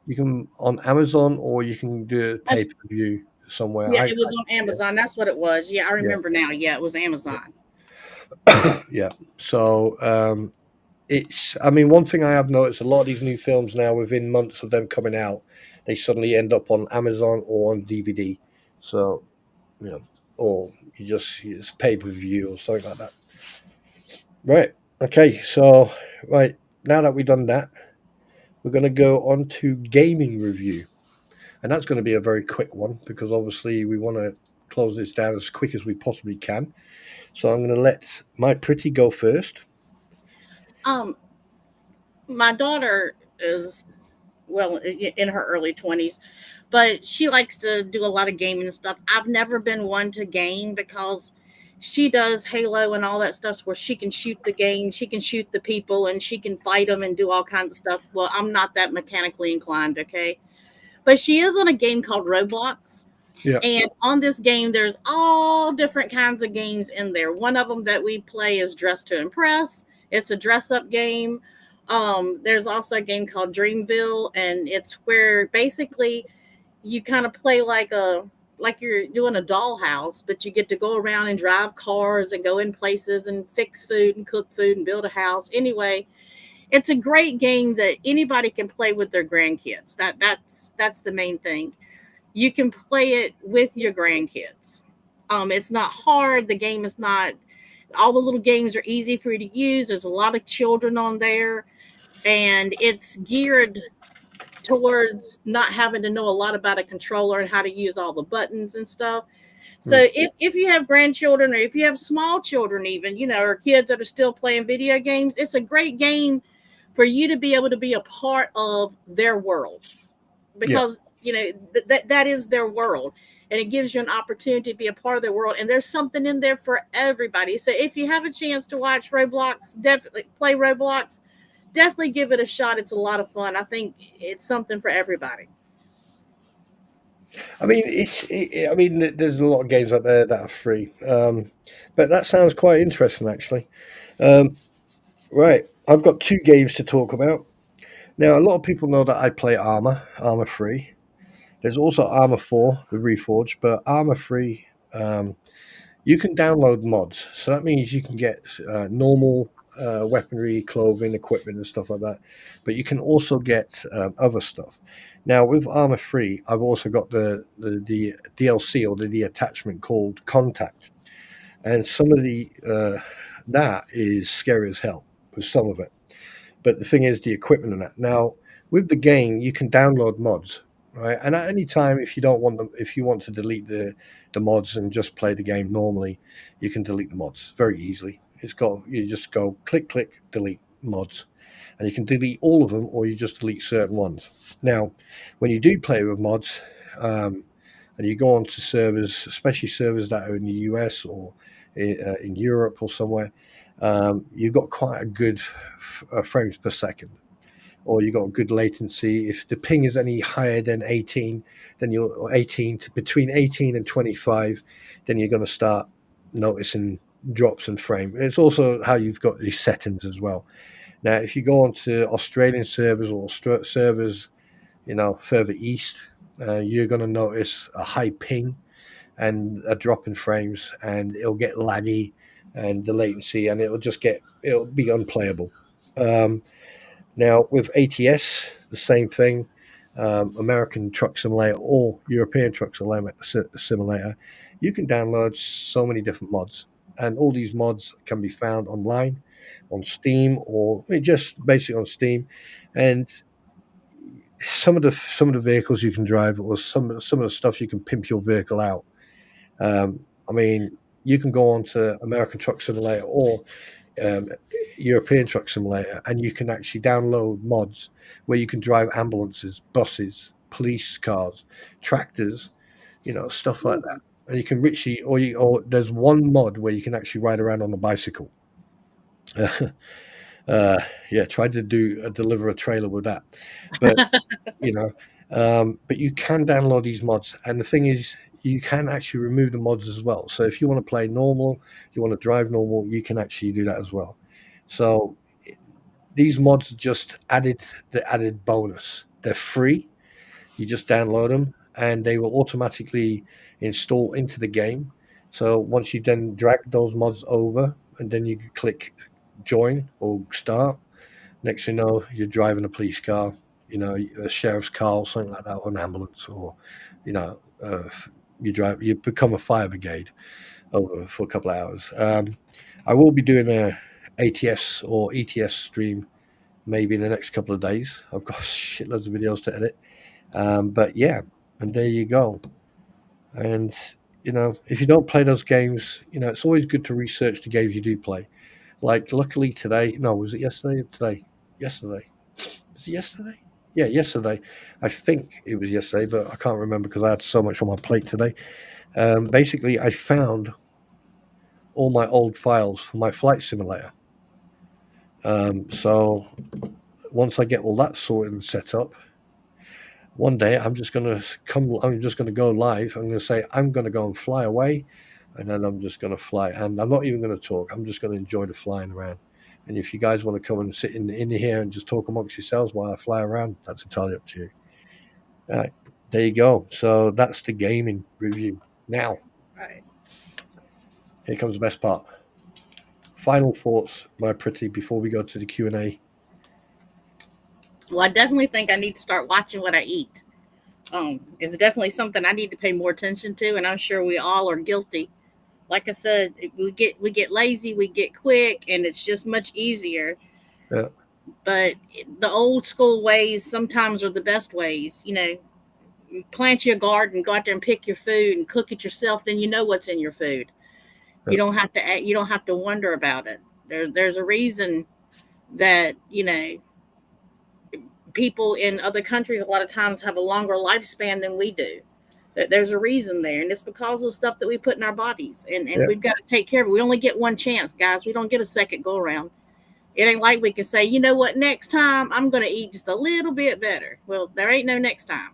you can on Amazon, or you can do a pay-per-view somewhere. Yeah, it was on Amazon. That's what it was. Yeah, I remember now. Yeah, it was Amazon. Yeah. So one thing I have noticed, a lot of these new films now, within months of them coming out, they suddenly end up on Amazon or on DVD. So, or you just pay-per-view or something like that. Right. Okay. So, right, now that we've done that, we're going to go on to gaming review. And that's going to be a very quick one, because obviously we want to close this down as quick as we possibly can. So I'm going to let Mypretty go first. My daughter is, well, in her early 20s, but she likes to do a lot of gaming and stuff. I've never been one to game, because she does Halo and all that stuff where she can shoot the game, she can shoot the people, and she can fight them and do all kinds of stuff. Well, I'm not that mechanically inclined, okay? But she is on a game called Roblox. Yeah. And on this game, there's all different kinds of games in there. One of them that we play is Dress to Impress. It's a dress-up game. There's also a game called Dreamville, and it's where basically you kind of play like you're doing a dollhouse, but you get to go around and drive cars and go in places and fix food and cook food and build a house. Anyway, it's a great game that anybody can play with their grandkids. That's the main thing. You can play it with your grandkids. It's not hard. The game is not. All the little games are easy for you to use. There's a lot of children on there, and it's geared towards not having to know a lot about a controller and how to use all the buttons and stuff. So if you have grandchildren, or if you have small children, even, or kids that are still playing video games, it's a great game for you to be able to be a part of their world, because that is their world. and it gives you an opportunity to be a part of the world. And there's something in there for everybody. So if you have a chance to watch Roblox, definitely play Roblox. Definitely give it a shot. It's a lot of fun. I think it's something for everybody. I mean, there's a lot of games out there that are free, but that sounds quite interesting, actually. Um, right, I've got two games to talk about. Now, a lot of people know that I play Arma 3. There's also Arma 4, the Reforged, but Arma 3, you can download mods. So that means you can get normal weaponry, clothing, equipment, and stuff like that. But you can also get other stuff. Now, with Arma 3, I've also got the DLC or the attachment called Contact. And some of that is scary as hell with some of it. But the thing is, the equipment and that. Now, with the game, you can download mods, right? And at any time, if you don't want them, if you want to delete the mods and just play the game normally, you can delete the mods very easily. You just go click, delete mods, and you can delete all of them, or you just delete certain ones. Now, when you do play with mods, and you go on to servers, especially servers that are in the US or in Europe or somewhere, you've got quite a good frames per second, or you've got a good latency. If the ping is any higher than 18, then you're 18 to between 18 and 25, then you're going to start noticing drops in frame. It's also how you've got these settings as well. Now, if you go on to Australian servers or servers, further east, you're going to notice a high ping and a drop in frames, and it'll get laggy and the latency, and it'll be unplayable. Now with ATS, the same thing. American Truck Simulator or European Truck Simulator, you can download so many different mods, and all these mods can be found online on Steam, or just basically on Steam. And some of the vehicles you can drive, or some of the stuff you can pimp your vehicle out. I mean, you can go on to American Truck Simulator or um, European Truck Simulator, and you can actually download mods where you can drive ambulances, buses, police cars, tractors, stuff like that. And you can literally, or there's one mod where you can actually ride around on a bicycle. Yeah, tried to deliver a trailer with that, but but you can download these mods, and the thing is, you can actually remove the mods as well. So if you want to play normal, you want to drive normal, you can actually do that as well. So these mods just the added bonus. They're free. You just download them, and they will automatically install into the game. So once you then drag those mods over, and then you can click join or start. Next thing you know, you're driving a police car, a sheriff's car or something like that, or an ambulance, or you become a fire brigade over for a couple of hours. I will be doing a ATS or ETS stream maybe in the next couple of days. I've got shitloads of videos to edit. But yeah, and there you go. And if you don't play those games, it's always good to research the games you do play. Like luckily today, no, was it yesterday or today? Yesterday. Was it yesterday? Yeah, yesterday. I think it was yesterday, but I can't remember because I had so much on my plate today. Basically, I found all my old files for my flight simulator. So once I get all that sorted and set up, one day I'm just going to go live. I'm going to say, I'm going to go and fly away, and then I'm just going to fly. And I'm not even going to talk. I'm just going to enjoy the flying around. And if you guys want to come and sit in here and just talk amongst yourselves while I fly around, that's entirely up to you. All right, there you go. So that's the gaming review. Now, Right. here comes the best part. Final thoughts, Mypretty, before we go to the Q&A. Well, I definitely think I need to start watching what I eat. It's definitely something I need to pay more attention to, and I'm sure we all are guilty. Like I said, we get lazy, we get quick, and it's just much easier. Yeah. But the old school ways sometimes are the best ways. Plant your garden, go out there and pick your food and cook it yourself. Then you know what's in your food. Yeah. You don't have to wonder about it. There's a reason that people in other countries a lot of times have a longer lifespan than we do. There's a reason there, and it's because of the stuff that we put in our bodies, and Yeah. we've got to take care of it. We only get one chance, guys. We don't get a second go around. It ain't like we can say, you know what, next time I'm going to eat just a little bit better. Well, there ain't no next time.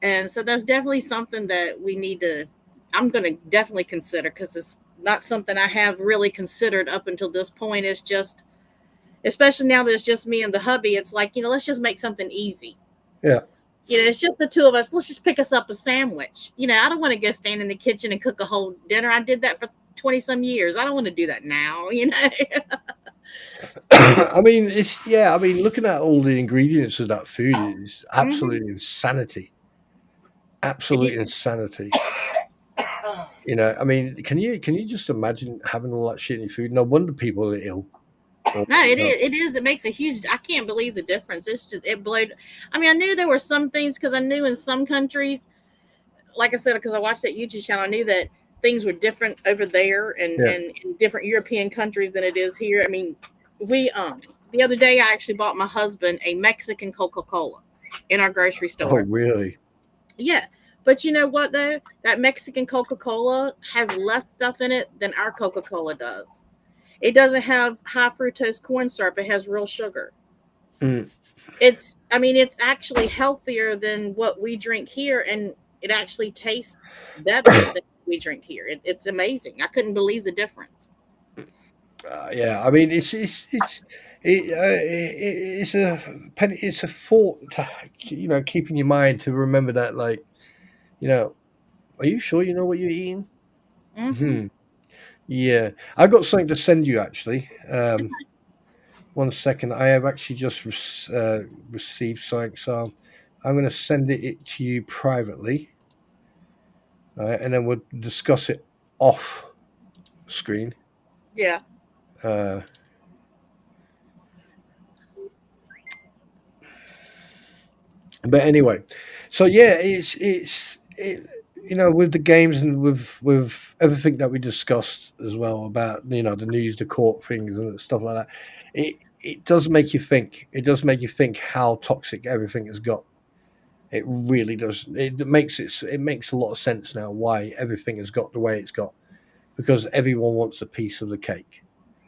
And so that's definitely something that we need to, I'm going to definitely consider, because it's not something I have really considered up until this point. It's just, especially now that it's just me and the hubby, it's like, let's just make something easy. Yeah. It's just the two of us. Let's just pick us up a sandwich. I don't want to go stand in the kitchen and cook a whole dinner. I did that for 20 some years. I don't want to do that now, I mean, looking at all the ingredients of that food is absolutely insanity. Absolute insanity. I mean, can you just imagine having all that shit in your food? No wonder people are ill. No, it is. It makes a huge. I can't believe the difference. It's just, it blowed. I mean, I knew there were some things, because I knew in some countries, like I said, because I watched that YouTube channel, I knew that things were different over there and in different European countries than it is here. I mean, we the other day I actually bought my husband a Mexican Coca-Cola in our grocery store. Oh, really? Yeah. But you know what, though? That Mexican Coca-Cola has less stuff in it than our Coca-Cola does. It doesn't have high fructose corn syrup. It has real sugar. It's actually healthier than what we drink here, and it actually tastes better than we drink here. It's amazing. I couldn't believe the difference. Yeah, I mean, it's a thought to, keep in your mind to remember that, like, are you sure you know what you're eating? Yeah, I've got something to send you, actually. 1 second. I have actually just received something, so I'm going to send it to you privately, and then we'll discuss it off screen. Yeah. But anyway, so yeah, it's with the games and with everything that we discussed as well about the news, the court things and stuff like that. It does make you think. It does make you think how toxic everything has got. It really does. It makes a lot of sense now why everything has got the way it's got, because everyone wants a piece of the cake.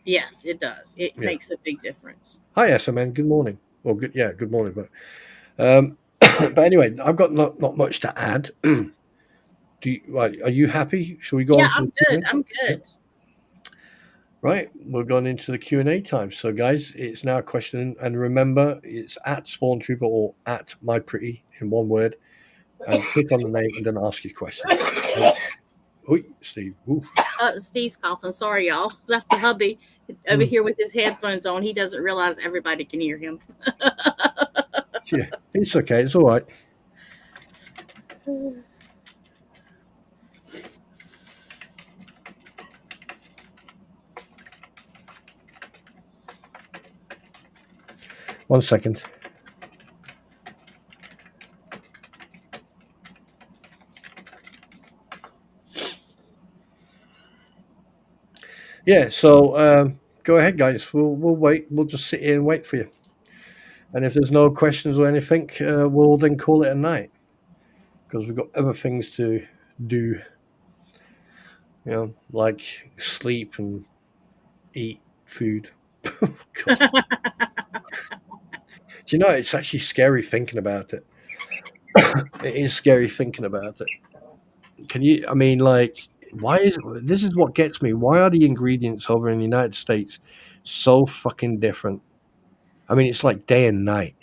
Yes, it does. It makes a big difference. Hi, SMN. Good morning. Well, good morning. But but anyway, I've got not much to add. Are you happy? Shall we go on? Yeah, I'm good. I'm good. Right, we're going into the Q&A time. So, guys, it's now a question, and remember, it's at Spawntrooper or at Mypretty in one word, and click on the name and then ask your question. Oi, Steve. Steve's coughing. Sorry, y'all. That's the hubby over here with his headphones on. He doesn't realize everybody can hear him. Yeah, it's okay. It's all right. One second. Yeah, so go ahead, guys. We'll wait. We'll just sit here and wait for you. And if there's no questions or anything, we'll then call it a night, because we've got other things to do. Like sleep and eat food. Do you know, it's actually scary thinking about it. It is scary thinking about it. This is what gets me. Why are the ingredients over in the United States so fucking different? I mean, it's like day and night.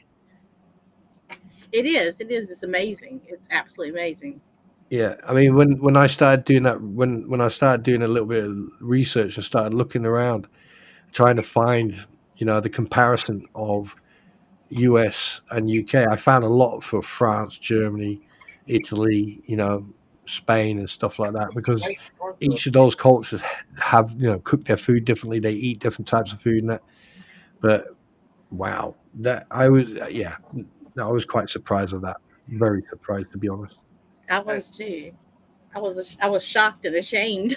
It is. It's amazing. It's absolutely amazing. Yeah, I mean, when I started doing that, when I started doing a little bit of research and started looking around, trying to find, the comparison of US and UK, I found a lot for France, Germany, Italy, Spain and stuff like that, because each of those cultures have, cooked their food differently. They eat different types of food and that. But wow, I was quite surprised of that. Very surprised, to be honest. I was too. I was shocked and ashamed.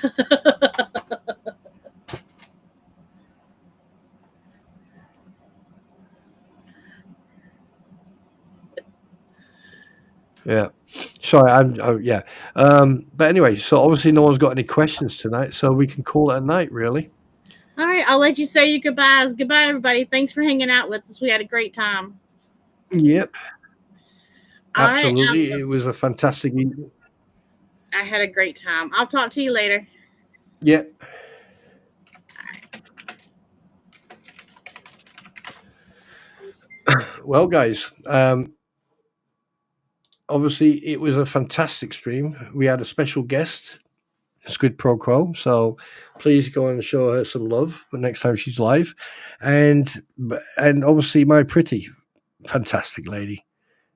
Yeah. Sorry, yeah. But anyway, so obviously no one's got any questions tonight, so we can call it a night, really. All right, I'll let you say your goodbyes. Goodbye, everybody. Thanks for hanging out with us. We had a great time. Yep. All right, Absolutely. It was a fantastic evening. I had a great time. I'll talk to you later. Yep. Well, guys, obviously it was a fantastic stream. We had a special guest, Squid Pro Quo, so please go and show her some love the next time she's live. And obviously Mypretty, fantastic lady,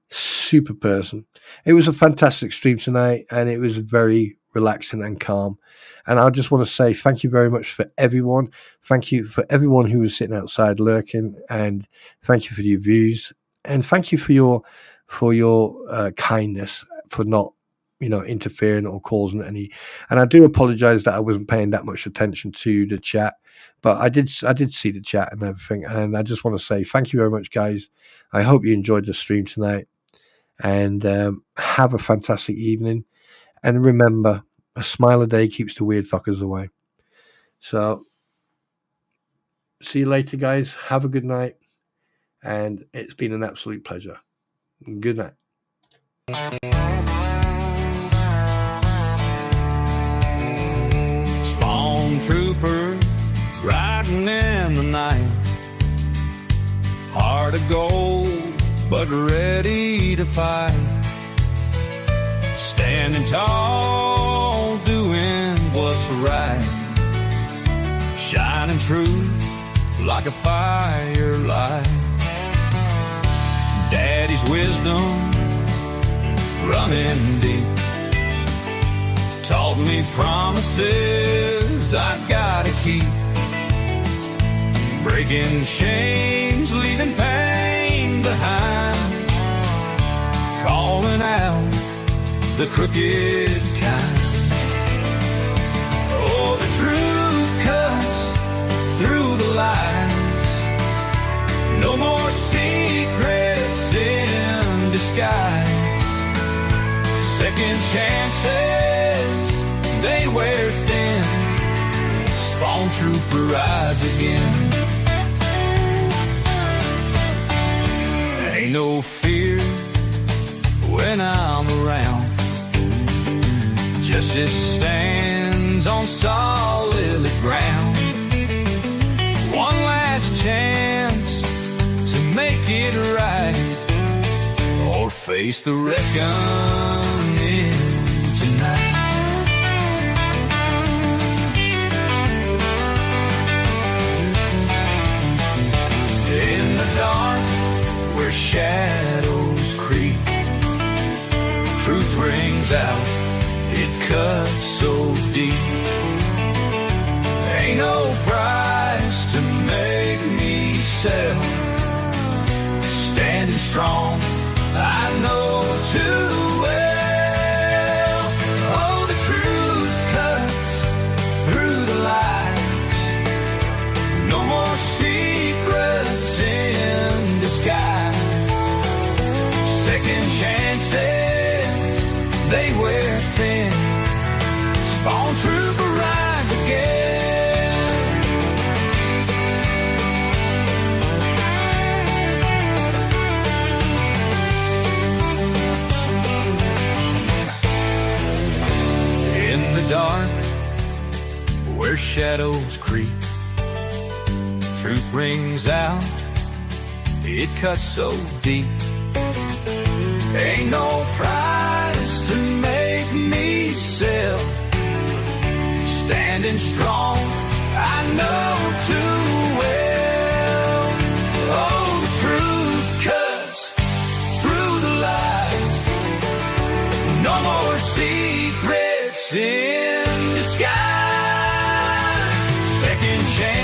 super person. It was a fantastic stream tonight, and it was very relaxing and calm. And I just want to say thank you very much for everyone. Thank you for everyone who was sitting outside lurking, and thank you for your views, and thank you for your kindness, for not interfering or causing any. And I do apologize that I wasn't paying that much attention to the chat, but I did see the chat and everything. And I just want to say thank you very much, guys. I hope you enjoyed the stream tonight, and have a fantastic evening. And remember, a smile a day keeps the weird fuckers away. So see you later, guys. Have a good night, and it's been an absolute pleasure. Good night. Spawntrooper riding in the night, heart of gold but ready to fight, standing tall, doing what's right, shining truth like a firelight. Daddy's wisdom running deep taught me promises I gotta keep, breaking chains, leaving pain behind, calling out the crooked kind. Oh, the truth cuts through the lies, no more secrets in disguise. Second chances, they wear thin. Spawntrooper rides again. Ain't no fear when I'm around. Justice stands on solid ground. One last chance to make it right, or face the reckoning tonight. In the dark where shadows creep, truth rings out, it cuts so deep. Ain't no price to make me sell. Standing strong, I know too well. Oh, the truth cuts through the lies, no more secrets in disguise. Second chances, they wear thin. Spawntrooper rides again. In the dark where shadows creep, truth rings out, it cuts so deep. Ain't no price to make me sell. Standing strong, I know too well. Oh, the truth cuts through the lies, no more secrets in disguise. Second chance,